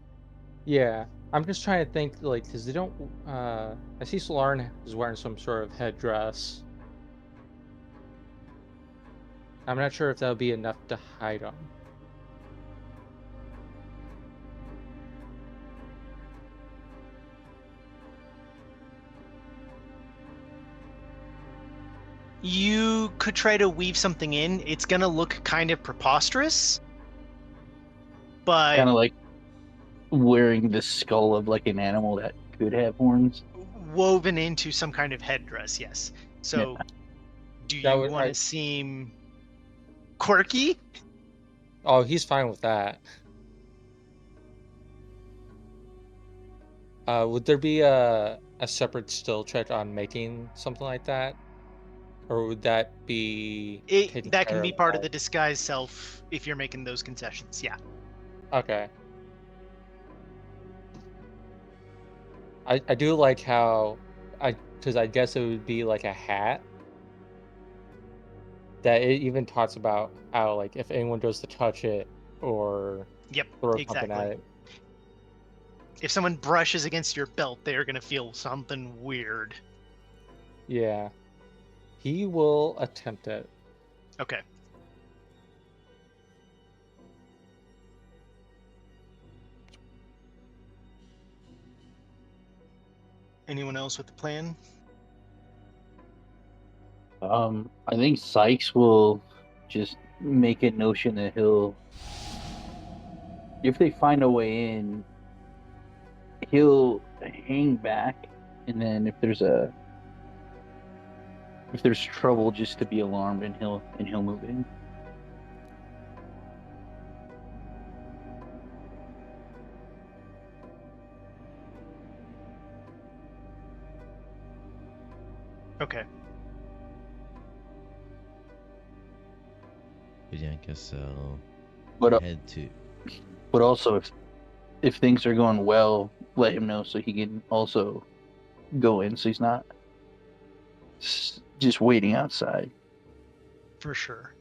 Yeah, I'm just trying to think, like, because they don't. I see Solarn is wearing some sort of headdress. I'm not sure if that would be enough to hide them. You could try to weave something in. It's gonna look kind of preposterous, but Kind of like wearing the skull of like an animal that could have horns. woven into some kind of headdress, yes. So, do That you would- want I- to seem quirky? Oh, he's fine with that. Would there be a separate skill check on making something like that, or would that be taken That can care be part of by- the disguise self if you're making those concessions. Yeah. Okay. I do like how because I guess it would be like a hat that it even talks about how, like, if anyone goes to touch it or Yep. throw something Exactly. at it. If someone brushes against your belt, they are gonna feel something weird. Yeah. He will attempt it. Okay. Anyone else with the plan? I think Sykes will just make a notion that he'll, if they find a way in, he'll hang back, and then if there's trouble, just to be alarmed, and he'll move in. Okay. But yeah, I guess I'll But head to. but also if things are going well, let him know so he can also go in, so he's not just waiting outside. For sure.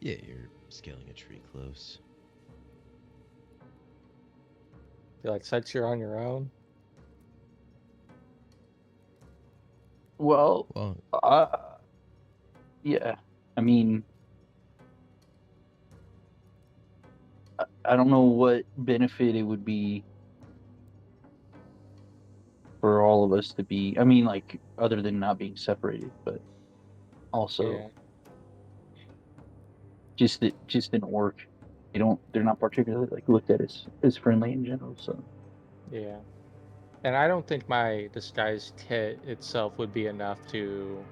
Yeah, you're scaling a tree close. Be like, since you're on your own. Well, Well, yeah. I mean, I don't know what benefit it would be for all of us to be. I mean, like other than not being separated, but also Yeah. just it just didn't work. They're not particularly like looked at as friendly in general. So Yeah. And I don't think my disguise kit itself would be enough to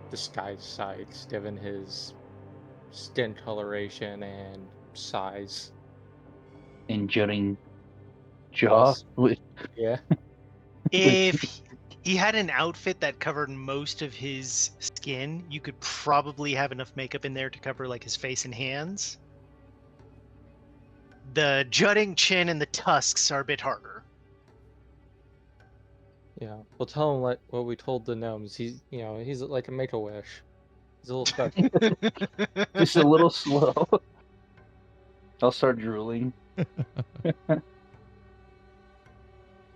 disguise Sykes, given his skin coloration and size. in jutting jaw Plus, with yeah. If he had an outfit that covered most of his skin, you could probably have enough makeup in there to cover like his face and hands. The jutting chin and the tusks are a bit harder. Yeah. We'll tell him what we told the gnomes. He's like a make-a-wish. He's a little special. just a little slow. I'll start drooling.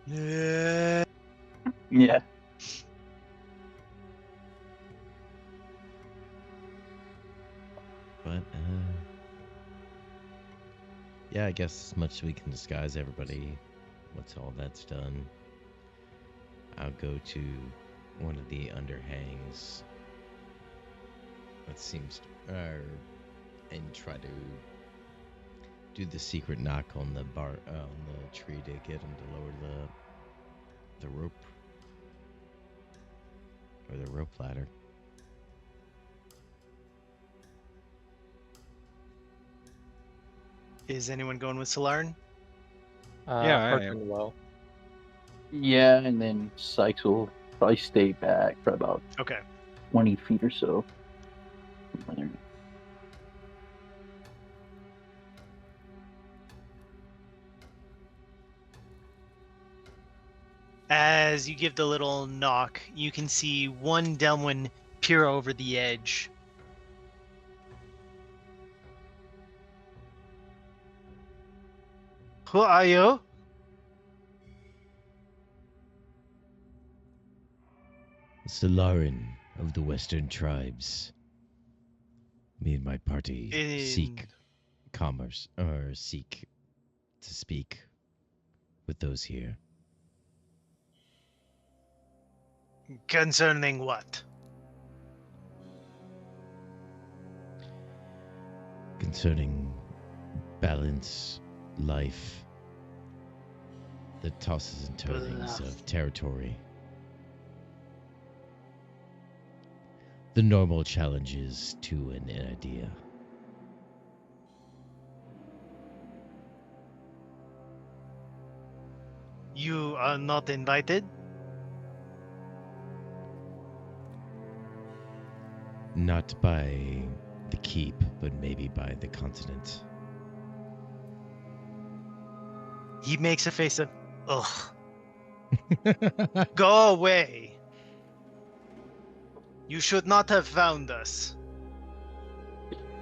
Yeah. Yeah. but yeah, I guess as much as we can disguise everybody, once all that's done, I'll go to one of the underhangs that seems and try to do the secret knock on the tree to get him to lower the rope or the rope ladder. Is anyone going with Solarn? Yeah, I am. Hearken well. Yeah, and then Sykes will probably stay back for about Okay. 20 feet or so. As you give the little knock, you can see one Delwyn peer over the edge. Who are you? Solarin of the Western Tribes. Me and my party seek commerce, or seek to speak with those here. Concerning what? Concerning balance, life, the tosses and turnings of territory. The normal challenges to an idea. You are not invited? Not by the keep, but maybe by the continent. He makes a face of, ugh. Go away. You should not have found us.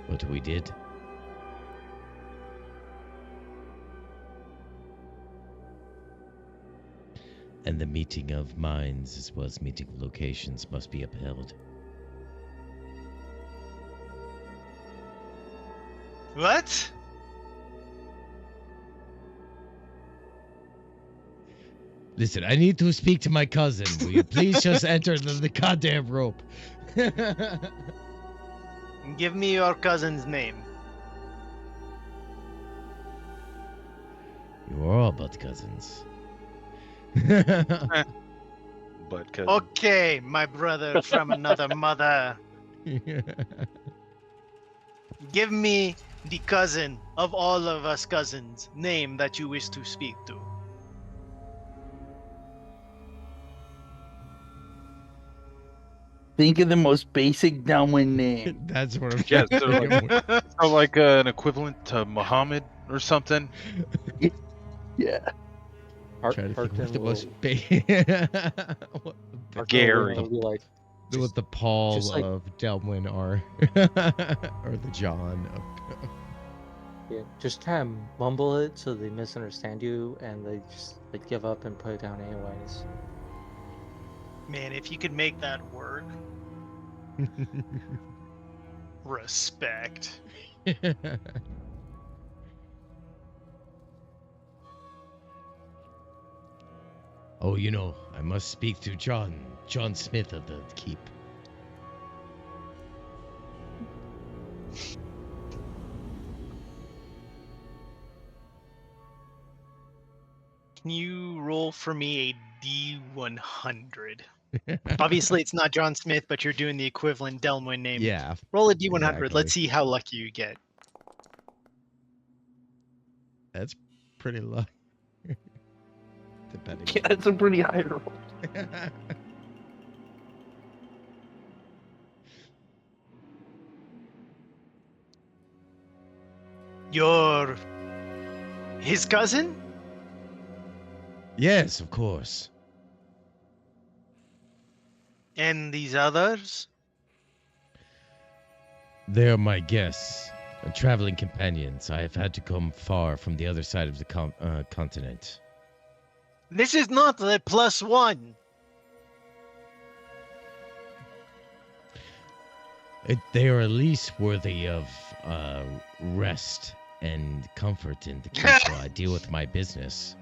But we did. And the meeting of minds as well as meeting of locations must be upheld. What? Listen, I need to speak to my cousin. Will you please just enter the goddamn rope? Give me your cousin's name. You are all but cousins. But cousin. Okay, my brother from another mother. Give me the cousin of all of us cousins' name that you wish to speak to. Think of the most basic downwind name. That's what I'm Yeah, trying so to like, think of. so like an equivalent to Muhammad or something. Yeah. Trying to think what the most Gary. Will be like, what the Paul just like- of Delwyn are, or the John of. yeah, just kind of mumble it so they misunderstand you and they just like give up and put it down anyways. Man, if you could make that work, respect. Oh, I must speak to John Smith of the Keep. Can you roll for me a D100? Obviously, it's not John Smith, but you're doing the equivalent Delmoin name. Yeah. Roll a D100. Exactly. Let's see how lucky you get. That's pretty low. Depending. Yeah, that's a pretty high roll. You're his cousin? Yes, of course. And these others? They're my guests, traveling companions. I have had to come far from the other side of the continent. This is not the +1. They are at least worthy of rest and comfort in the case while I deal with my business.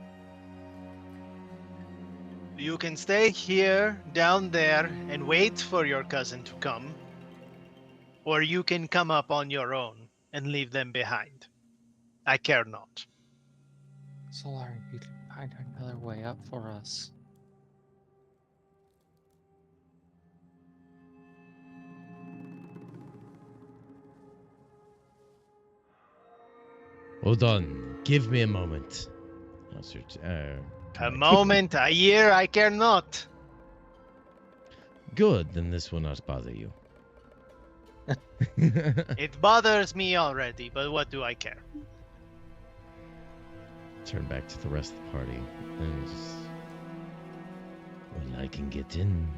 You can stay here, down there, and wait for your cousin to come. Or you can come up on your own and leave them behind. I care not. Solari, you can find another way up for us. Hold on. Give me a moment. A moment, a year, I care not. Good, then this will not bother you. It bothers me already, but what do I care? Turn back to the rest of the party. And just... Well, I can get in.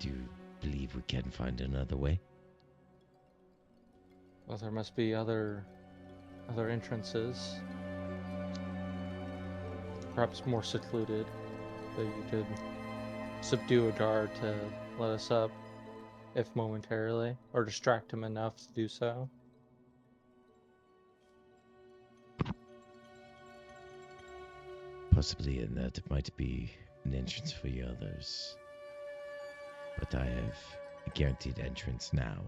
Do you believe we can find another way? Well, there must be other entrances. Perhaps more secluded, that you could subdue a guard to let us up, if momentarily, or distract him enough to do so. Possibly, and that might be an entrance for the others. But I have a guaranteed entrance now.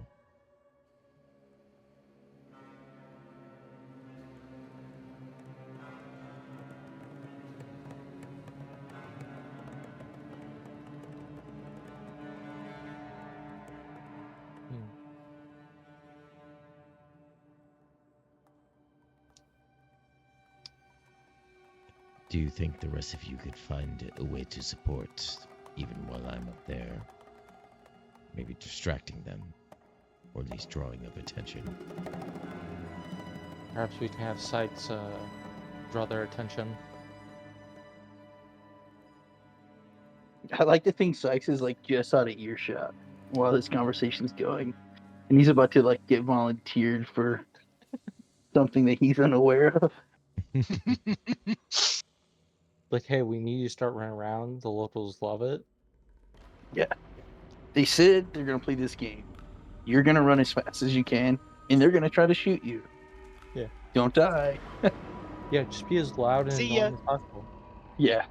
Do you think the rest of you could find a way to support, even while I'm up there? Maybe distracting them, or at least drawing up attention. Perhaps we can have sights draw their attention. I like to think Sykes is like just out of earshot while this conversation's going, and he's about to like get volunteered for something that he's unaware of. Like, hey, we need you to start running around. The locals love it. Yeah, they said they're gonna play this game. You're gonna run as fast as you can, and they're gonna try to shoot you. Yeah. Don't die. Yeah, just be as loud and See ya. annoying as possible. Yeah.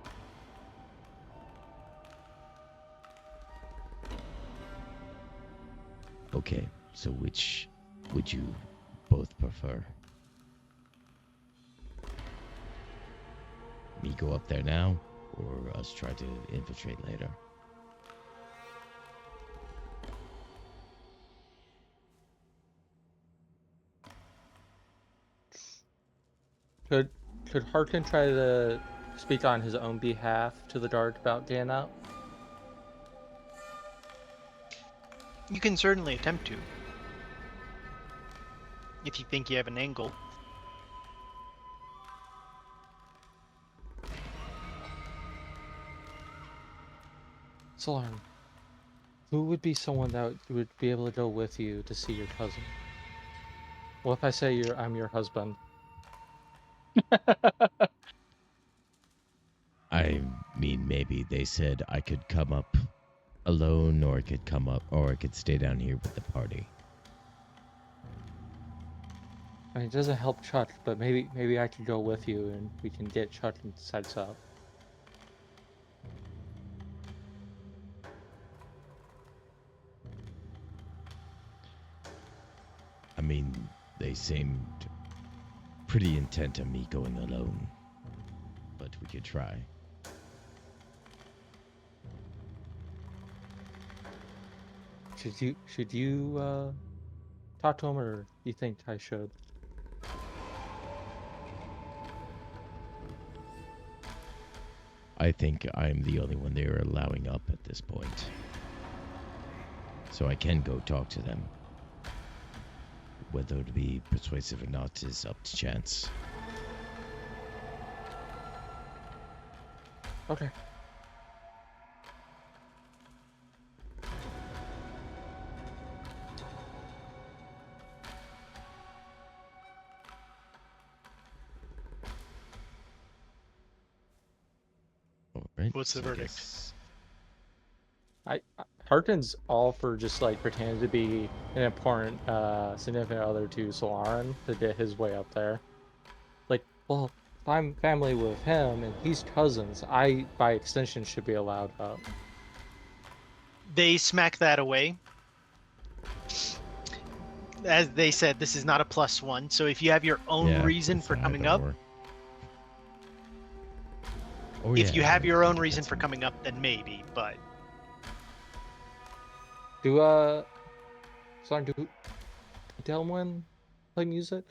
Okay, so which would you both prefer? Me go up there now, or us try to infiltrate later? Could Harkin try to speak on his own behalf to the guard about getting up? You can certainly attempt to. If you think you have an angle. Solarn, who would be someone that would be able to go with you to see your cousin? Well, if I say I'm your husband. I mean, maybe they said I could come up alone, or I could stay down here with the party. I mean, it doesn't help Chuck, but maybe I could go with you and we can get Chuck and sets up. I mean, they seemed pretty intent on me going alone, but we could try. Should you talk to him, or you think I should? I think I'm the only one they are allowing up at this point. So I can go talk to them. Whether to be persuasive or not is up to chance. Okay. All right. What's the so I verdict? guess- Harkin's all for just like pretending to be an important significant other to Solarin to get his way up there. Like, well, if I'm family with him and he's cousins, I by extension should be allowed up. They smack that away. As they said, this is not a +1, so if you have your own Yeah, reason it's for five coming or up, more. Oh, if you yeah, have I your own think reason that's for fine. coming up, then maybe, but Do Delwyn play music?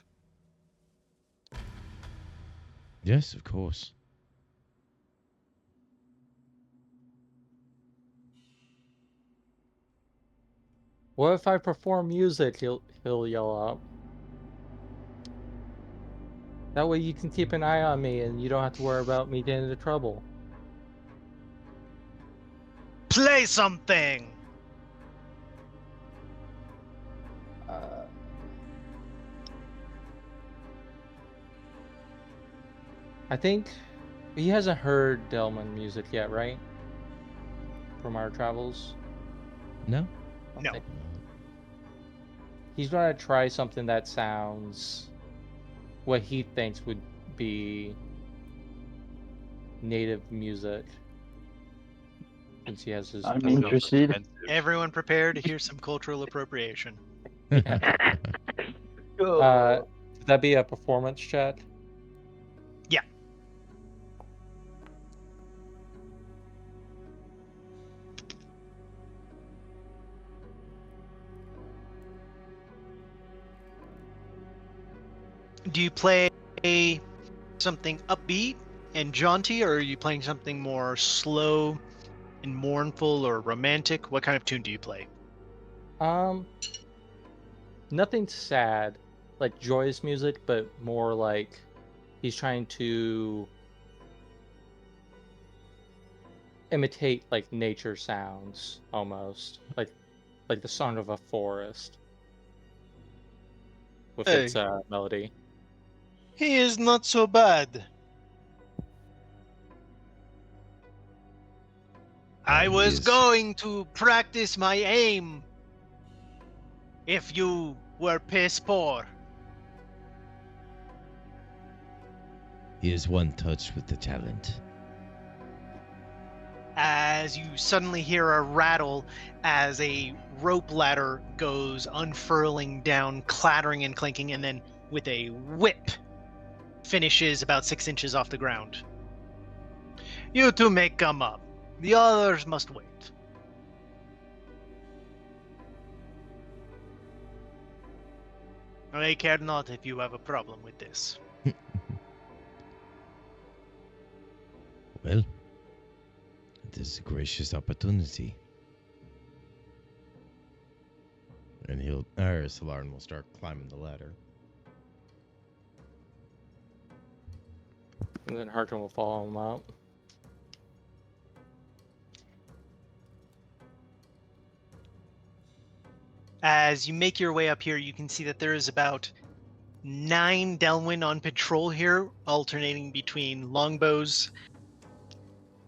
Yes, of course. What if I perform music? He'll yell out. That way you can keep an eye on me and you don't have to worry about me getting into trouble. Play something. I think he hasn't heard Delman music yet, right? From our travels? No? No. Okay. He's gonna try something that sounds what he thinks would be native music. Since he has his I'm That sounds interested. offensive. everyone prepare to hear some cultural appropriation. Would that be a performance check? Yeah. Do you play something upbeat and jaunty, or are you playing something more slow and mournful or romantic? What kind of tune do you play? Nothing sad, like joyous music, but more like he's trying to imitate like nature sounds almost, like the sound of a forest with Hey. its melody. He is not so bad. I was Yes. going to practice my aim if you were piss poor. He is one touch with the talent. As you suddenly hear a rattle as a rope ladder goes unfurling down, clattering and clinking, and then with a whip finishes about 6 inches off the ground. You two may come up. The others must wait. I care not if you have a problem with this. Well, it is a gracious opportunity. And Solarin will start climbing the ladder. And then Harkin will follow him out. As you make your way up here, you can see that there is about 9 Delwyn on patrol here, alternating between longbows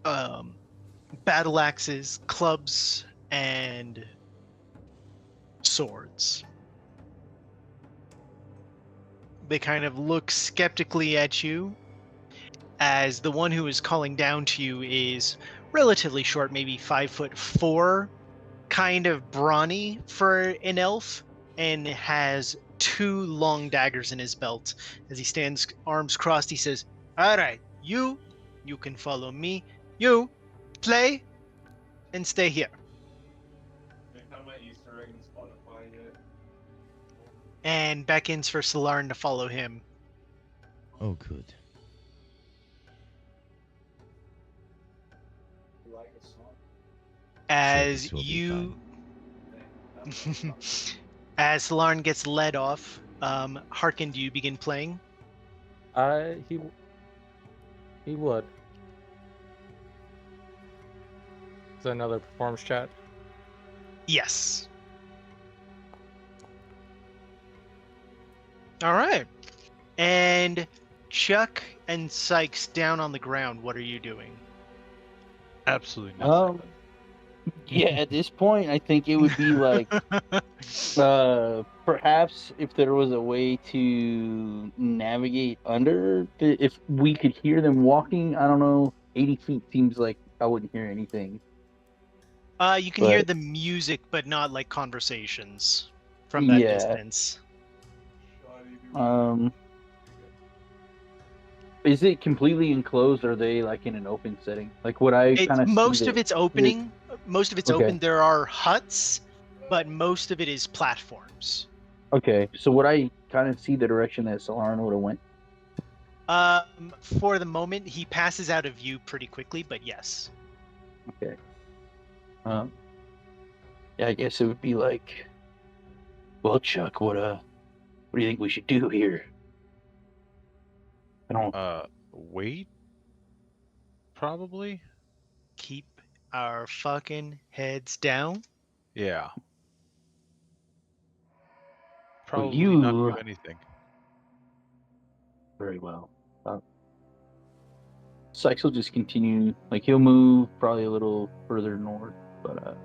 battle axes, clubs, and swords. They kind of look skeptically at you, as the one who is calling down to you is relatively short, maybe 5'4", kind of brawny for an elf, and has 2 long daggers in his belt. As he stands arms crossed, he says, "All right, you can follow me. You play and stay here." And beckons for Solarn to follow him. Oh, good. As This will be you, as Solarn gets led off, Harkin, do you begin playing? He would. Is that another performance chat? Yes. All right. And Chuck and Sykes down on the ground. What are you doing? Absolutely nothing. Yeah, at this point, I think it would be like, perhaps if there was a way to navigate under, if we could hear them walking, I don't know, 80 feet seems like I wouldn't hear anything. You can hear But- the music, but not like conversations from that Yeah. distance. Is it completely enclosed, or are they like in an open setting? Like, would I kind of Most of it's opening. Most of it's Okay. open. There are huts, but most of it is platforms. Okay, so would I kind of see the direction that Solarn would have went? For the moment, he passes out of view pretty quickly, but yes. Okay. Yeah, I guess it would be like, well, Chuck, what do you think we should do here? I don't. Wait. Probably. Keep our fucking heads down. Yeah. Probably you- not do anything. Very well. Sykes will just continue. Like, he'll move probably a little further north, but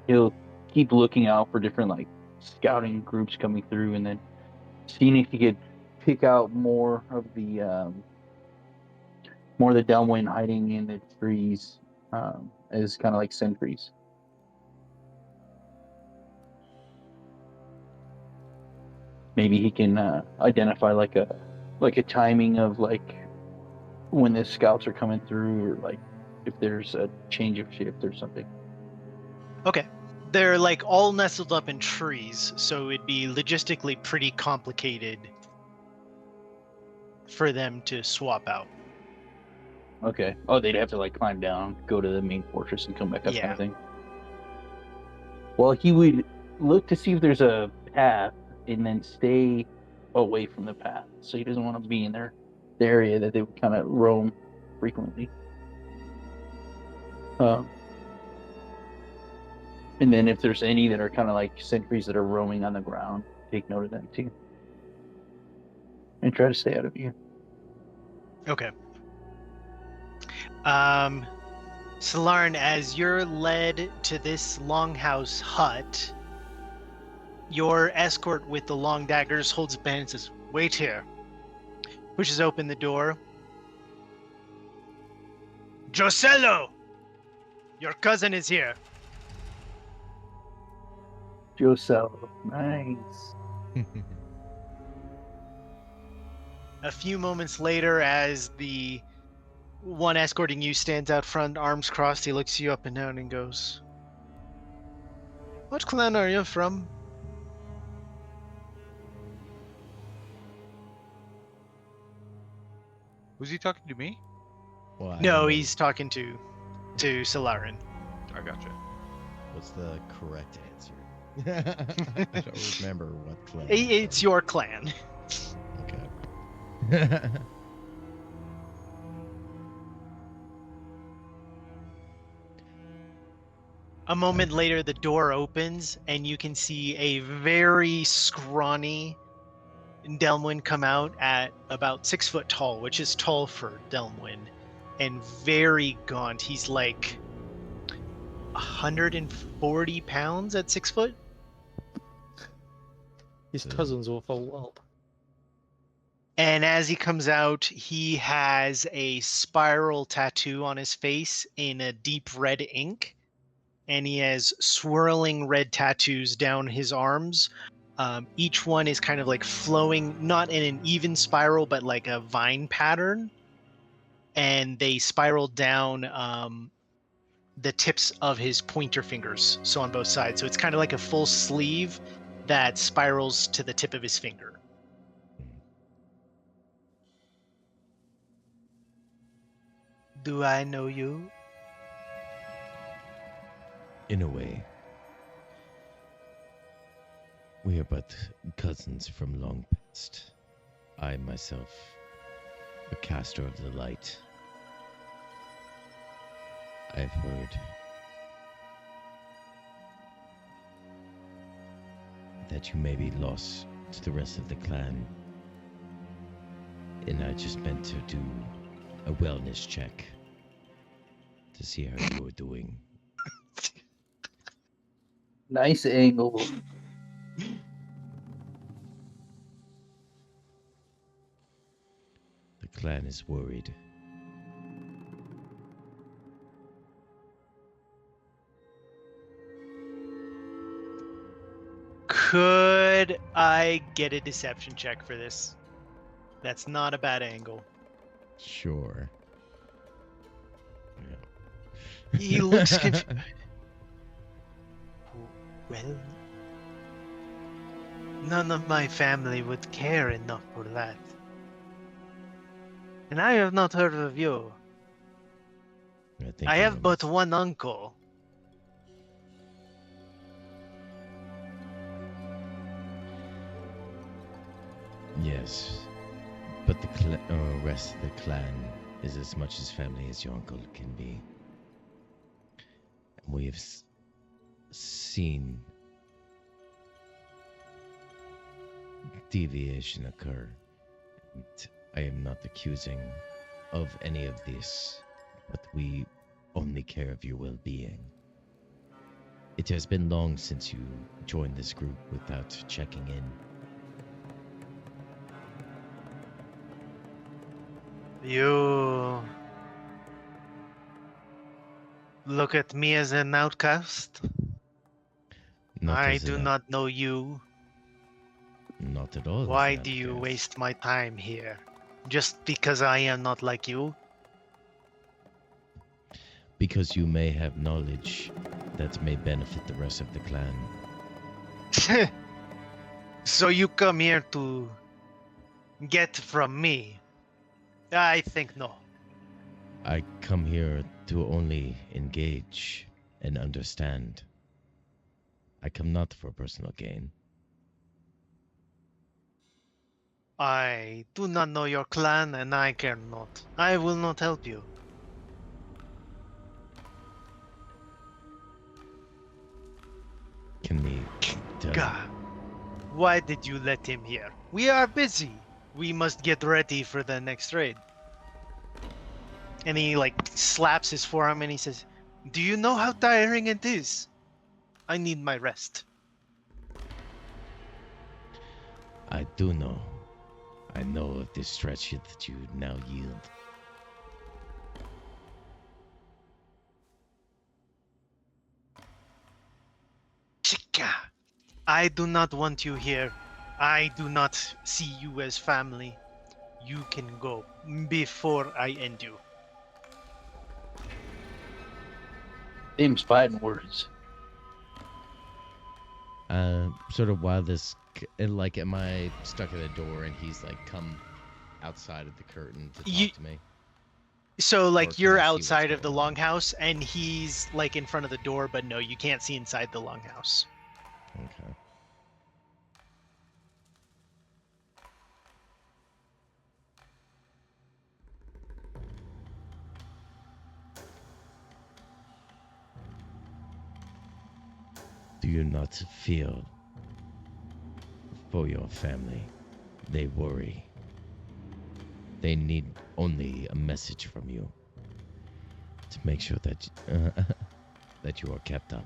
he'll keep looking out for different like scouting groups coming through, and then seeing if he could pick out more of the Delwyn hiding in the trees as kind of like sentries. Maybe he can identify like a timing of like when the scouts are coming through, or like if there's a change of shift or something. Okay. They're like all nestled up in trees, so it'd be logistically pretty complicated for them to swap out. Okay. Oh, they'd have to like climb down, go to the main fortress, and come back up, kind Yeah. of thing. Well, he would look to see if there's a path, and then stay away from the path. So he doesn't want to be in the area that they would kind of roam frequently. And then if there's any that are kind of like sentries that are roaming on the ground, take note of them too, and try to stay out of view. Okay. Solarn, as you're led to this longhouse hut, your escort with the long daggers holds a band and says, "Wait here." Pushes open the door. "Josello! Your cousin is here." Josel, nice. A few moments later, as the one escorting you stands out front, arms crossed, he looks you up and down and goes, "What clan are you from?" Was he talking to me? Well, I don't No, know he's talking to Solarn. I gotcha. what's the correct answer. I don't remember what clan. It's your clan. Okay. A moment later, the door opens, and you can see a very scrawny Delmwyn come out at about 6 foot tall, which is tall for Delmwyn. and very gaunt. He's like 140 pounds at 6 foot. His cousins with a whelp. And as he comes out, he has a spiral tattoo on his face in a deep red ink. And he has swirling red tattoos down his arms. Each one is kind of like flowing, not in an even spiral, but like a vine pattern. And they spiral down the tips of his pointer fingers, so on both sides. So it's kind of like a full sleeve that spirals to the tip of his finger. Do I know you? In a way. We are but cousins from long past. I myself, a caster of the light. I've heard that you may be lost to the rest of the clan. And I just meant to do a wellness check to see how you were doing. Nice angle. The clan is worried. Could I get a deception check for this? That's not a bad angle. Sure. He looks confused. Well, none of my family would care enough for that. And I have not heard of you. I have but one uncle. Yes, but the rest of the clan is as much as family as your uncle can be. We have seen deviation occur. And I am not accusing of any of this, but we only care of your well-being. It has been long since you joined this group without checking in. You look at me as an outcast? I do not know you. Not at all. Why do you waste my time here? Just because I am not like you? Because you may have knowledge that may benefit the rest of the clan. So you come here to get from me? I think no. I come here to only engage and understand. I come not for personal gain. I do not know your clan and I care not. I will not help you. Can we tell? God, why did you let him here? We are busy. We must get ready for the next raid. And he like slaps his forearm and he says, do you know how tiring it is? I need my rest. I do know. I know of this stretch that you now yield. Chica, I do not want you here. I do not see you as family. You can go before I end you. Name's fighting words. Sort of while this, like, am I stuck at the door and he's like come outside of the curtain to talk to me? So like Or you're can I see what's outside of the going on? longhouse and he's like in front of the door, but no, you can't see inside the longhouse. Okay. Do you not feel for your family? They worry. They need only a message from you. to make sure that that you are kept up,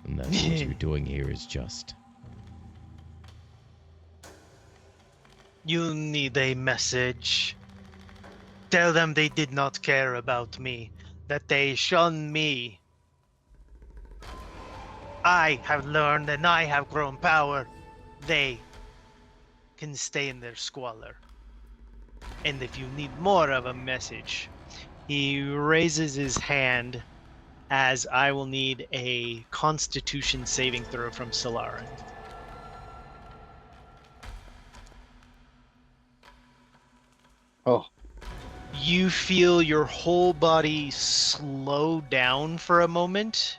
and that what you're doing here is just. You need a message. Tell them they did not care about me, that they shun me. I have learned and I have grown power. They can stay in their squalor. And if you need more of a message, he raises his hand as I will need a Constitution saving throw from Solarin. Oh, You feel your whole body slow down for a moment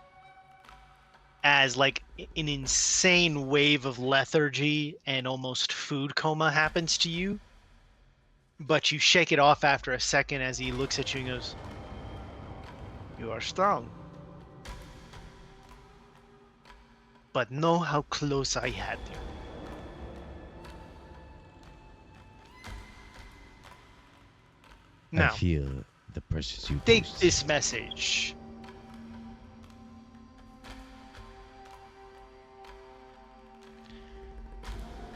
as like an insane wave of lethargy and almost food coma happens to you. But you shake it off after a second as he looks at you and goes, "You are strong. But know how close I had you." I Now, feel the pressures you take boost. this message.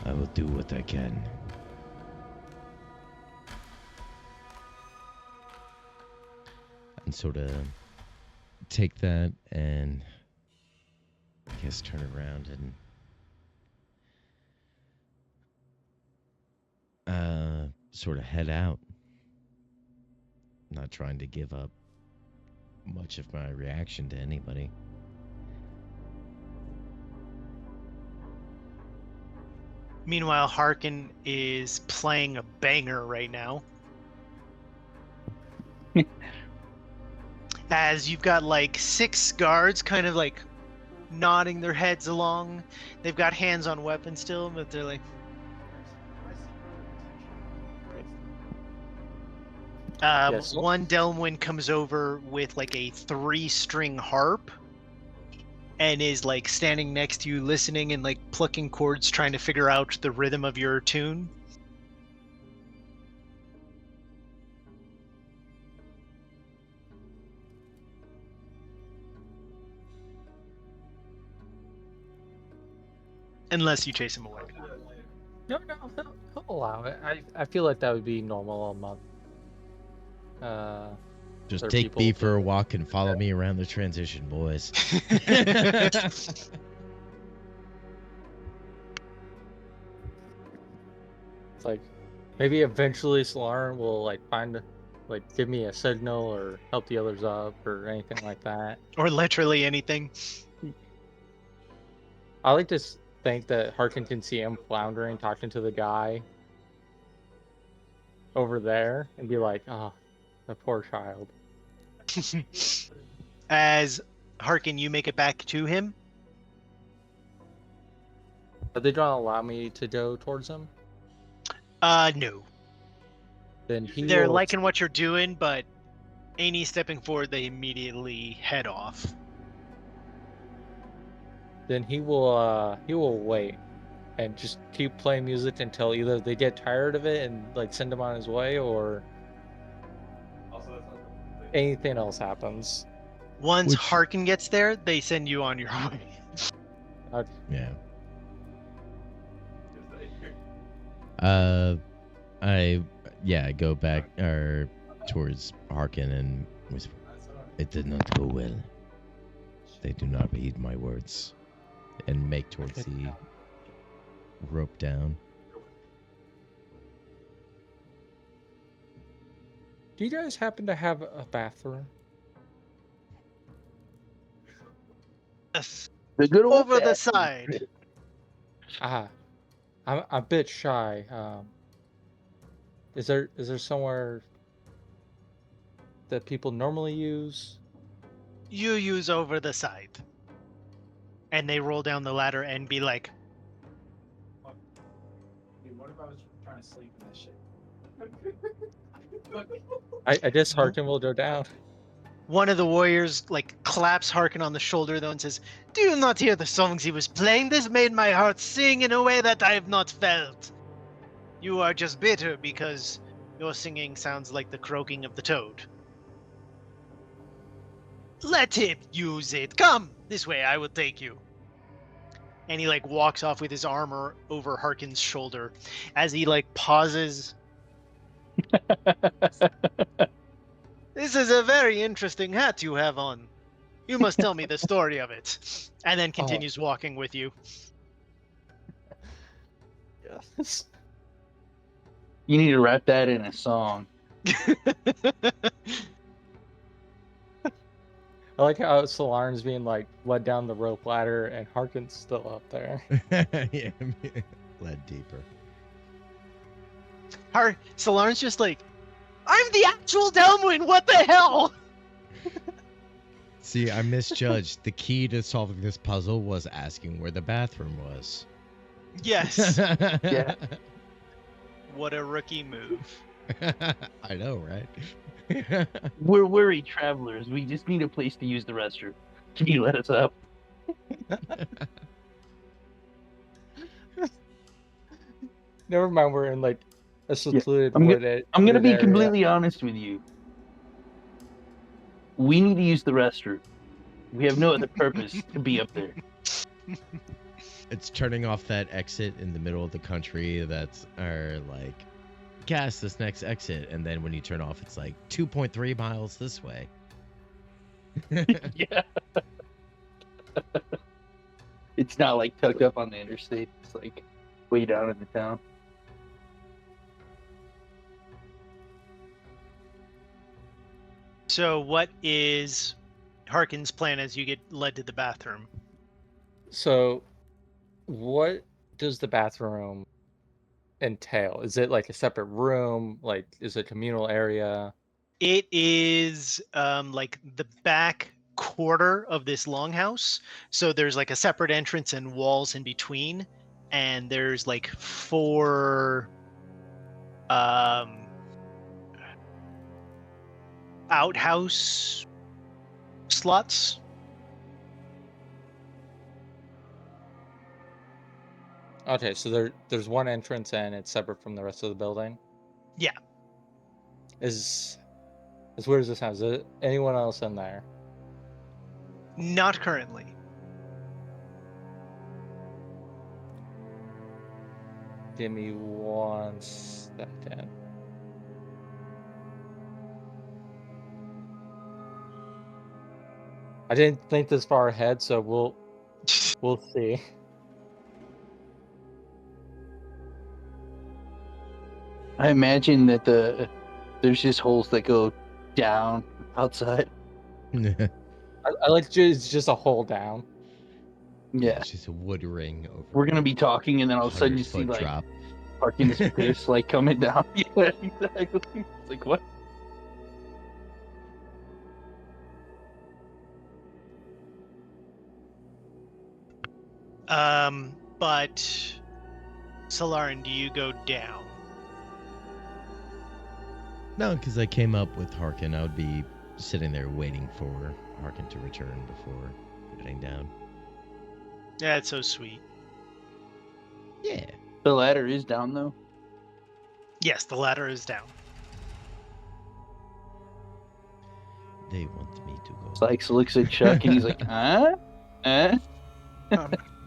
I will do what I can. And sort of take that and I guess turn around and sort of head out. Not trying to give up much of my reaction to anybody. Meanwhile, Harkin is playing a banger right now. As you've got like 6 guards kind of like nodding their heads along. They've got hands on weapons still, but they're like... Yes. One Delwyn comes over with like a 3-string harp and is like standing next to you listening and like plucking chords trying to figure out the rhythm of your tune. Unless you chase him away. No, he'll allow it. I feel like that would be normal a month. Just for take people me for a to- walk and follow me around the transition, boys. It's like maybe eventually Solarin will like find like give me a signal or help the others up or anything like that. Or literally anything. I like to think that Harkin can see him floundering, talking to the guy over there, and be like, "Oh, the poor child." As Harkin, you make it back to him. But they don't allow me to go towards him. No. Then he They're will, liking what you're doing, but any stepping forward, they immediately head off. then he will wait and just keep playing music until either they get tired of it and like send him on his way, or anything else happens. Once Which- Harkin gets there, they send you on your way. Yeah. I go back towards Harkin and whisper, "It did not go well. They do not heed my words," and make towards the rope down. Do you guys happen to have a bathroom? the good old Over the fashioned- side. I'm a bit shy. Is there somewhere that people normally use? You use over the side. And they roll down the ladder and be like, What if I was trying to sleep in this shit? I guess Harkin will go down. one of the warriors like claps Harkin on the shoulder though and says, "Do you not hear the songs he was playing? This made my heart sing in a way that I have not felt. You are just bitter because your singing sounds like the croaking of the toad." Let him use it. Come this way, I will take you. And he like walks off with his armor over Harkin's shoulder as he like pauses. This is a very interesting hat you have on. You must tell me the story of it. And then continues walking with you. Yes. You need to wrap that in a song. I like how Solarn's being like led down the rope ladder and Harkin's still up there. Yeah, led deeper. Solarn's just like, I'm the actual Delwyn, what the hell? See, I misjudged. The key to solving this puzzle was asking where the bathroom was. Yes. Yeah. What a rookie move. I know, right? We're worried travelers. We just need a place to use the restroom. Can you let us up? Never mind, we're in like a secluded I'm wooded gonna be area. completely honest with you. We need to use the restroom. We have no other purpose to be up there. It's turning off that exit in the middle of the country that's like, gas this next exit, and then when you turn off, it's like 2.3 miles this way. Yeah. It's not like tucked up on the interstate. It's like way down in the town. So what is Harkin's plan as you get led to the bathroom? So, what does the bathroom entail? Is it like a separate room? Like, is it a communal area? It is like the back quarter of this longhouse. So there's like a separate entrance and walls in between. And there's like 4 outhouse slots. Okay, so there's one entrance and it's separate from the rest of the building. Yeah. As weird as this sounds, is anyone else in there? Not currently. Give me 1 second. I didn't think this far ahead, so we'll see. I imagine that there's just holes that go down outside. I like it's just a hole down. Yeah. It's just a wood ring over. We're gonna be talking, and then all of a sudden you see 100-foot like drop. Harkin's piss like coming down. Yeah, exactly. It's like what? But Solarin, do you go down? No, because I came up with Harkin. I would be sitting there waiting for Harkin to return before heading down. That's so sweet. Yeah. The ladder is down though. Yes, the ladder is down. They want me to go. Sykes looks at Chuck and he's like, huh? I'm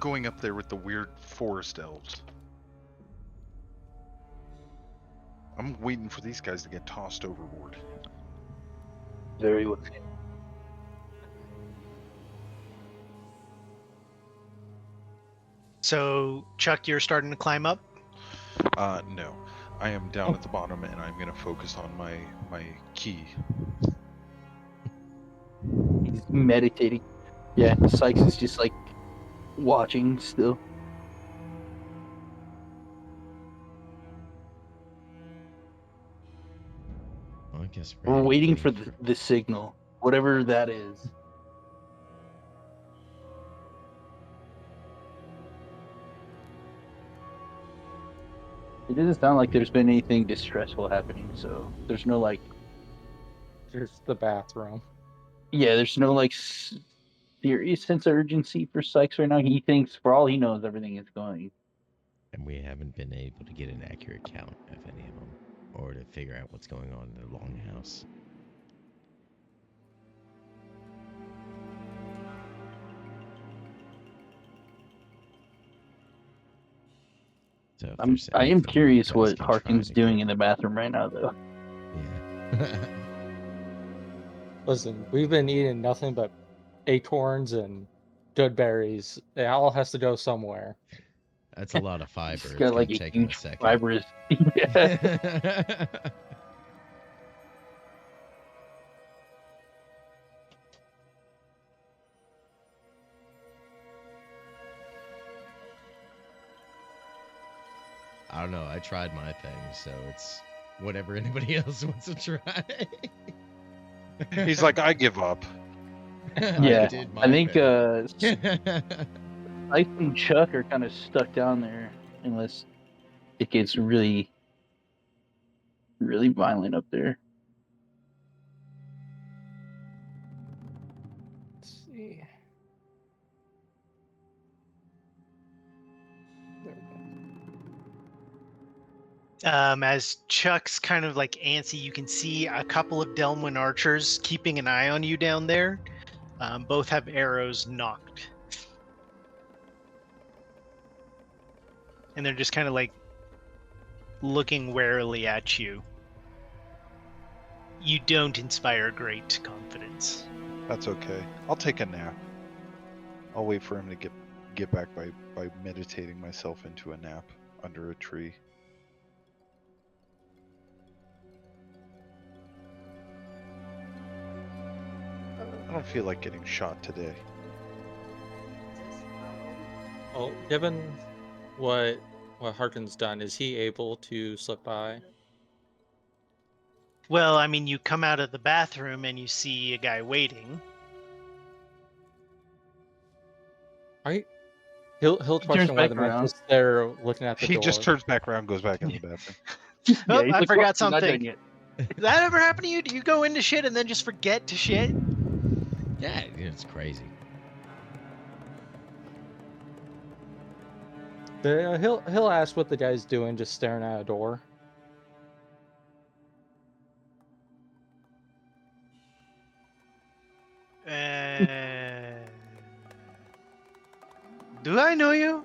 going up there with the weird forest elves. I'm waiting for these guys to get tossed overboard. Very well. So, Chuck, you're starting to climb up? No. I am down at the bottom and I'm gonna focus on my key. He's meditating. Yeah, Sykes is just like watching still. Well, I guess We're waiting for the signal, whatever that is. It doesn't sound like there's been anything distressful happening, so there's no like, Here's the bathroom. yeah, there's no like serious sense of urgency for Sykes right now. He thinks, for all he knows, everything is going. And we haven't been able to get an accurate count of any of them, or to figure out what's going on in the longhouse. So if I there's am anything curious you guys what can try Harkin's to doing get- in the bathroom right now, though. Yeah. Listen, we've been eating nothing but acorns and good berries. It all has to go somewhere. That's a lot of fiber. He's It's got gonna like a take him a huge second. fibrous. Yeah. I don't know. I tried my thing, so it's whatever anybody else wants to try. He's like, I give up. Yeah, did my I think thing. Ice and Chuck are kind of stuck down there unless it gets really, really violent up there. Let's see. There we go. As Chuck's kind of like antsy, you can see a couple of Delwyn archers keeping an eye on you down there. Both have arrows knocked. And they're just kind of like looking warily at you. You don't inspire great confidence. That's okay. I'll take a nap. I'll wait for him to get back by meditating myself into a nap under a tree. I don't feel like getting shot today. Well, given what Harkin's done, is he able to slip by? Well, I mean, you come out of the bathroom and you see a guy waiting. Right? He'll turns question why back the man's around. just there looking at the He door. just turns back around, goes back in the bathroom. Oh, he's I like, forgot "Oh, you're not done something. yet." Did that ever happen to you? Do you go into shit and then just forget to shit? Yeah, it's crazy. He'll ask what the guy's doing, just staring at a door. Do I know you?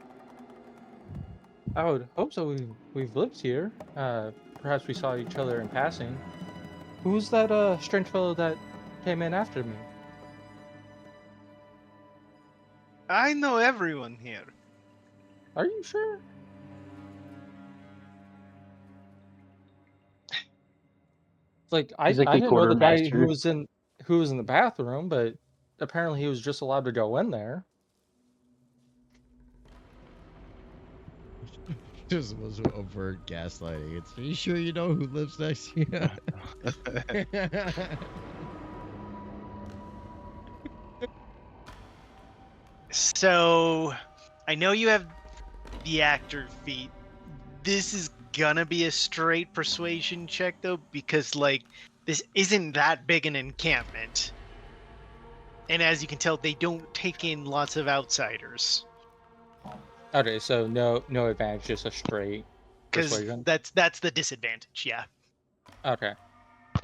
I would hope so. We've lived here. Perhaps we saw each other in passing. Who's that strange fellow that came in after me? I know everyone here. Are you sure? It's like I He's like I a didn't know the guy quartermaster. who was in the bathroom, but apparently he was just allowed to go in there. Just was overt gaslighting. Are you sure you know who lives next to you? So, I know you have the actor feat. This is gonna be a straight persuasion check though, because like this isn't that big an encampment. And as you can tell, they don't take in lots of outsiders. Okay, so no advantage, just a straight Because persuasion. that's the disadvantage, yeah. Okay.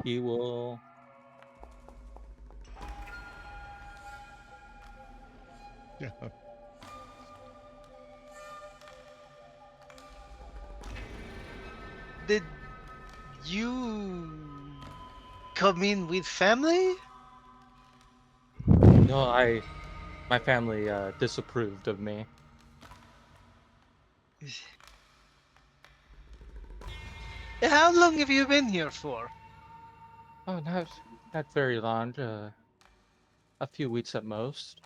He will. Yeah. Did you come in with family? No, my family disapproved of me. How long have you been here for? Oh, not very long. A few weeks at most.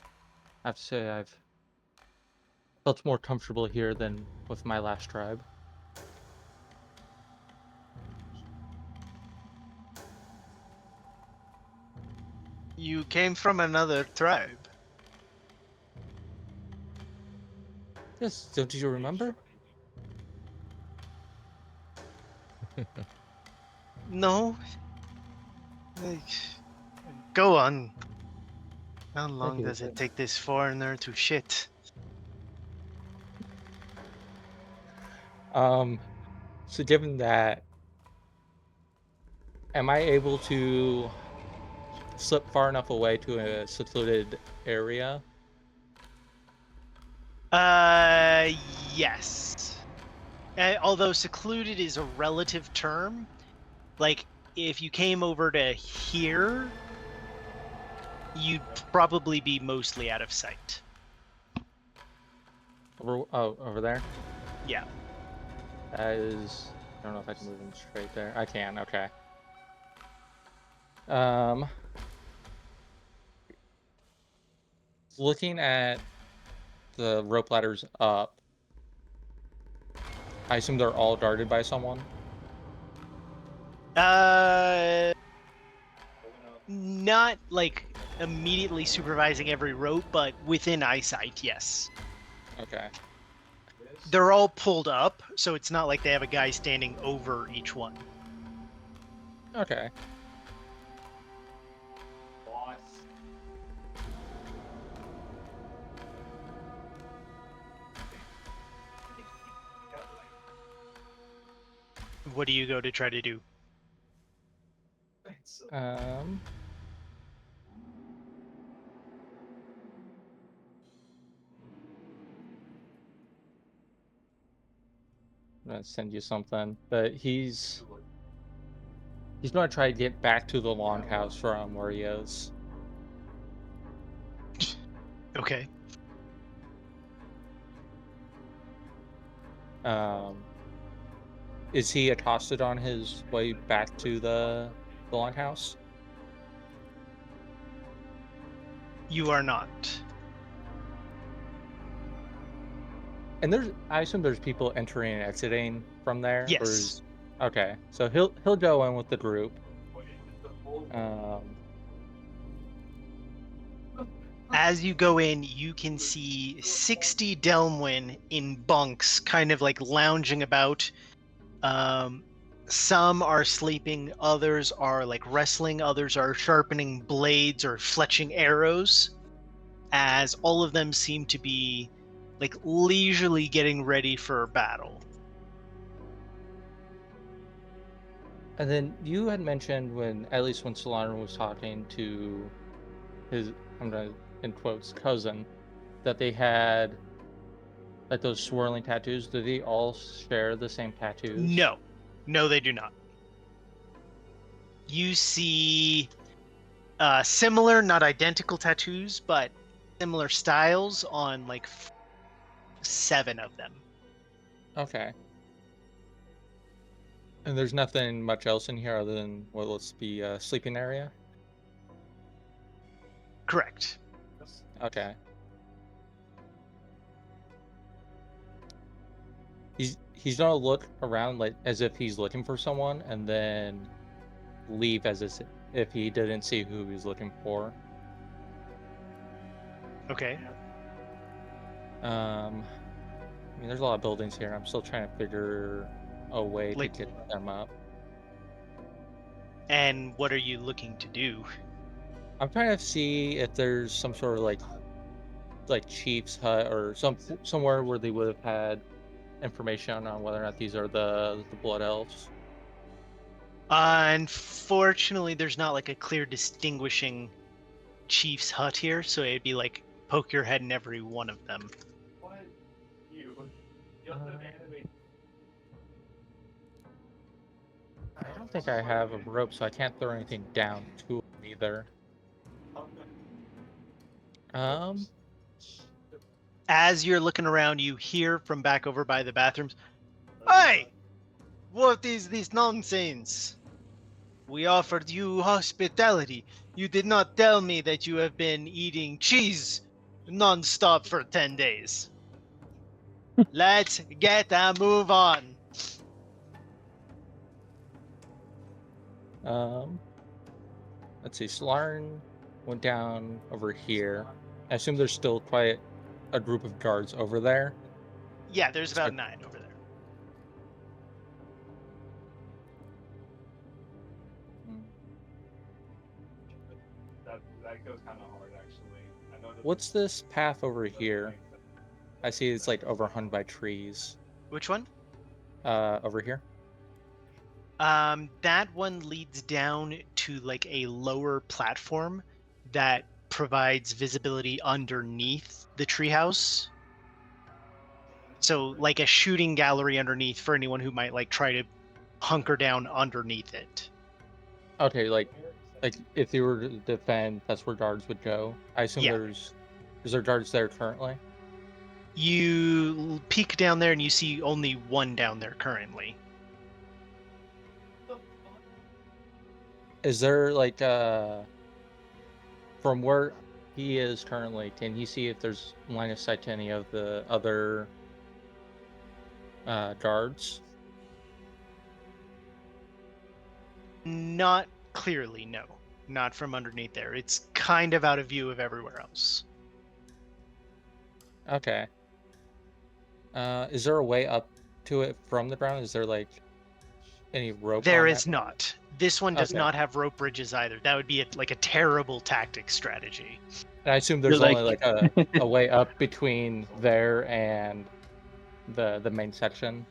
I have to say I've felt more comfortable here than with my last tribe. You came from another tribe. Yes, don't you remember? No. Like, go on. How long you, does sir. it take this foreigner to shit? So given that, am I able to slip far enough away to a secluded area? Yes. Although secluded is a relative term, like if you came over to here, you'd probably be mostly out of sight. Over there? Yeah. That is... I don't know if I can move him straight there. I can, okay. Looking at the rope ladders up, I assume they're all guarded by someone? Not like immediately supervising every rope, but within eyesight, yes. Okay. They're all pulled up, so it's not like they have a guy standing over each one. Okay. What do you go to try to do? I'm gonna send you something, but he's gonna try to get back to the longhouse from where he is. Okay. Is he accosted on his way back to the longhouse? You are not. And I assume there's people entering and exiting from there. Yes. Okay, so he'll go in with the group. As you go in, you can see 60 Delmwyn in bunks, kind of like lounging about. Some are sleeping, others are like wrestling, others are sharpening blades or fletching arrows, as all of them seem to be like leisurely getting ready for battle. And then you had mentioned at least when Solana was talking to his, I'm gonna in quotes, cousin, that they had like those swirling tattoos. Do they all share the same tattoos? No, they do not. You see similar, not identical tattoos, but similar styles on like 7 of them. Okay. And there's nothing much else in here other than what looks to be a sleeping area? Correct. Okay. He's gonna look around like as if he's looking for someone, and then leave as if he didn't see who he was looking for. Okay. I mean, there's a lot of buildings here. I'm still trying to figure a way to get them up. And what are you looking to do? I'm trying to see if there's some sort of like chief's hut or somewhere where they would have had information on whether or not these are the blood elves. Unfortunately, there's not like a clear distinguishing chief's hut here, so it'd be like poke your head in every one of them. I don't think I have a rope, so I can't throw anything down to him either. As you're looking around, you hear from back over by the bathrooms, "Hey! What is this nonsense? We offered you hospitality. You did not tell me that you have been eating cheese non-stop for 10 days. Let's get a move on." Let's see. Slarn went down over here. I assume there's still quite a group of guards over there. Yeah, there's about 9 over there. That goes kind of hard, actually. I know What's this path over here? I see it's like overhung by trees. Which one? Over here. That one leads down to like a lower platform that provides visibility underneath the treehouse. So like a shooting gallery underneath for anyone who might like try to hunker down underneath it. Okay, like if you were to defend, that's where guards would go. I assume Yeah. is there guards there currently? You peek down there and you see only one down there currently. Is there like from where he is currently, can he see if there's line of sight to any of the other guards? Not clearly, no. Not from underneath there. It's kind of out of view of everywhere else. Okay. Is there a way up to it from the ground? Is there like any rope? There on is that? not. This one does Okay. not have rope bridges either. That would be like a terrible tactic strategy. And I assume there's You're only like- like a way up between there and the main section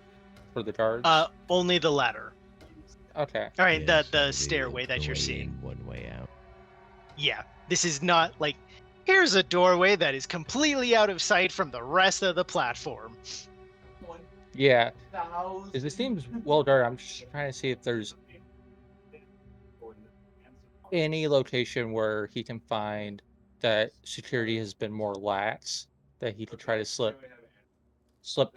for the guards. Only the ladder. Okay. All right, Yeah, so the it'll be stairway that the you're way seeing. in, one way out. Yeah, this is not like here's a doorway that is completely out of sight from the rest of the platform. Yeah. It seems well guarded. I'm just trying to see if there's any location where he can find that security has been more lax, that he could try to slip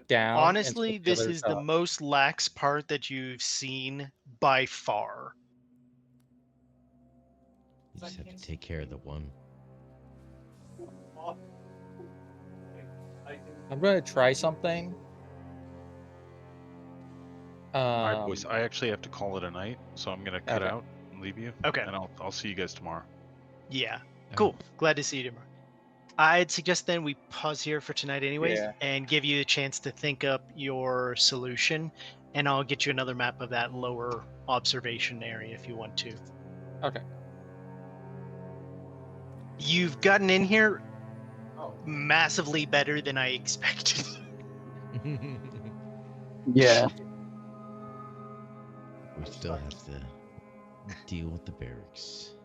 down. and Honestly, slip the this others is the up. most lax part that you've seen by far. You just have to take care of the one. I'm gonna try something. All right, boys. I actually have to call it a night, so I'm gonna cut Okay. out and leave you. Okay. And I'll see you guys tomorrow. Yeah, cool. Glad to see you tomorrow. I'd suggest then we pause here for tonight anyways Yeah. and give you a chance to think up your solution, and I'll get you another map of that lower observation area if you want to. Okay. You've gotten in here massively better than I expected. Yeah. We still have to deal with the barracks.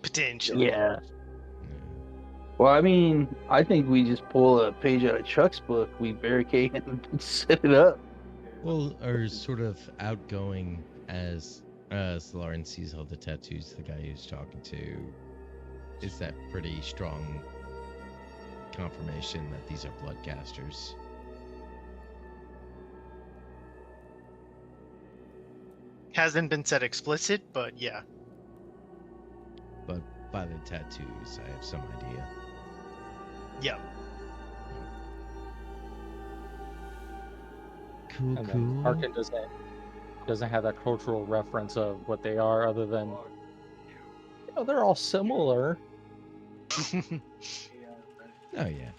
Potentially. Yeah. Well, I mean, I think we just pull a page out of Chuck's book, we barricade and set it up. Well, or sort of outgoing as Lauren sees all the tattoos the guy he's talking to. Is that pretty strong confirmation that these are bloodcasters? Hasn't been said explicit, but yeah. But by the tattoos, I have some idea. Yeah. Cool, And then cool. Arkin doesn't have that cultural reference of what they are, other than they're all similar. Oh yeah.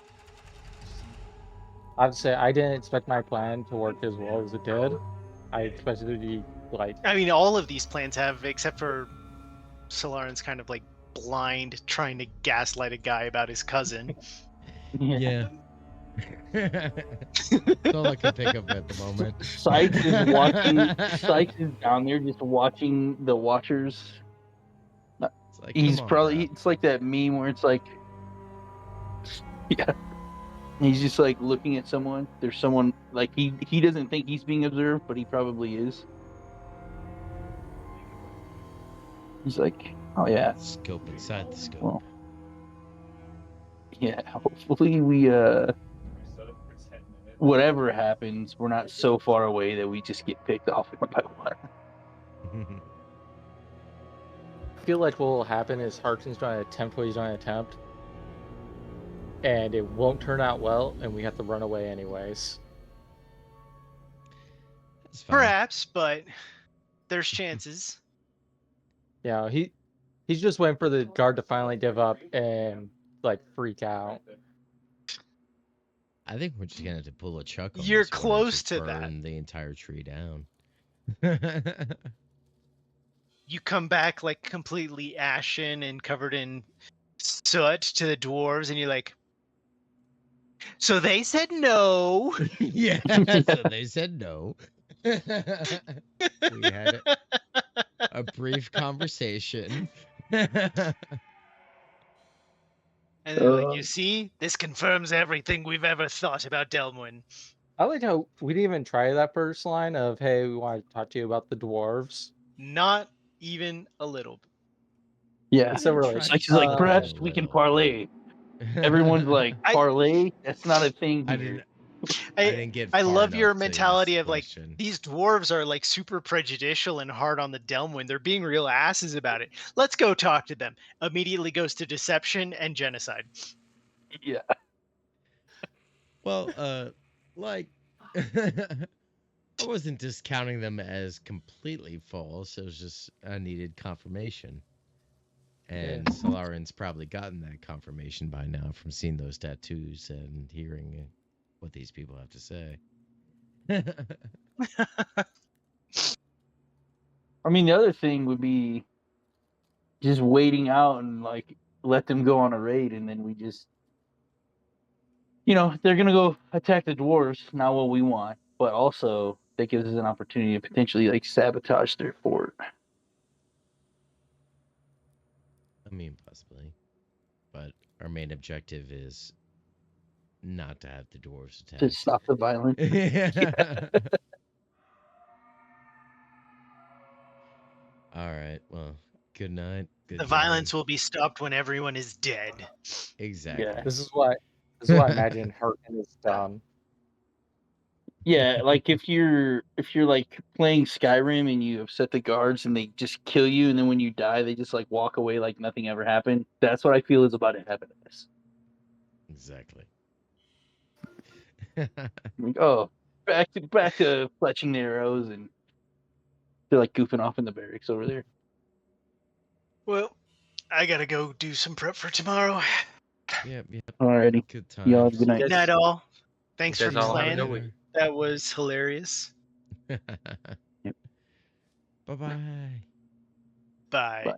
I would say I didn't expect my plan to work as well as it did. I expected it to be like I mean, all of these plans have, except for Solarin's kind of like blind trying to gaslight a guy about his cousin. Yeah. That's all I can think of at the moment. Sykes is watching. Sykes is down there just watching the Watchers. It's like, He's come on, probably. bro. It's like that meme where it's like, yeah. He's just like looking at someone. There's someone like he doesn't think he's being observed, but he probably is. He's like, oh yeah, Scope inside the scope. well, yeah. Hopefully we whatever happens, we're not so far away that we just get picked off one by one. I feel like what will happen is Harkin's going to attempt what he's going to attempt, and it won't turn out well, and we have to run away anyways. That's fine. Perhaps, but there's chances. Yeah, he's just waiting for the guard to finally give up and like freak out. I think we're just gonna have to pull a Chuck on You're this one and close just to that. burn the entire tree down. You come back like completely ashen and covered in soot to the dwarves, and you're like, so they said no. Yeah, so they said no. We had a brief conversation. And they're like, you see, this confirms everything we've ever thought about Delwyn. I like how we didn't even try that first line of, hey, we want to talk to you about the dwarves. Not even a little. Yeah. Instead we're It's like, she's like, perhaps we can parlay. Everyone's like, parlay? That's not a thing I here. didn't get. I far love your enough to mentality ask of the like, question. these dwarves are like super prejudicial and hard on the Delwyn. They're being real asses about it. Let's go talk to them. Immediately goes to deception and genocide. Yeah. Well, like, I wasn't discounting them as completely false. It was just I needed confirmation. And Solarin's probably gotten that confirmation by now from seeing those tattoos and hearing what these people have to say. I mean, the other thing would be just waiting out and like let them go on a raid, and then we just, they're gonna go attack the dwarves. Not what we want, but also that gives us an opportunity to potentially like sabotage their fort. I mean, possibly. But our main objective is not to have the dwarves To attacked. stop the violence. All right. Well, good night. Good The violence will be stopped when everyone is dead. Exactly. Yeah. This is what I imagine Harkin is done. Yeah, like if you're like playing Skyrim and you upset the guards and they just kill you, and then when you die they just like walk away like nothing ever happened. That's what I feel is about to happen to this. Exactly. Like, oh, back to fletching the arrows, and they're like goofing off in the barracks over there. Well, I gotta go do some prep for tomorrow. Yep. Alrighty. Good Y'all have a times. good night. Good night, all. Thanks You for guys all have a good playing. week. That was hilarious. Yep. Bye-bye. Bye. Bye.